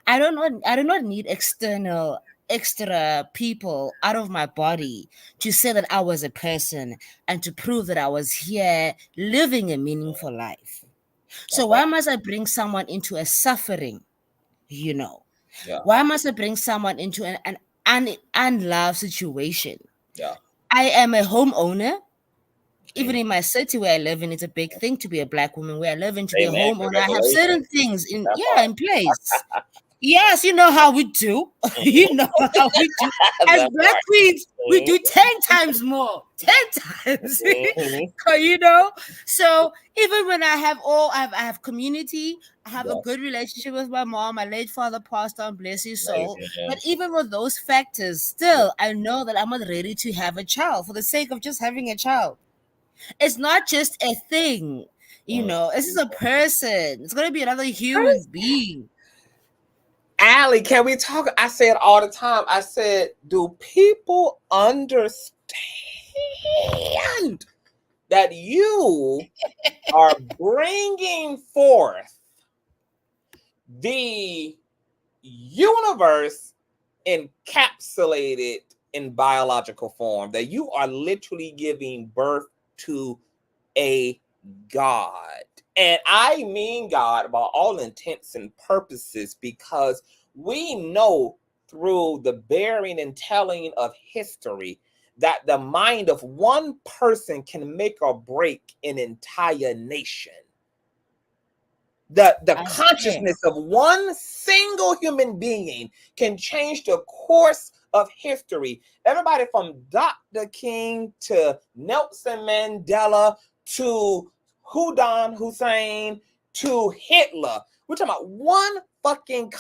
I do not need external extra people out of my body to say that I was a person and to prove that I was here living a meaningful life. So why must I bring someone into a suffering, you know? Yeah. Why must I bring someone into an unloved situation? Yeah. I am a homeowner. Even in my city where I live in, it's a big thing to be a Black woman. Where I live in, to be a Amen. homeowner, I have certain things in That in place. Yes, you know how we do. You know how we do. As That Black part. queens, we do 10 times more. 10 times. You know? So even when I have community, I have a good relationship with my mom. My late father passed on, bless his soul. But even with those factors, still, I know that I'm not ready to have a child for the sake of just having a child. It's not just a thing, you know. This is a person. It's gonna be another human being. Allie, can we talk? I say it all the time. I said, do people understand that you are bringing forth the universe encapsulated in biological form, that you are literally giving birth to a God? And I mean God by all intents and purposes, because we know through the bearing and telling of history that the mind of one person can make or break an entire nation. The consciousness of one single human being can change the course of history. Everybody from Dr. King to Nelson Mandela to Saddam Hussein to Hitler. We're talking about one fucking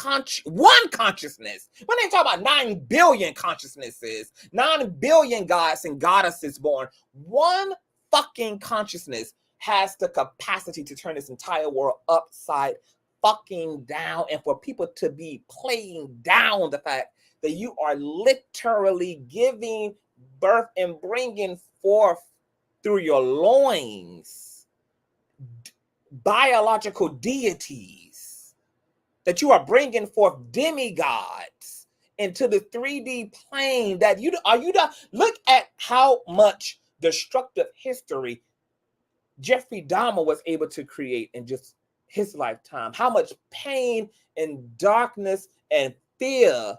one consciousness. We're not talking about 9 billion consciousnesses, 9 billion gods and goddesses born. One fucking consciousness has the capacity to turn this entire world upside fucking down, and for people to be playing down the fact that you are literally giving birth and bringing forth through your loins biological deities, that you are bringing forth demigods into the 3D plane. That you look at how much destructive history Jeffrey Dahmer was able to create in just his lifetime. How much pain and darkness and fear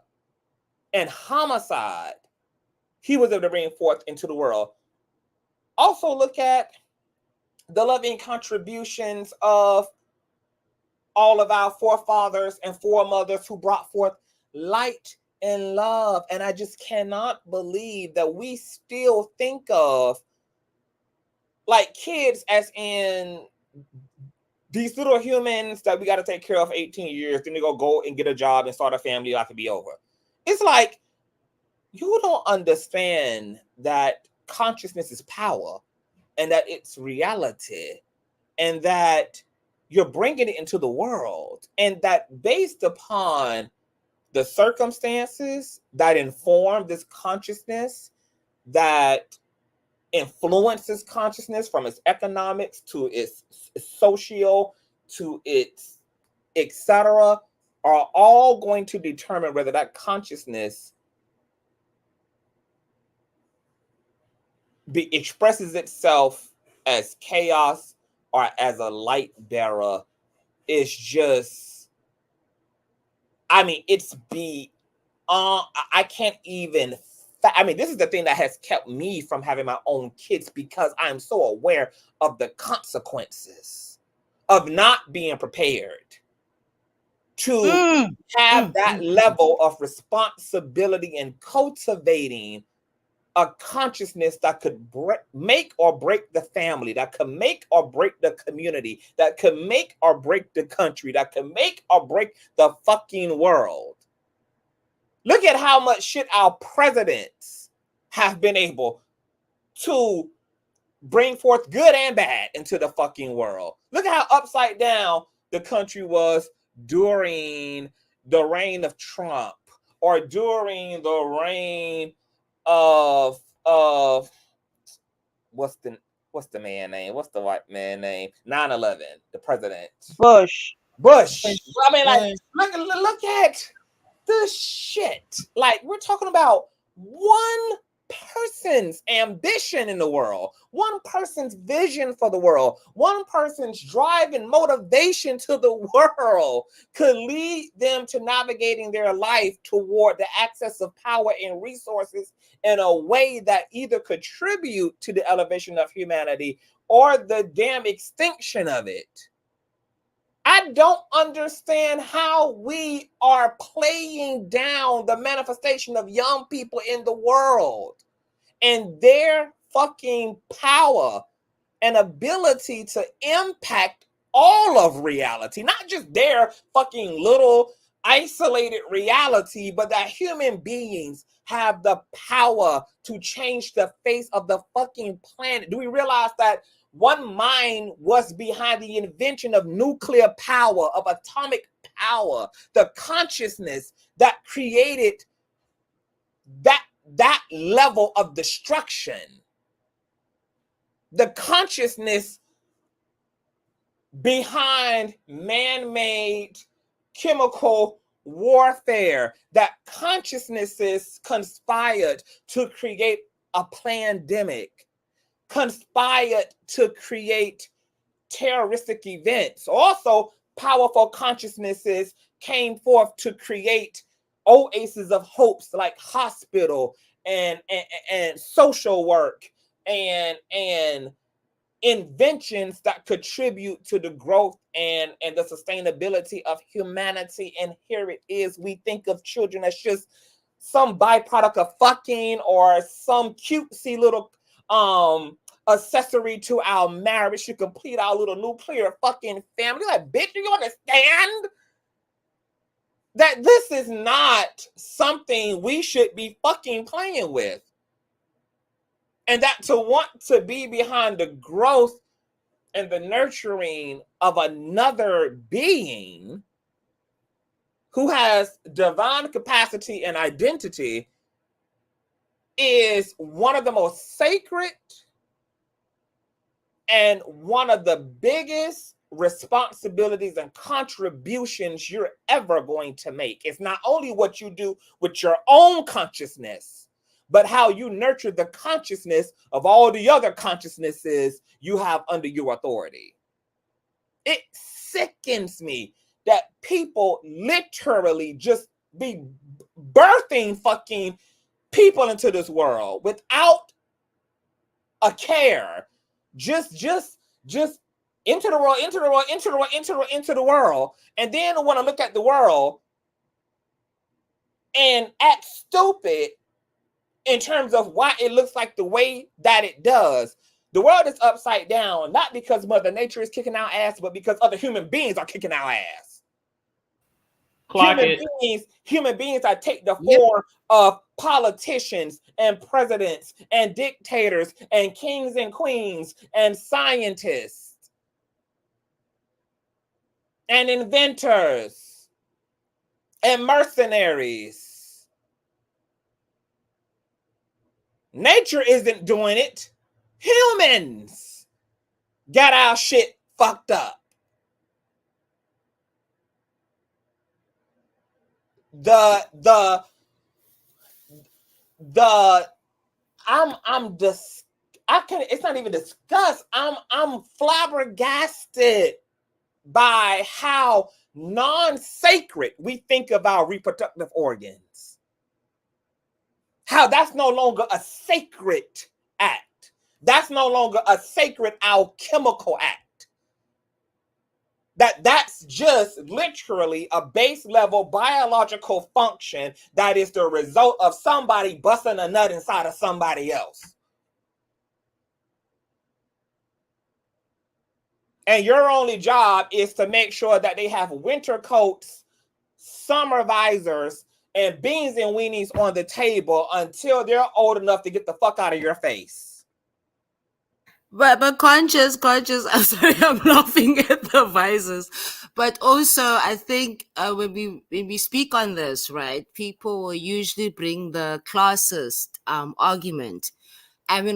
and homicide he was able to bring forth into the world. Also look at the loving contributions of all of our forefathers and foremothers who brought forth light and love. And I just cannot believe that we still think of like kids as in these little humans that we got to take care of for 18 years, then they go and get a job and start a family, life to be over. It's like, you don't understand that consciousness is power and that it's reality and that you're bringing it into the world, and that based upon the circumstances that inform this consciousness, that influences consciousness, from its economics to its social to its etc., are all going to determine whether that consciousness expresses itself as chaos or as a light bearer. Is just, I mean, it's I can't even, I mean, this is the thing that has kept me from having my own kids, because I'm so aware of the consequences of not being prepared to have that level of responsibility and cultivating a consciousness that could make or break the family, that could make or break the community, that could make or break the country, that could make or break the fucking world. Look at how much shit our presidents have been able to bring forth, good and bad, into the fucking world. Look at how upside down the country was during the reign of Trump, or during the reign of what's the man name? What's the white man name? 9/11, the president. Bush. I mean, like, look at the shit? Like, we're talking about one person's ambition in the world, one person's vision for the world, one person's drive and motivation to the world could lead them to navigating their life toward the access of power and resources in a way that either contribute to the elevation of humanity or the damn extinction of it. I don't understand how we are playing down the manifestation of young people in the world and their fucking power and ability to impact all of reality, not just their fucking little isolated reality, but that human beings have the power to change the face of the fucking planet. Do we realize that one mind was behind the invention of nuclear power, of atomic power, the consciousness that created that level of destruction, the consciousness behind man-made chemical warfare, that consciousnesses conspired to create a pandemic, conspired to create terroristic events. Also, powerful consciousnesses came forth to create oases of hopes like hospital and social work and inventions that contribute to the growth and the sustainability of humanity. And here it is, we think of children as just some byproduct of fucking or some cutesy little accessory to our marriage to complete our little nuclear fucking family. Like, bitch, do you understand that this is not something we should be fucking playing with? And that to want to be behind the growth and the nurturing of another being who has divine capacity and identity is one of the most sacred and one of the biggest responsibilities and contributions you're ever going to make. It's not only what you do with your own consciousness, but how you nurture the consciousness of all the other consciousnesses you have under your authority. It sickens me that people literally just be birthing fucking people into this world without a care. Just into the world, and then want to look at the world and act stupid in terms of why it looks like the way that it does. The world is upside down, not because Mother Nature is kicking our ass, but because other human beings are kicking our ass. Human beings that take the form of politicians and presidents and dictators and kings and queens and scientists and inventors and mercenaries. Nature isn't doing it. Humans got our shit fucked up. It's not even disgust. I'm flabbergasted by how non-sacred we think of our reproductive organs. How that's no longer a sacred act. That's no longer a sacred alchemical act. That's just literally a base level biological function that is the result of somebody busting a nut inside of somebody else. And your only job is to make sure that they have winter coats, summer visors, and beans and weenies on the table until they're old enough to get the fuck out of your face. But conscious, I'm sorry, I'm laughing at the visors. But also, I think when we speak on this, right, people will usually bring the classist argument. And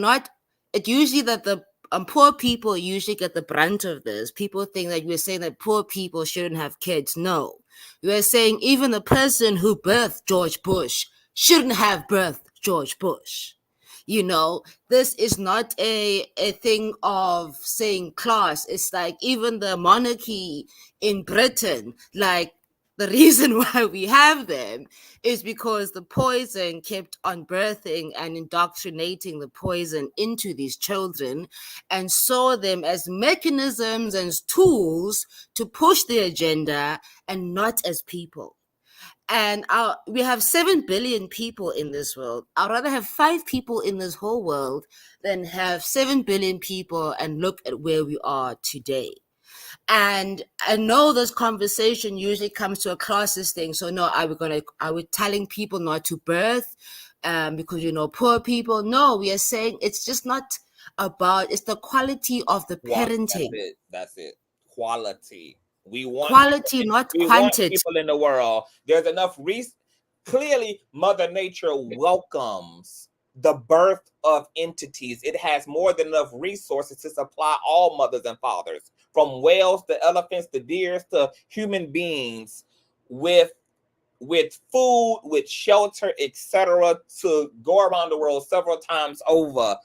it usually that the poor people usually get the brunt of this. People think that we're saying that poor people shouldn't have kids. No, we're saying even the person who birthed George Bush shouldn't have birthed George Bush. You know, this is not a thing of saying class. It's like even the monarchy in Britain, like the reason why we have them is because the poison kept on birthing and indoctrinating the poison into these children and saw them as mechanisms and tools to push the agenda and not as people. And we have 7 billion people in this world. I'd rather have 5 people in this whole world than have 7 billion people and look at where we are today. And I know this conversation usually comes to a classist thing. So no, are we telling people not to birth because, you know, poor people? No, we are saying it's just not about, it's the quality of the parenting. That's it. Quality. We want quality, not we quantity. want people in the world. There's enough clearly Mother Nature welcomes the birth of entities. It has more than enough resources to supply all mothers and fathers, from whales to elephants to deers to human beings, with food, with shelter, etc., to go around the world several times over.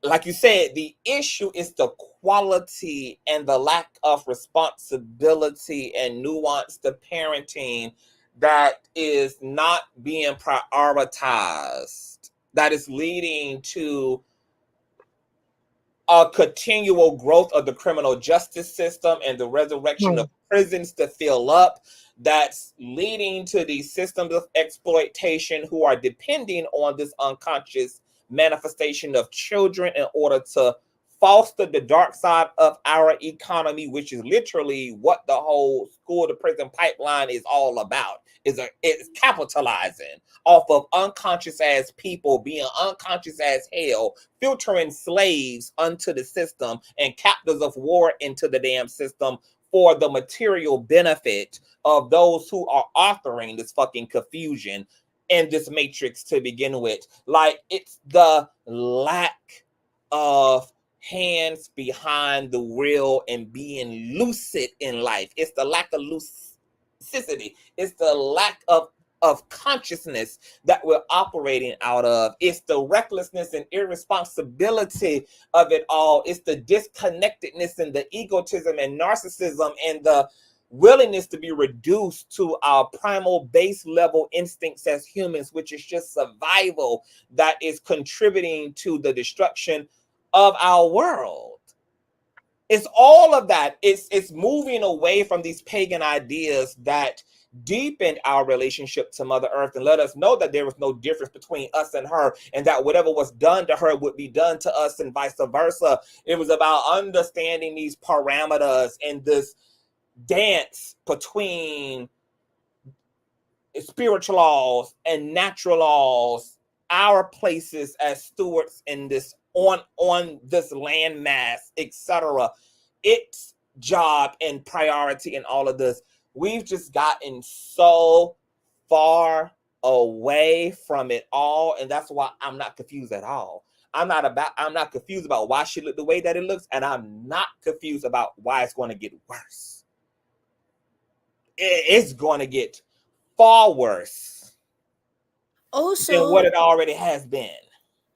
Like you said, the issue is the quality and the lack of responsibility and nuance to parenting that is not being prioritized, that is leading to a continual growth of the criminal justice system and the resurrection of prisons to fill up, that's leading to these systems of exploitation who are depending on this unconscious manifestation of children in order to foster the dark side of our economy, which is literally what the whole school to prison pipeline is all about. It's capitalizing off of unconscious as people being unconscious as hell, filtering slaves unto the system and captives of war into the damn system for the material benefit of those who are authoring this fucking confusion in this matrix to begin with. Like, it's the lack of hands behind the wheel and being lucid in life. It's the lack of lucidity. It's the lack of consciousness that we're operating out of. It's the recklessness and irresponsibility of it all. It's the disconnectedness and the egotism and narcissism and the willingness to be reduced to our primal base level instincts as humans, which is just survival, that is contributing to the destruction of our world. It's all of that. It's moving away from these pagan ideas that deepened our relationship to Mother Earth and let us know that there was no difference between us and her, and that whatever was done to her would be done to us and vice versa. It was about understanding these parameters and this dance between spiritual laws and natural laws, our places as stewards in this on this land mass, etc. Its job and priority and all of this. We've just gotten so far away from it all, and that's why I'm not confused at all. I'm not confused about why she looked the way that it looks, and I'm not confused about why it's going to get worse. It's going to get far worse than what it already has been.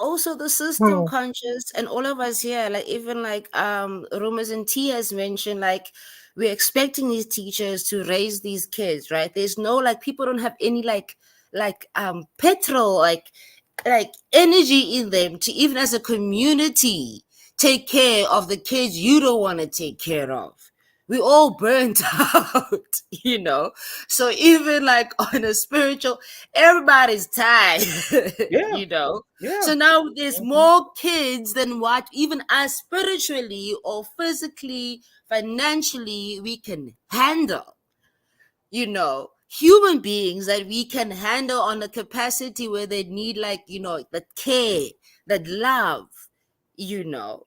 Also, the system conscious and all of us here, like even like Rumors and T has mentioned, like we're expecting these teachers to raise these kids, right? There's no, like, people don't have any like petrol, like energy in them to, even as a community, take care of the kids you don't want to take care of. We all burnt out, you know? So even like on a spiritual, everybody's tired, you know? Yeah. So now there's more kids than what even us spiritually or physically, financially, we can handle, you know? Human beings that we can handle on a capacity where they need, like, you know, that care, that love, you know?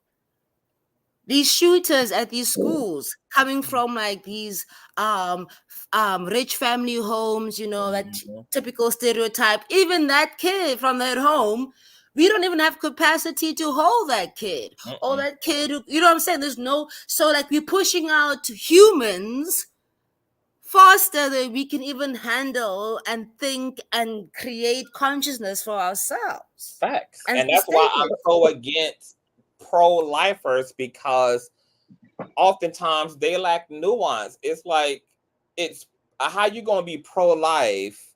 These shooters at these schools coming from like these rich family homes, you know, that typical stereotype. Even that kid from that home We don't even have capacity to hold that kid. Or that kid, you know what I'm saying? There's no, so like we're pushing out humans faster than we can even handle and think and create consciousness for ourselves. Facts. And And that's why I'm so against pro-lifers, because oftentimes they lack nuance. It's like, it's how you gonna be pro-life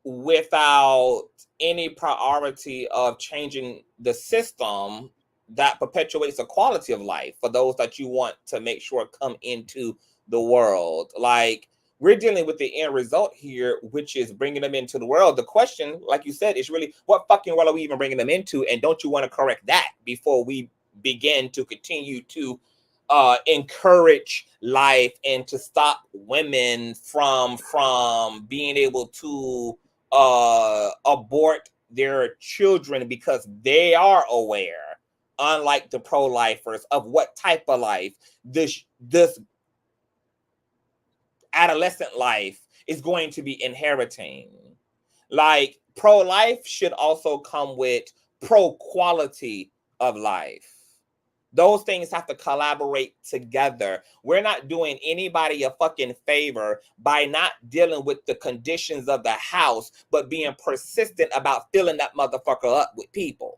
without any priority of changing the system that perpetuates the quality of life for those that you want to make sure come into the world. Like, we're dealing with the end result here, which is bringing them into the world. The question, like you said, is really, what fucking world are we even bringing them into? And don't you want to correct that before we begin to continue to encourage life and to stop women from being able to abort their children because they are aware, unlike the pro-lifers, of what type of life this adolescent life is going to be inheriting. Like, pro-life should also come with pro-quality of life. Those things have to collaborate together. We're not doing anybody a fucking favor by not dealing with the conditions of the house, but being persistent about filling that motherfucker up with people.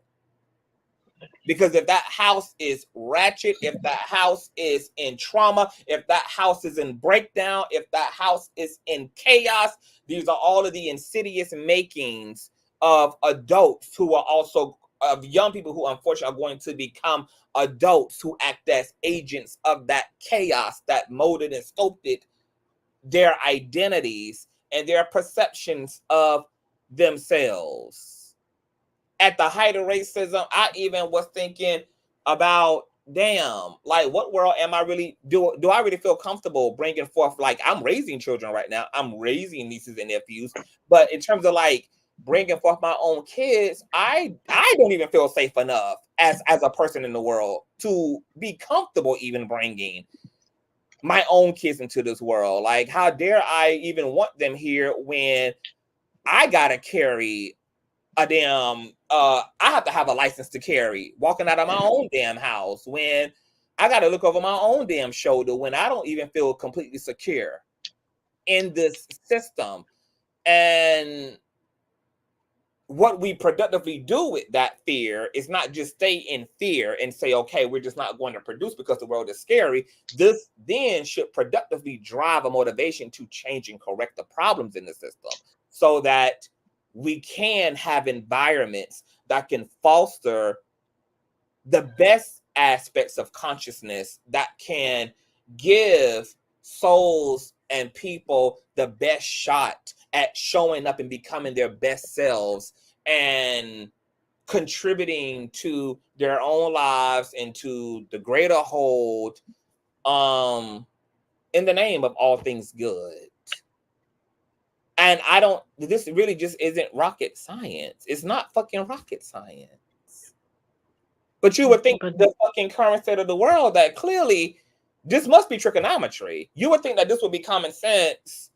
Because if that house is ratchet, if that house is in trauma, if that house is in breakdown, if that house is in chaos, these are all of the insidious makings of adults who are also, of young people who unfortunately are going to become adults who act as agents of that chaos that molded and sculpted their identities and their perceptions of themselves. At the height of racism, I even was thinking about, damn, like, what world am I really, do I really feel comfortable bringing forth? Like, I'm raising children right now. I'm raising nieces and nephews. But in terms of like bringing forth my own kids, I don't even feel safe enough as a person in the world to be comfortable even bringing my own kids into this world. Like, how dare I even want them here when I gotta carry a damn, I have to have a license to carry walking out of my own damn house, when I got to look over my own damn shoulder, when I don't even feel completely secure in this system. And what we productively do with that fear is not just stay in fear and say, okay, we're just not going to produce because the world is scary. This then should productively drive a motivation to change and correct the problems in the system, so that we can have environments that can foster the best aspects of consciousness, that can give souls and people the best shot at showing up and becoming their best selves and contributing to their own lives and to the greater whole, in the name of all things good. And this really just isn't rocket science. It's not fucking rocket science. But you would think the fucking current state of the world, that clearly this must be trigonometry. You would think that this would be common sense,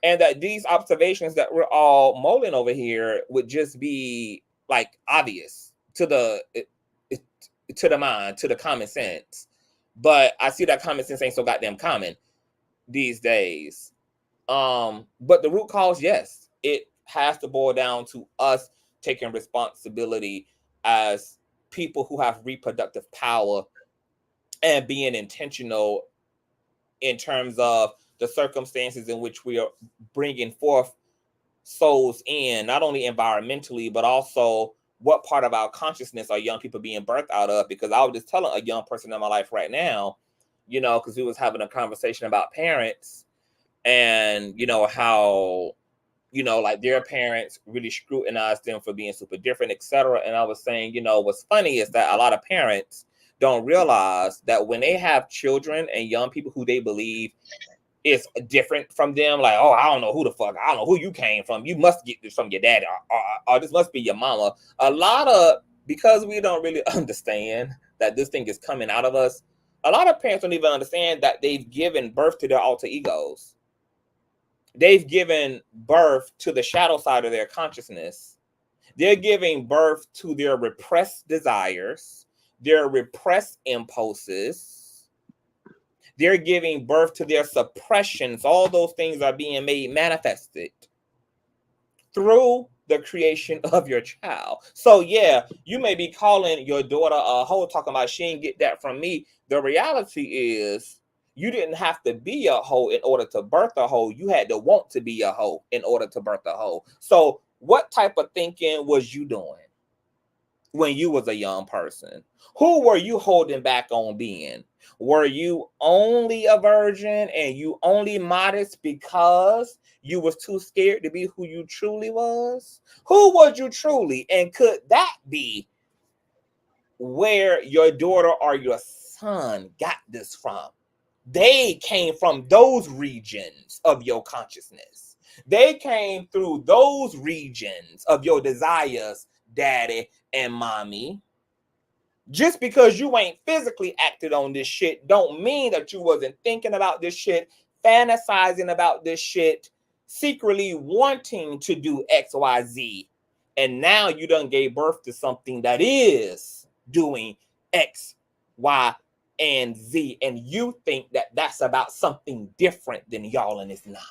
and that these observations that we're all mulling over here would just be like obvious to the mind, to the common sense. But I see that common sense ain't so goddamn common these days. But the root cause, yes, it has to boil down to us taking responsibility as people who have reproductive power and being intentional in terms of the circumstances in which we are bringing forth souls in, not only environmentally, but also what part of our consciousness are young people being birthed out of. Because I was just telling a young person in my life right now, because we was having a conversation about parents, and how like their parents really scrutinized them for being super different, etc. And I was saying, what's funny is that a lot of parents don't realize that when they have children and young people who they believe is different from them, like, oh, I don't know who you came from, you must get this from your daddy, or this must be your mama. Because we don't really understand that this thing is coming out of us, a lot of parents don't even understand that they've given birth to their alter egos. They've given birth to the shadow side of their consciousness. They're giving birth to their repressed desires, their repressed impulses. They're giving birth to their suppressions. All those things are being made manifested through the creation of your child. So yeah, you may be calling your daughter a hoe, talking about she didn't get that from me. The reality is you didn't have to be a hoe in order to birth a hoe. You had to want to be a hoe in order to birth a hoe. So what type of thinking was you doing when you was a young person? Who were you holding back on being? Were you only a virgin and you only modest because you was too scared to be who you truly was? Who was you truly? And could that be where your daughter or your son got this from? They came from those regions of your consciousness. They came through those regions of your desires, daddy and mommy. Just because you ain't physically acted on this shit don't mean that you wasn't thinking about this shit, fantasizing about this shit, secretly wanting to do X, Y, Z. And now you done gave birth to something that is doing X, Y, and Z. And you think that that's about something different than y'all, and it's not.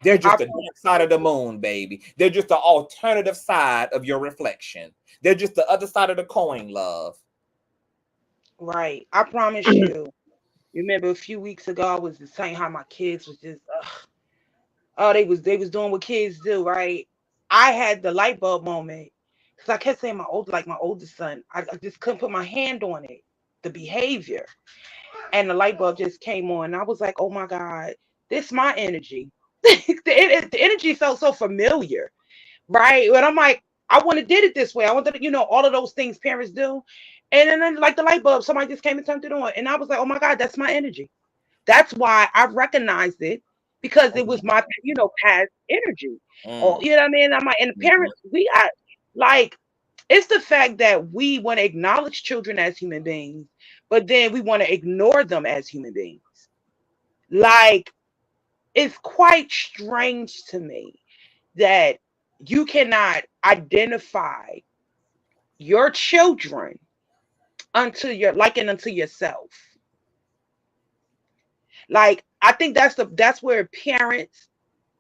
They're just the dark side of the moon, baby. They're just the alternative side of your reflection. They're just the other side of the coin, love. Right. I promise you. Remember a few weeks ago, I was just saying how my kids was just, oh, they was doing what kids do, right? I had the light bulb moment because I kept saying my oldest son, I just couldn't put my hand on it, the behavior, and the light bulb just came on. And I was like, oh my God, this my energy. The energy felt so familiar, right? But I'm like, I want to did it this way. I wanted to, all of those things parents do. And then like the light bulb, somebody just came and turned it on. And I was like, oh my God, that's my energy. That's why I recognized it, because it was my, past energy. Or, you know what I mean? I'm like, and parents, we got like, it's the fact that we want to acknowledge children as human beings, but then we want to ignore them as human beings. Like, it's quite strange to me that you cannot identify your children unto your liken unto yourself. Like, I think that's where parents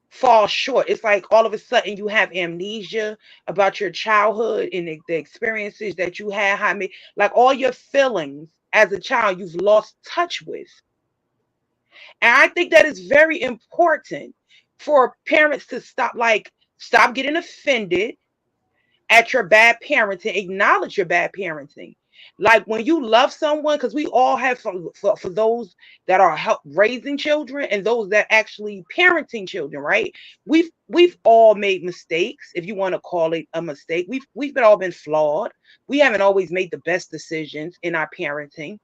fall short. It's like all of a sudden you have amnesia about your childhood and the experiences that you had. Like all your feelings as a child, you've lost touch with. And I think that is very important for parents to stop getting offended at your bad parenting, acknowledge your bad parenting. Like when you love someone, because we all have for those that are raising children and those that actually parenting children, right? We've all made mistakes, if you want to call it a mistake. We've been all been flawed. We haven't always made the best decisions in our parenting.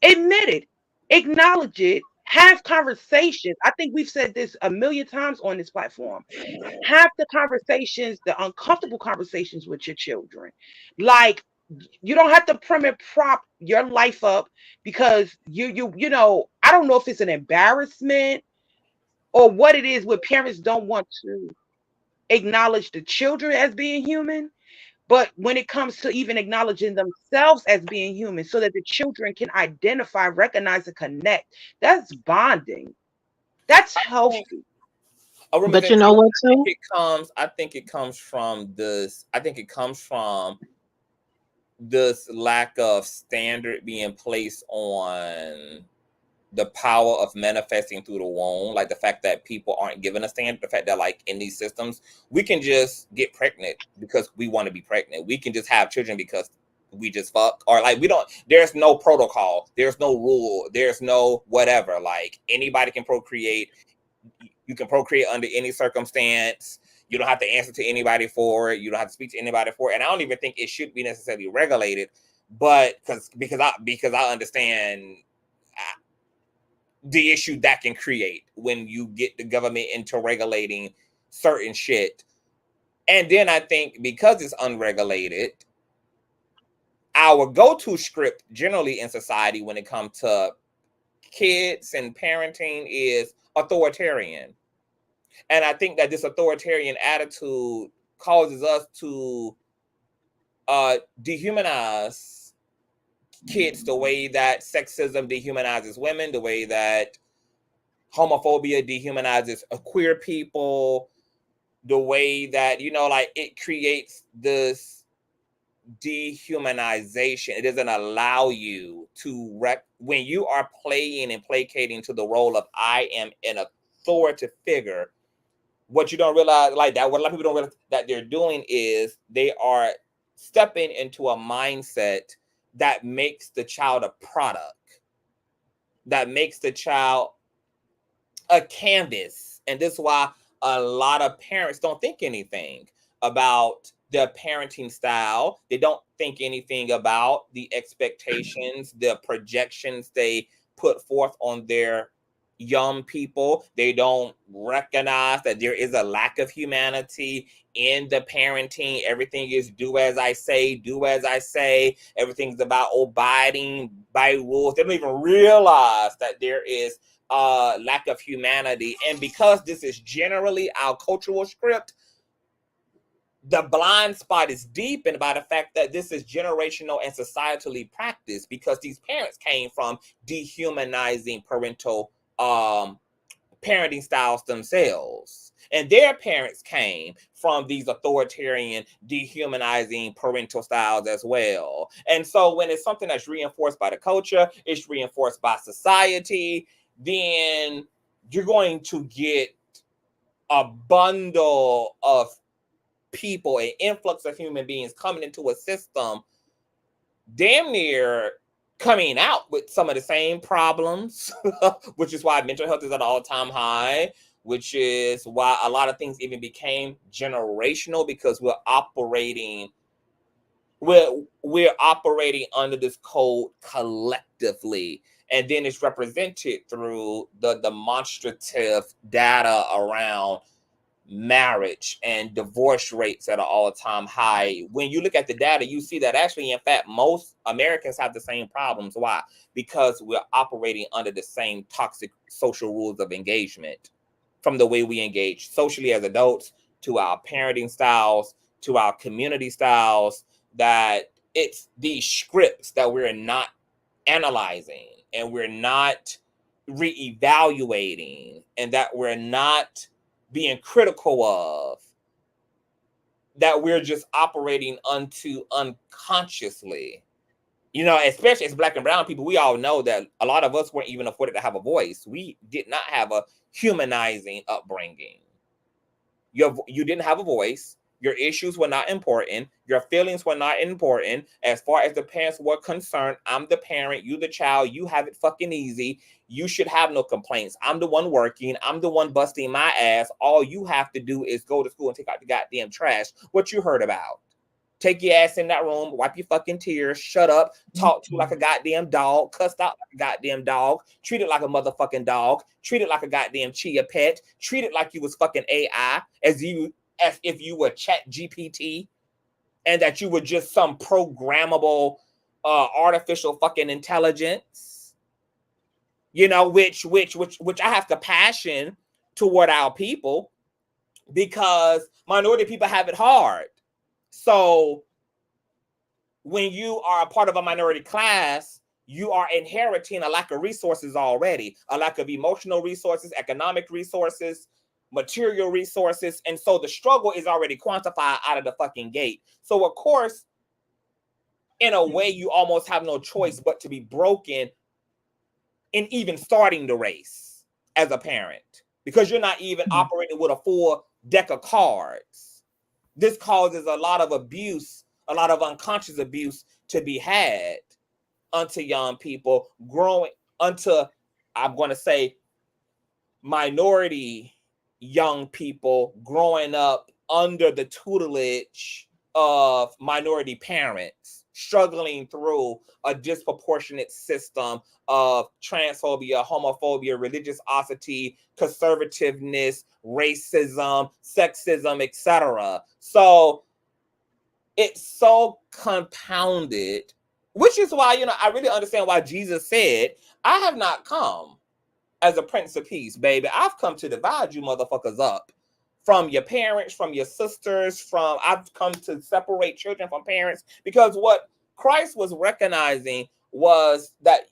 Admit it, acknowledge it, have conversations. I think we've said this a million times on this platform. Have the conversations, the uncomfortable conversations with your children. Like, you don't have to prim and prop your life up because I don't know if it's an embarrassment or what it is where parents don't want to acknowledge the children as being human. But when it comes to even acknowledging themselves as being human so that the children can identify, recognize, and connect, that's bonding. That's healthy. But you know what, too? I think it comes from this lack of standard being placed on the power of manifesting through the womb, like the fact that people aren't given a standard, the fact that like in these systems, we can just get pregnant because we want to be pregnant. We can just have children because we just fuck, or like there's no protocol, there's no rule, there's no whatever. Like anybody can procreate. You can procreate under any circumstance. You don't have to answer to anybody for it. You don't have to speak to anybody for it. And I don't even think it should be necessarily regulated, but because I understand the issue that can create when you get the government into regulating certain shit. And then I think because it's unregulated, our go-to script generally in society when it comes to kids and parenting is authoritarian. And I think that this authoritarian attitude causes us to dehumanize kids the way that sexism dehumanizes women, the way that homophobia dehumanizes queer people, the way that, you know, like it creates this dehumanization. It doesn't allow you to when you are playing and placating to the role of I am an authoritative figure. What you don't realize, like that, what a lot of people don't realize that they're doing is they are stepping into a mindset that makes the child a product, that makes the child a canvas. And this is why a lot of parents don't think anything about their parenting style. They don't think anything about the expectations, the projections they put forth on their young people. They don't recognize that there is a lack of humanity in the parenting. Everything is do as I say, do as I say. Everything's about abiding by rules. They don't even realize that there is lack of humanity. And because this is generally our cultural script, the blind spot is deepened by the fact that this is generational and societally practiced, because these parents came from dehumanizing parental parenting styles themselves. And their parents came from these authoritarian, dehumanizing parental styles as well. And so when it's something that's reinforced by the culture, it's reinforced by society, then you're going to get a bundle of people, an influx of human beings coming into a system, damn near coming out with some of the same problems, which is why mental health is at an all-time high, which is why a lot of things even became generational, because we're operating under this code collectively. And then it's represented through the demonstrative data around marriage and divorce rates at an all-time high. When you look at the data, you see that actually, in fact, most Americans have the same problems. Why? Because we're operating under the same toxic social rules of engagement, from the way we engage socially as adults, to our parenting styles, to our community styles, that it's these scripts that we're not analyzing, and we're not reevaluating, and that we're not being critical of, that we're just operating unto unconsciously. You know, especially as Black and brown people, we all know that a lot of us weren't even afforded to have a voice. We did not have a humanizing upbringing. You didn't have a voice. Your issues were not important. Your feelings were not important. As far as the parents were concerned, I'm the parent, you the child, you have it fucking easy. You should have no complaints. I'm the one working. I'm the one busting my ass. All you have to do is go to school and take out the goddamn trash. What you heard about? Take your ass in that room, wipe your fucking tears, shut up, talk to like a goddamn dog, cussed out like a goddamn dog, treat it like a motherfucking dog, treat it like a goddamn chia pet, treat it like you was fucking AI, as if you were Chat GPT, and that you were just some programmable artificial fucking intelligence, you know, which I have compassion toward our people, because minority people have it hard. So when you are a part of a minority class, you are inheriting a lack of resources already, a lack of emotional resources, economic resources, material resources. And so the struggle is already quantified out of the fucking gate. So of course, in a way, you almost have no choice but to be broken in even starting the race as a parent, because you're not even operating with a full deck of cards. This causes a lot of abuse, a lot of unconscious abuse to be had unto young people growing, unto, I'm going to say, minority young people growing up under the tutelage of minority parents, struggling through a disproportionate system of transphobia, homophobia, religious oddity, conservativeness, racism, sexism, etc. So it's so compounded, which is why, you know, I really understand why Jesus said, I have not come as a Prince of Peace, baby. I've come to divide you motherfuckers up from your parents, from your sisters, from I've come to separate children from parents, because what Christ was recognizing was that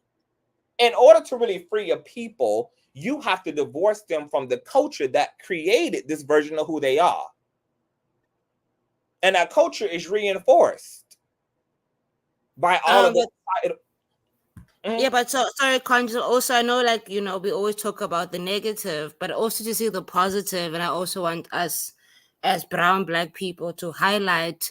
in order to really free a people, you have to divorce them from the culture that created this version of who they are. And that culture is reinforced by all of the yeah, but so sorry, Conscious. Also, I know, like, you know, we always talk about the negative, but also to see the positive. And I also want us as brown Black people to highlight,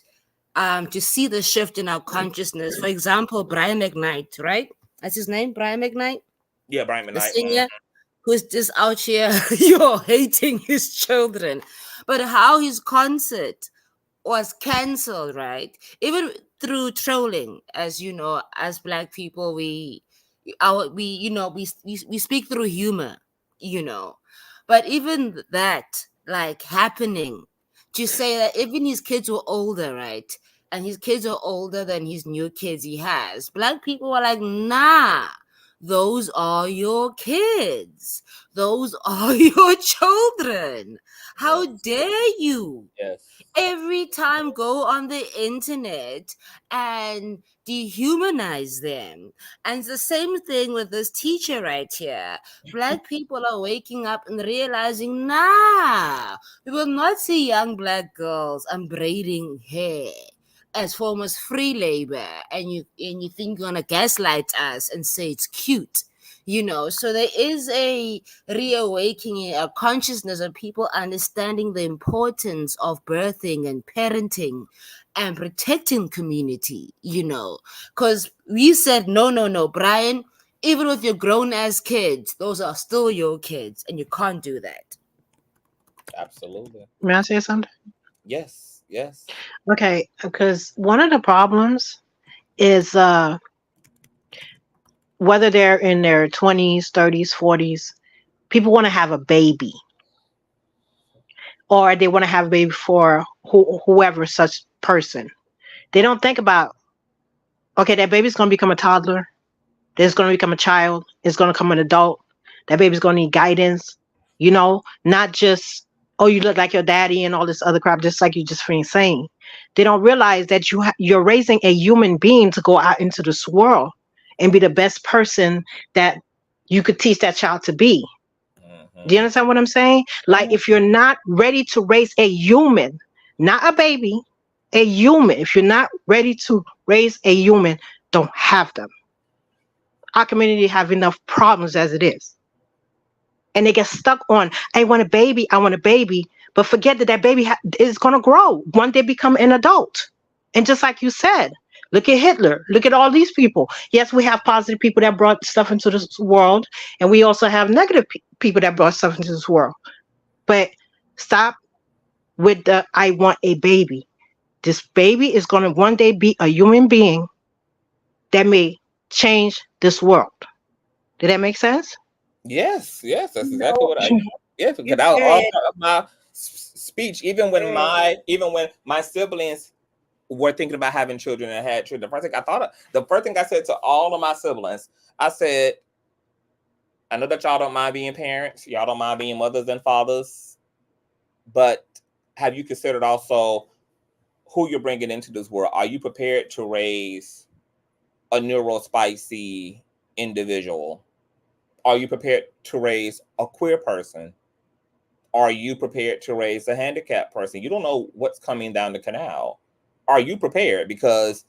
to see the shift in our consciousness. For example, Brian McKnight, right? That's his name, Brian McKnight. Yeah, Brian The McKnight. singer who's just out here, you're hating his children. But how his concert was cancelled, right? Even through trolling, as you know, as Black people, we speak through humor, you know. But even that, like, happening, to say that even his kids were older, right? And his kids are older than his new kids he has. Black people were like, nah, those are your kids. Those are your children. How dare you? Yes. Every time go on the internet and dehumanize them. And it's the same thing with this teacher right here. Black people are waking up and realizing, nah, we will not see young Black girls unbraiding hair as form as free labor, and you think you're gonna gaslight us and say it's cute. You know, so there is a reawakening, a consciousness of people understanding the importance of birthing and parenting and protecting community, you know, because we said, no, Brian, even with your grown ass kids, those are still your kids and you can't do that. Absolutely. May I say something? Yes. Okay, because one of the problems is whether they're in their 20s, 30s, 40s, people want to have a baby, or they want to have a baby for whoever such person. They don't think about, okay, that baby's going to become a toddler, there's going to become a child, it's going to become an adult, that baby's going to need guidance, you know, not just, oh, you look like your daddy and all this other crap, just like you just been saying. They don't realize that you're raising a human being to go out into this world and be the best person that you could teach that child to be. Do you understand what I'm saying? Like, if you're not ready to raise a human, not a baby, a human, if you're not ready to raise a human, don't have them. Our community have enough problems as it is. And they get stuck on, I want a baby, but forget that baby is going to grow. One day become an adult. And just like you said, look at Hitler. Look at all these people. Yes, we have positive people that brought stuff into this world. And we also have negative people that brought stuff into this world. But stop with the, I want a baby. This baby is going to one day be a human being that may change this world. Did that make sense? Yes, that's exactly what I. Yes, because that was all part of my speech. Even when my siblings were thinking about having children and had children, the first thing I said to all of my siblings, I said, I know that y'all don't mind being parents, y'all don't mind being mothers and fathers, but have you considered also who you're bringing into this world? Are you prepared to raise a neurospicy individual? Are you prepared to raise a queer person? Are you prepared to raise a handicapped person? You don't know what's coming down the canal. Are you prepared? Because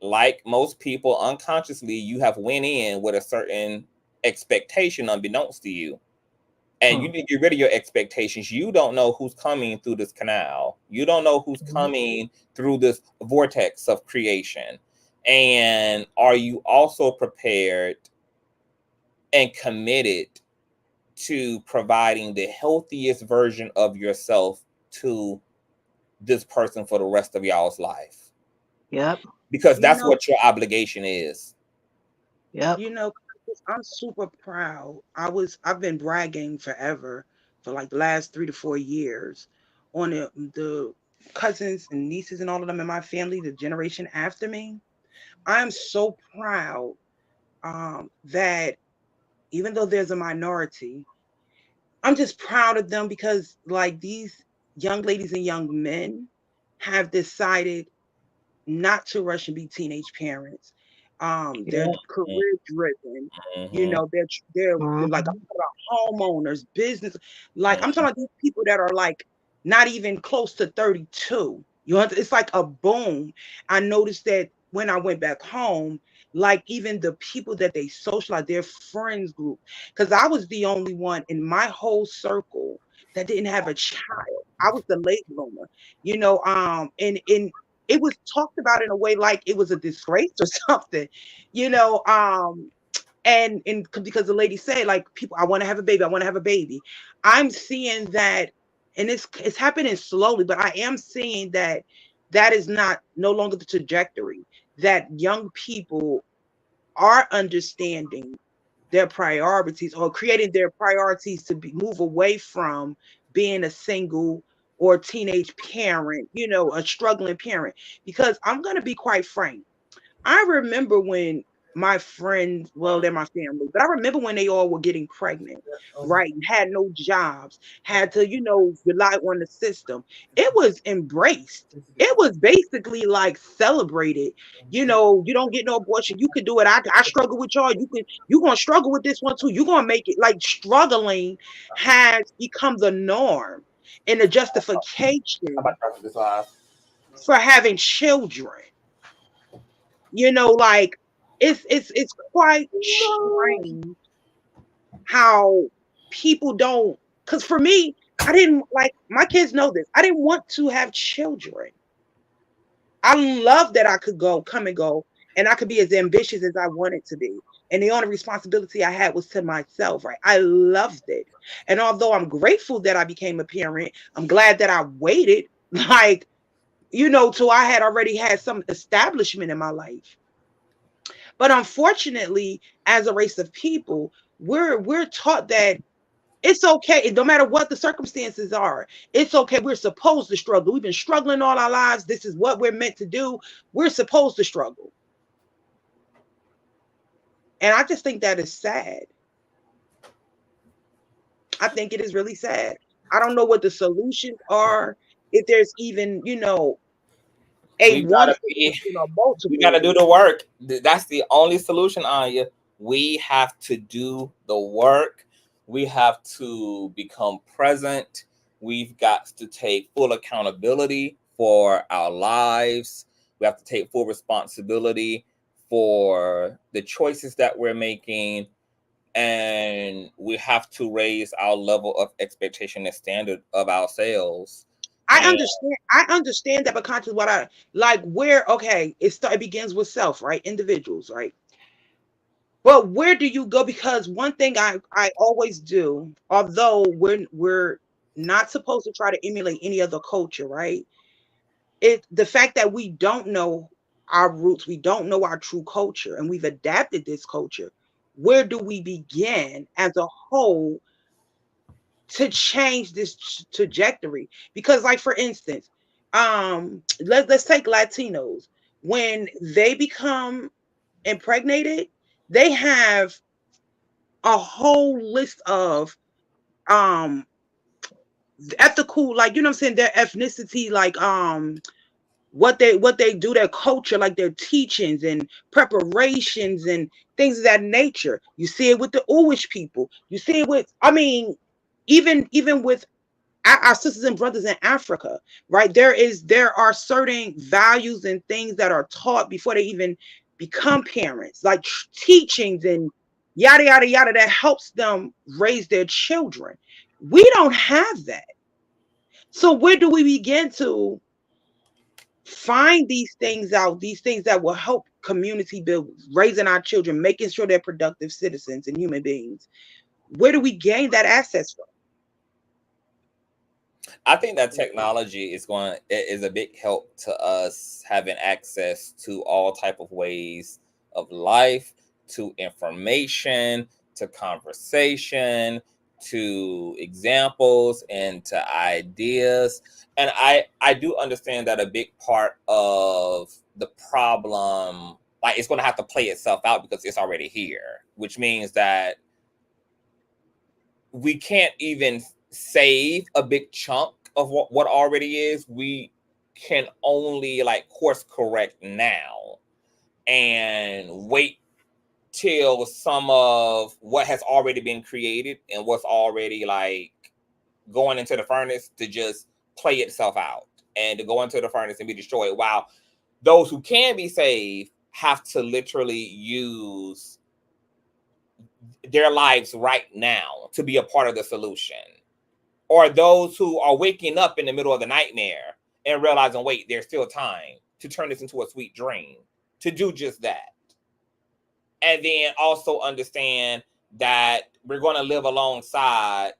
like most people, unconsciously, you have went in with a certain expectation unbeknownst to you. And you need to get rid of your expectations. You don't know who's coming through this canal. You don't know who's coming through this vortex of creation. And are you also prepared and committed to providing the healthiest version of yourself to this person for the rest of y'all's life? Yep. Because that's what your obligation is. Yep. You know, I'm super proud. I've been bragging forever, for like the last 3 to 4 years, on the cousins and nieces and all of them in my family, the generation after me. I'm so proud that even though there's a minority, I'm just proud of them, because like these young ladies and young men have decided not to rush and be teenage parents. They're career driven. You know, they're like, I'm talking about homeowners, business. Like, I'm talking about these people that are like not even close to 32. You know, it's like a boom. I noticed that when I went back home, like even the people that they socialize, their friends group, because I was the only one in my whole circle that didn't have a child. I was the late bloomer, you know, and it was talked about in a way like it was a disgrace or something, you know. And because the lady said, like, people, I want to have a baby, I want to have a baby. I'm seeing that, and it's happening slowly, but I am seeing that that is not no longer the trajectory, that young people are understanding their priorities or creating their priorities to move away from being a single or teenage parent, you know, a struggling parent. Because I'm going to be quite frank. I remember when my friends, well, they're my family, but I remember when they all were getting pregnant, right? And had no jobs, had to, you know, rely on the system. It was embraced. It was basically like celebrated. You know, you don't get no abortion. You can do it. I struggle with y'all. You're gonna struggle with this one too. You're gonna make it. Like, struggling has become the norm and the justification for having children. You know, like, it's quite strange how people don't, because for me, I didn't, like, my kids know this. I didn't want to have children. I love that I could come and go, and I could be as ambitious as I wanted to be. And the only responsibility I had was to myself, right? I loved it. And although I'm grateful that I became a parent, I'm glad that I waited, like, you know, till I had already had some establishment in my life. But unfortunately, as a race of people, we're taught that it's okay, no matter what the circumstances are. It's okay. We're supposed to struggle. We've been struggling all our lives. This is what we're meant to do. We're supposed to struggle. And I just think that is sad. I think it is really sad. I don't know what the solutions are, if there's even, you know, a one solution or multiple. We gotta do the work. That's the only solution, Anya. We have to do the work. We have to become present. We've got to take full accountability for our lives. We have to take full responsibility for the choices that we're making. And we have to raise our level of expectation and standard of ourselves. I understand that, but conscious what I like, where, okay, it begins with self, right? Individuals, right? But where do you go? Because one thing I always do, although we're not supposed to try to emulate any other culture, right? The fact that we don't know our roots, we don't know our true culture, and we've adapted this culture. Where do we begin as a whole to change this trajectory? Because, like, for instance, let's take Latinos. When they become impregnated, they have a whole list of ethical, like, you know what I'm saying, their ethnicity, like, what they do, their culture, like their teachings and preparations and things of that nature. You see it with the Uwish people. You see it with, I mean, even with our sisters and brothers in Africa, right? There are certain values and things that are taught before they even become parents, like teachings and yada yada yada, that helps them raise their children. We don't have that. So where do we begin to find these things out, these things that will help community build, raising our children, making sure they're productive citizens and human beings? Where do we gain that access from? I think that technology is a big help to us having access to all type of ways of life, to information, to conversation, to examples, and to ideas. And I do understand that a big part of the problem, like, it's going to have to play itself out because it's already here, which means that we can't even save a big chunk of what already is, we can only like course correct now and wait till some of what has already been created and what's already like going into the furnace to just play itself out and to go into the furnace and be destroyed, while those who can be saved have to literally use their lives right now to be a part of the solution. Or those who are waking up in the middle of the nightmare and realizing, wait, there's still time to turn this into a sweet dream, to do just that. And then also understand that we're going to live alongside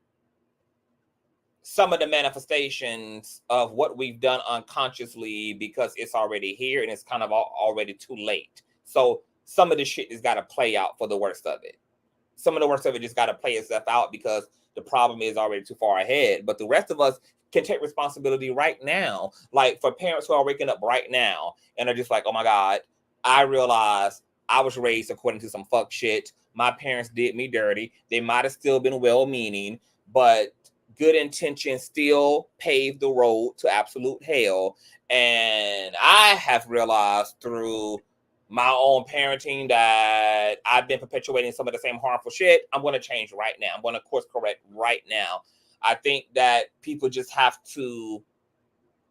some of the manifestations of what we've done unconsciously, because it's already here and it's kind of already too late. So some of the shit has got to play out for the worst of it. Some of the worst of it just got to play itself out because the problem is already too far ahead. But the rest of us can take responsibility right now. Like for parents who are waking up right now and are just like, oh my God, I realized I was raised according to some fuck shit. My parents did me dirty. They might have still been well-meaning, but good intentions still paved the road to absolute hell. And I have realized through my own parenting that I've been perpetuating some of the same harmful shit. I'm going to change right now. I'm going to course correct right now. I think that people just have to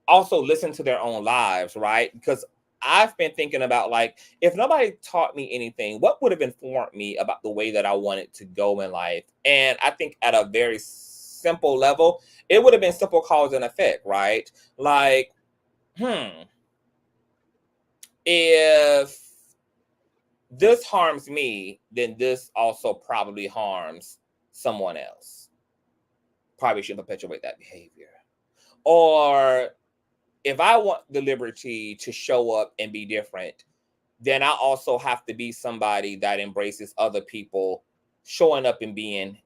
also listen to their own lives, right? Because I've been thinking about, like, if nobody taught me anything, what would have informed me about the way that I wanted to go in life? And I think at a very simple level, it would have been simple cause and effect, right? Like, if this harms me, then this also probably harms someone else. Probably shouldn't perpetuate that behavior. Or if I want the liberty to show up and be different, then I also have to be somebody that embraces other people showing up and being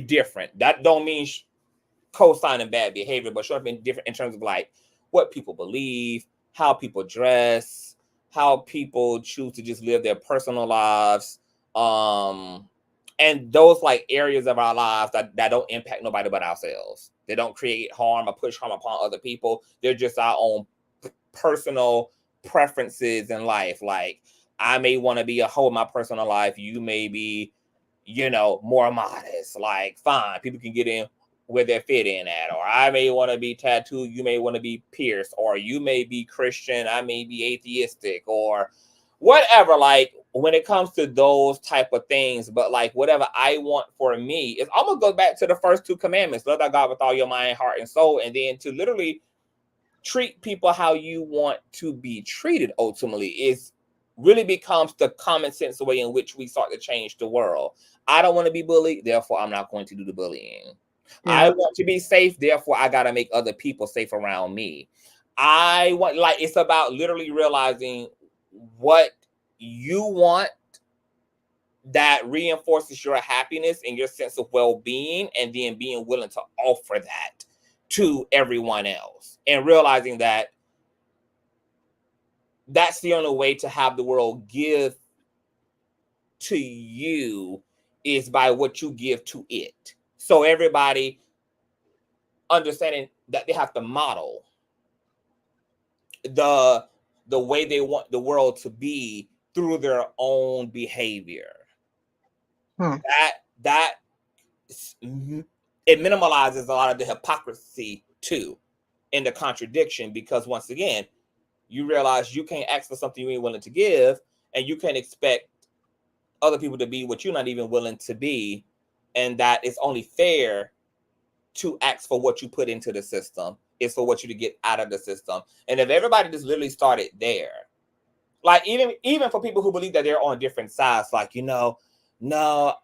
different. That don't mean co-signing bad behavior, but showing up and different in terms of like what people believe, how people dress, how people choose to just live their personal lives, and those like areas of our lives that don't impact nobody but ourselves. They don't create harm or push harm upon other people. They're just our own personal preferences in life. Like, I may want to be a hoe in my personal life. You may be, more modest. Like, fine, people can get in where they're fit in at. Or I may want to be tattooed. You may want to be pierced. Or you may be Christian. I may be atheistic or whatever. Like, when it comes to those type of things, but like whatever I want for me, it almost goes back to the first two commandments: love thy God with all your mind, heart, and soul, and then to literally treat people how you want to be treated. Ultimately, is really becomes the common sense way in which we start to change the world. I don't want to be bullied, therefore I'm not going to do the bullying. Yeah. I want to be safe, therefore I got to make other people safe around me. I want, like, it's about literally realizing what you want that reinforces your happiness and your sense of well-being, and then being willing to offer that to everyone else, and realizing that that's the only way to have the world give to you is by what you give to it. So everybody understanding that they have to model the way they want the world to be through their own behavior. That it minimalizes a lot of the hypocrisy too, and the contradiction, because once again, you realize you can't ask for something you ain't willing to give, and you can't expect other people to be what you're not even willing to be, and that it's only fair to ask for what you put into the system. It's for what you to get out of the system. And if everybody just literally started there, like even for people who believe that they're on different sides, like, no,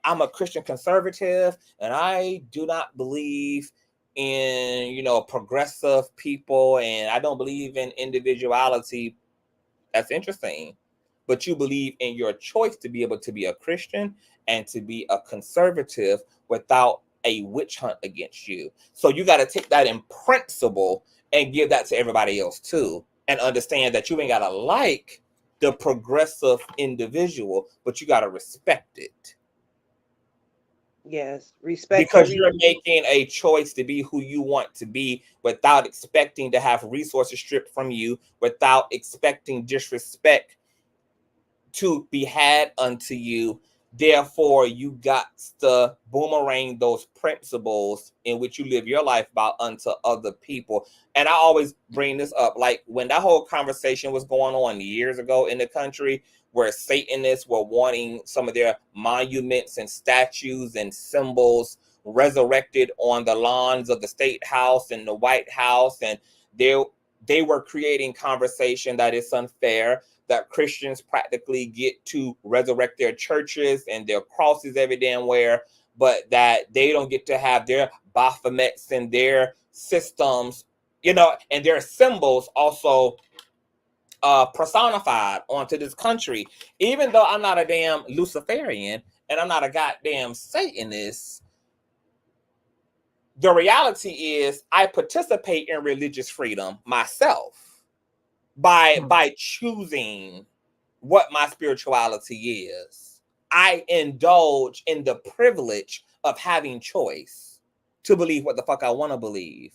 I'm a Christian conservative and I do not believe in, progressive people, and I don't believe in individuality. That's interesting. But you believe in your choice to be able to be a Christian and to be a conservative without a witch hunt against you. So you got to take that in principle and give that to everybody else too, and understand that you ain't got to like the progressive individual, but you got to respect it. Yes. Respect because every. you're making a choice to be who you want to be without expecting to have resources stripped from you, without expecting disrespect to be had unto you. Therefore, you got to boomerang those principles in which you live your life by unto other people. And I always bring this up, like when that whole conversation was going on years ago in the country, where Satanists were wanting some of their monuments and statues and symbols resurrected on the lawns of the State House and the White House, and they were creating conversation that is unfair, that Christians practically get to resurrect their churches and their crosses every damn where, but that they don't get to have their Baphomets and their systems, you know, and their symbols also personified onto this country. Even though I'm not a damn Luciferian and I'm not a goddamn Satanist, the reality is I participate in religious freedom myself by choosing what my spirituality is. I indulge in the privilege of having choice to believe what the fuck I want to believe.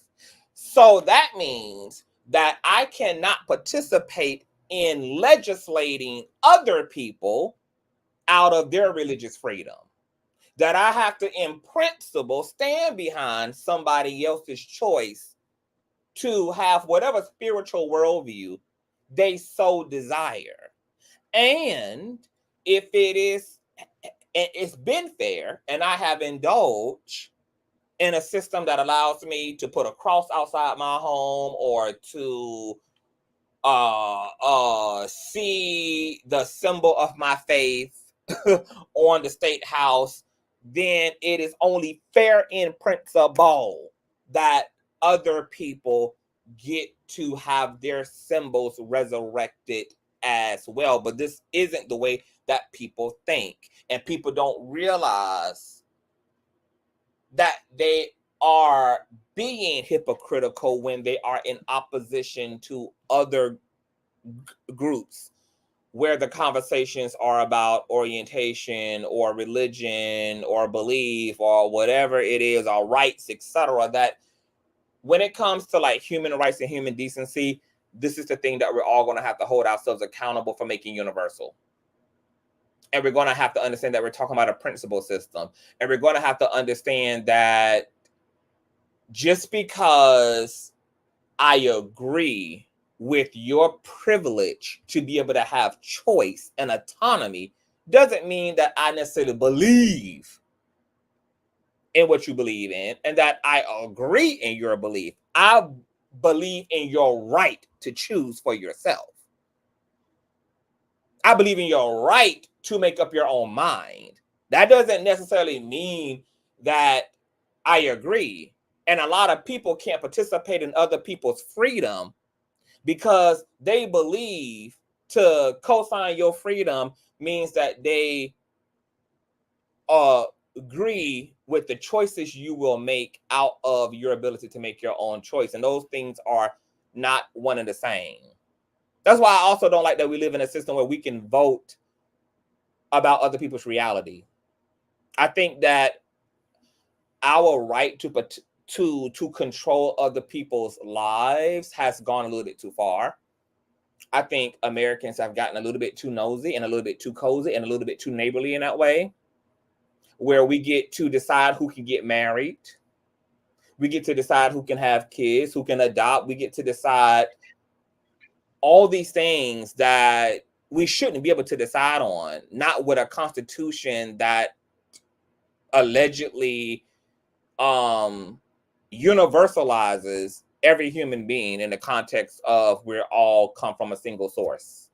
So that means that I cannot participate in legislating other people out of their religious freedom. That I have to, in principle, stand behind somebody else's choice to have whatever spiritual worldview they so desire. And if it's been fair and I have indulged in a system that allows me to put a cross outside my home or to see the symbol of my faith on the State House, then it is only fair in principle that other people get to have their symbols resurrected as well. But this isn't the way that people think, and people don't realize that they are being hypocritical when they are in opposition to other groups where the conversations are about orientation or religion or belief or whatever it is, or rights, etc. That when it comes to like human rights and human decency, this is the thing that we're all going to have to hold ourselves accountable for making universal. And we're going to have to understand that we're talking about a principle system. And we're going to have to understand that just because I agree with your privilege to be able to have choice and autonomy doesn't mean that I necessarily believe in what you believe in and that I agree in your belief. I believe in your right to choose for yourself. I believe in your right to make up your own mind. That doesn't necessarily mean that I agree. And a lot of people can't participate in other people's freedom because they believe to co-sign your freedom means that they agree with the choices you will make out of your ability to make your own choice. And those things are not one and the same. That's why I also don't like that we live in a system where we can vote about other people's reality. I think that our right to control other people's lives has gone a little bit too far. I think Americans have gotten a little bit too nosy and a little bit too cozy and a little bit too neighborly in that way, where we get to decide who can get married. We get to decide who can have kids, who can adopt. We get to decide all these things that we shouldn't be able to decide on, not with a constitution that allegedly universalizes every human being in the context of we're all come from a single source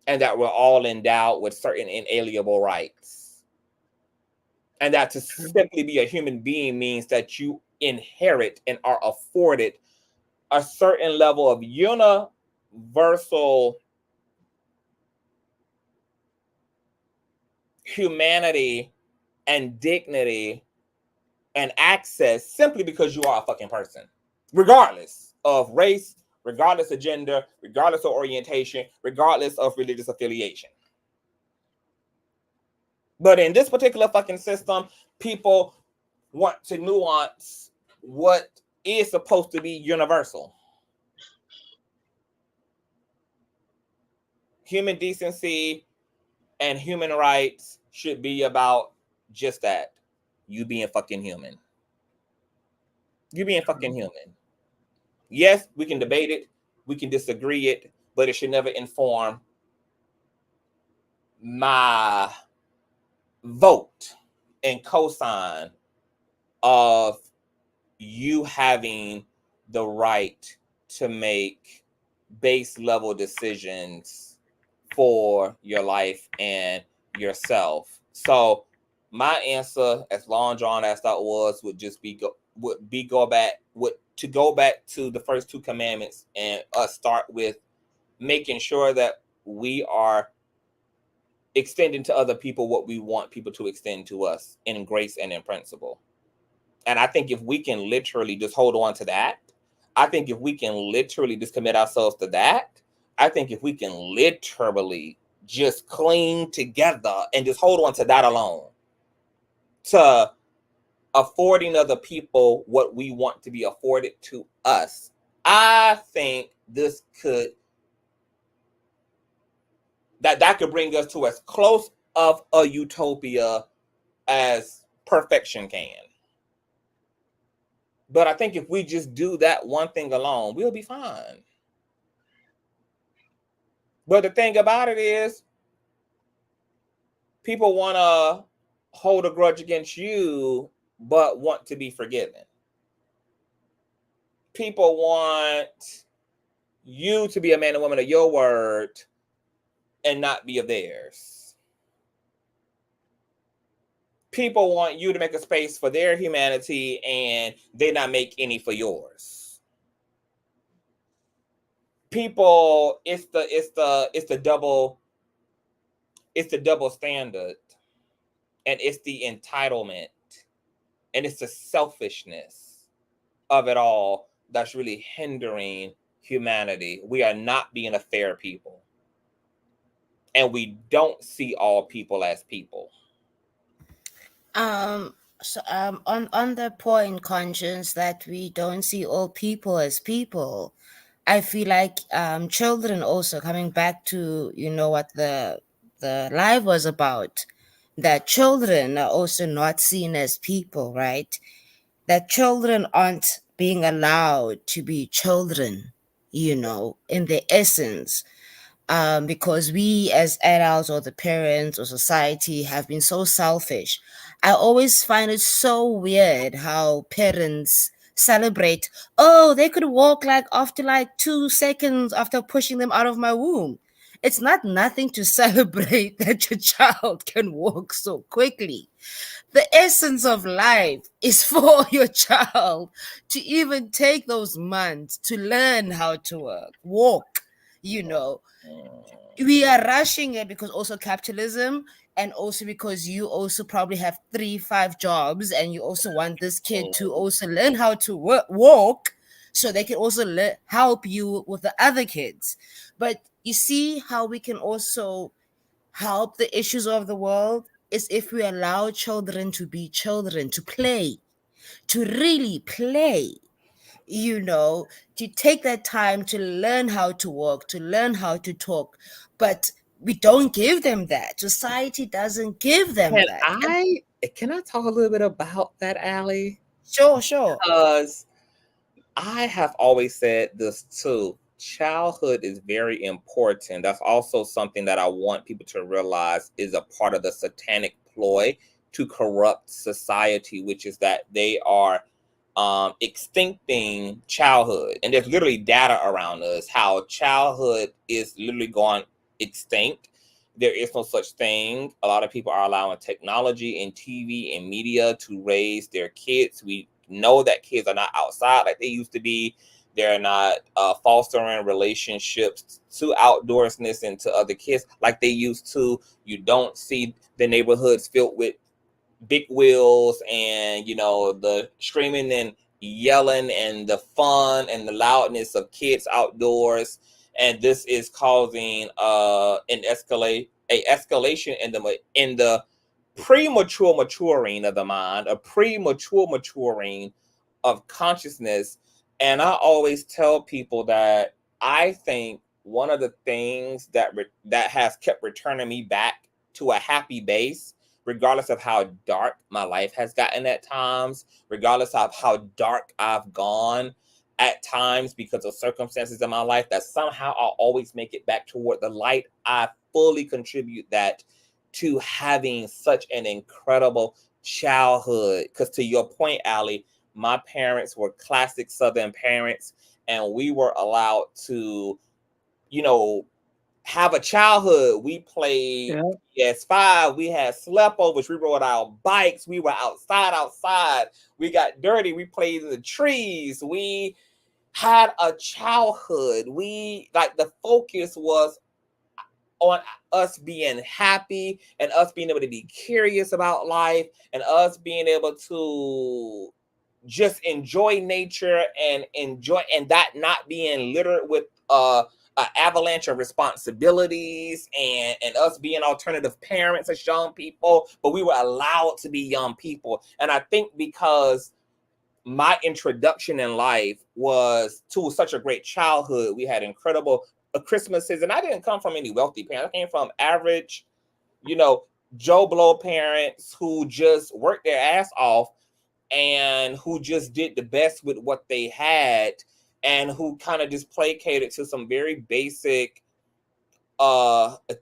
and that we're all endowed with certain inalienable rights. And that to simply be a human being means that you inherit and are afforded a certain level of universal humanity and dignity and access simply because you are a fucking person, regardless of race, regardless of gender, regardless of orientation, regardless of religious affiliation. But in this particular fucking system, people want to nuance what is supposed to be universal. Human decency and human rights should be about just that. You being fucking human. You being fucking human. Yes, we can debate it. We can disagree it, but it should never inform my vote and cosign of you having the right to make base level decisions for your life and yourself. So my answer, as long drawn as that was, would just be go back to the first two commandments and us start with making sure that we are extending to other people what we want people to extend to us in grace and in principle. And I think if we can literally just hold on to that, I think if we can literally just commit ourselves to that, I think if we can literally just cling together and just hold on to that alone, to affording other people what we want to be afforded to us, I think this could, that could bring us to as close of a utopia as perfection can. But I think if we just do that one thing alone, we'll be fine. But the thing about it is, people want to hold a grudge against you, but want to be forgiven. People want you to be a man and woman of your word and not be of theirs. People want you to make a space for their humanity and they not make any for yours. People, it's the double standard, and it's the entitlement, and it's the selfishness of it all that's really hindering humanity. We are not being a fair people, and we don't see all people as people. On the point, Conscience, that we don't see all people as people, I feel like children also, coming back to what the live was about, that children are also not seen as people, right? That children aren't being allowed to be children, in their essence. Because we as adults or the parents or society have been so selfish. I always find it so weird how parents celebrate, oh, they could walk after 2 seconds after pushing them out of my womb. It's not nothing to celebrate that your child can walk so quickly. The essence of life is for your child to even take those months to learn how to walk. We are rushing it because also capitalism, and also because you also probably have 3-5 jobs, and you also want this kid to also learn how to walk so they can also help you with the other kids. But you see how we can also help the issues of the world is if we allow children to be children, to play, to really play, to take that time to learn how to walk, to learn how to talk. But we don't give them that. Society doesn't give them that. Can I talk a little bit about that, Allie? Sure. Because I have always said this too. Childhood is very important. That's also something that I want people to realize is a part of the satanic ploy to corrupt society, which is that they are extincting childhood. And there's literally data around us how childhood is literally gone extinct. There is no such thing. A lot of people are allowing technology and TV and media to raise their kids. We know that kids are not outside like they used to be. They're not fostering relationships to outdoorsness and to other kids like they used to. You don't see the neighborhoods filled with big wheels and the screaming and yelling and the fun and the loudness of kids outdoors. And this is causing an escalation in the premature maturing of the mind, a premature maturing of consciousness. And I always tell people that I think one of the things that has kept returning me back to a happy base, regardless of how dark my life has gotten at times, regardless of how dark I've gone at times because of circumstances in my life, that somehow I'll always make it back toward the light. I fully contribute that to having such an incredible childhood. Because to your point, Allie, my parents were classic Southern parents, and we were allowed to, you know, have a childhood. We played PS5, we had sleepovers, we rode our bikes, we were outside, we got dirty, we played in the trees, we had a childhood. We, like, the focus was on us being happy and us being able to be curious about life and us being able to just enjoy nature and that not being littered with an avalanche of responsibilities and us being alternative parents as young people, but we were allowed to be young people. And I think because my introduction in life was to such a great childhood, we had incredible Christmases, and I didn't come from any wealthy parents. I came from average, you know, Joe Blow parents who just worked their ass off and who just did the best with what they had, and who kind of just placated to some very basic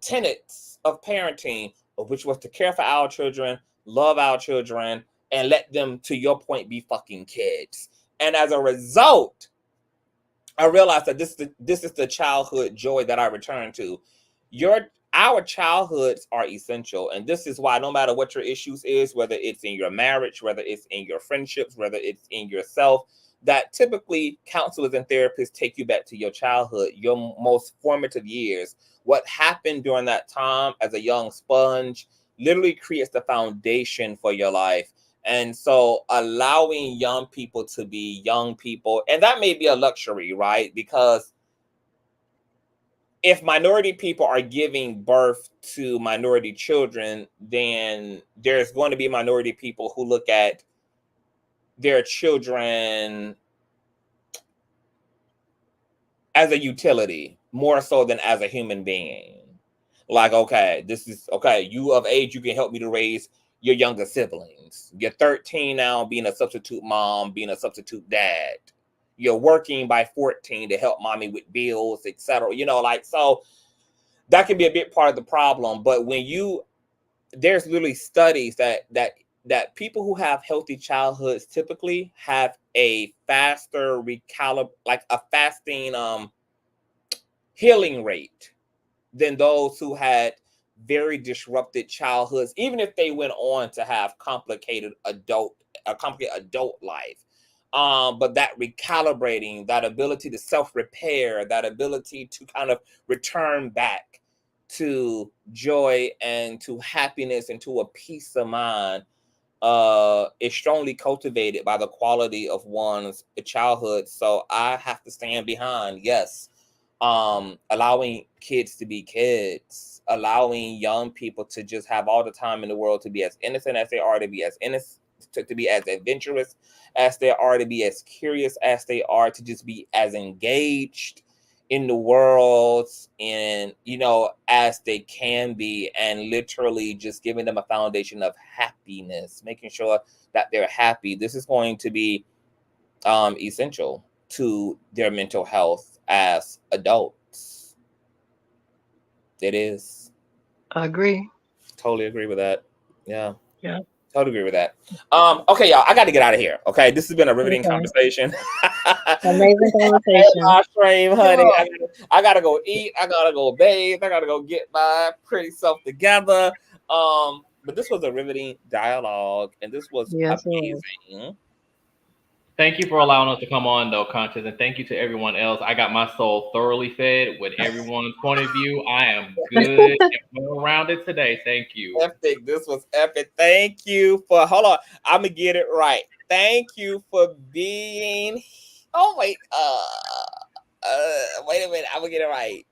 tenets of parenting, which was to care for our children, love our children, and let them, to your point, be fucking kids. And as a result, I realized that this is the childhood joy that I return to. Our childhoods are essential. And this is why no matter what your issues is, whether it's in your marriage, whether it's in your friendships, whether it's in yourself, that typically counselors and therapists take you back to your childhood, your most formative years. What happened during that time as a young sponge literally creates the foundation for your life. And so allowing young people to be young people, and that may be a luxury, right? Because if minority people are giving birth to minority children, then there's going to be minority people who look at their children as a utility more so than as a human being. Like, okay, this is okay, you of age, you can help me to raise your younger siblings. You're 13 now, being a substitute mom, being a substitute dad. You're working by 14 to help mommy with bills, etc. You know, like, so that can be a big part of the problem. But when there's literally studies that people who have healthy childhoods typically have a faster like a fasting healing rate than those who had very disrupted childhoods, even if they went on to have a complicated adult life. But that recalibrating, that ability to self-repair, that ability to kind of return back to joy and to happiness and to a peace of mind is strongly cultivated by the quality of one's childhood. So I have to stand behind, yes, allowing kids to be kids, allowing young people to just have all the time in the world to be as innocent as they are, to be as innocent, to be as adventurous as they are, to be as curious as they are, to just be as engaged in the world and, you know, as they can be, and literally just giving them a foundation of happiness, making sure that they're happy. This is going to be essential to their mental health as adults. It is. I agree. Totally agree with that. Yeah. Yeah. Totally agree with that. Okay, y'all, I got to get out of here. Okay, this has been a riveting conversation. Amazing conversation. My stream, honey. I gotta go eat. I gotta go bathe. I gotta go get my pretty self together. But this was a riveting dialogue, and this was amazing. Thank you for allowing us to come on, though, Conscious, and thank you to everyone else. I got my soul thoroughly fed with everyone's point of view. I am good and well-rounded today. Thank you. Epic. This was epic. Thank you for. Hold on. I'm gonna get it right. Thank you for being. Oh wait. Wait a minute. I'm gonna get it right.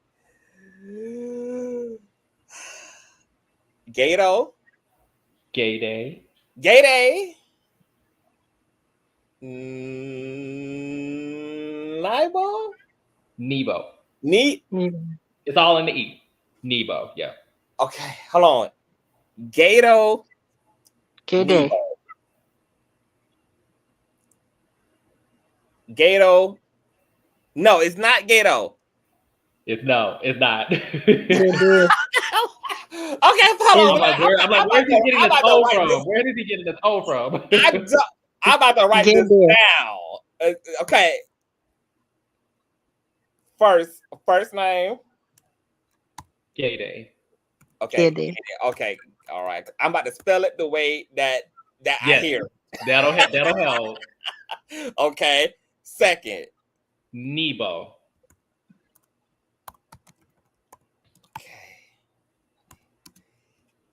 Gato. Gay day. Gay day. Libo? Nebo. Neat. It's all in the E. Nebo, yeah. Okay, hold on. Gato. Gay day. Gato. No, it's not Gato. It's not. Gay day. Okay, hold on. I'm like, where's he getting the toe from? Where did he get the toe from? I'm about to write Gay this day. down. Okay. First name. Gay day. Okay. Gay day. Okay. All right. I'm about to spell it the way that Yes. I hear. That'll help. Okay. Second. Nebo.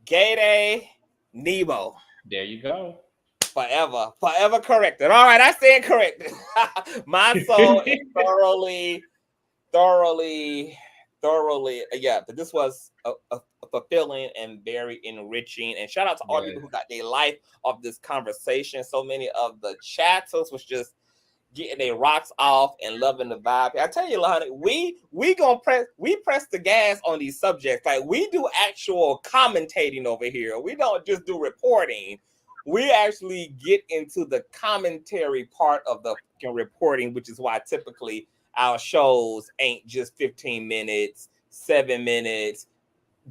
Gay day. Nebo. There you go. Forever corrected. All right, I stand corrected. My soul is thoroughly. Yeah, but this was a fulfilling and very enriching. And shout out to all the people who got their life off this conversation. So many of the chatters was just getting their rocks off and loving the vibe. I tell you, honey, we press the gas on these subjects. Like, we do actual commentating over here. We don't just do reporting. We actually get into the commentary part of the reporting, which is why typically our shows ain't just 15 minutes, 7 minutes,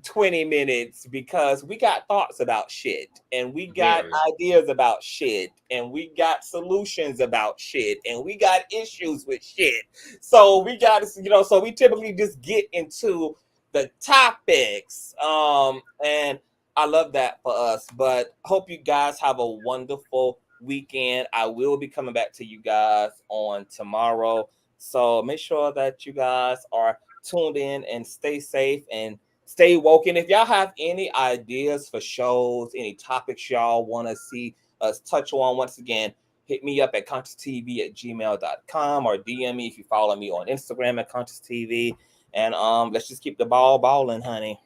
20 minutes, because we got thoughts about shit, and we got ideas about shit, and we got solutions about shit, and we got issues with shit. So we got to, so we typically just get into the topics. And I love that for us, but hope you guys have a wonderful weekend. I will be coming back to you guys on tomorrow. So make sure that you guys are tuned in and stay safe and stay woke. And if y'all have any ideas for shows, any topics y'all want to see us touch on, once again, hit me up at consciouztv@gmail.com or DM me if you follow me on Instagram at consciouztv. And let's just keep the ball balling, honey.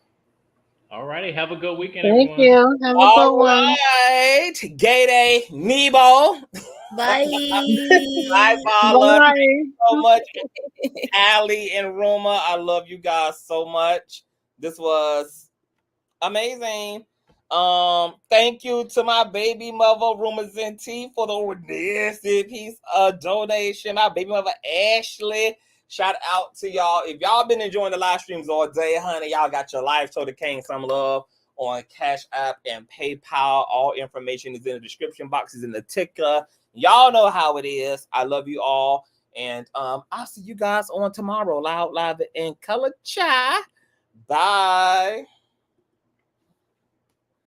All righty. Have a good weekend, Thank everyone. you. Have a good one. All right. Gay day, Nebo. Bye. Bye, Paula. Bye. Thank you so much. Allie and Ruma, I love you guys so much. This was amazing. Thank you to my baby mother, Ruma Zinti, for the massive piece of donation. My baby mother, Ashley. Shout out to y'all. If y'all been enjoying the live streams all day, honey, y'all got your life. Show the King some love on Cash App and PayPal. All information is in the description boxes in the ticker. Y'all know how it is. I love you all. And I'll see you guys on tomorrow. Loud, live, and color. Bye.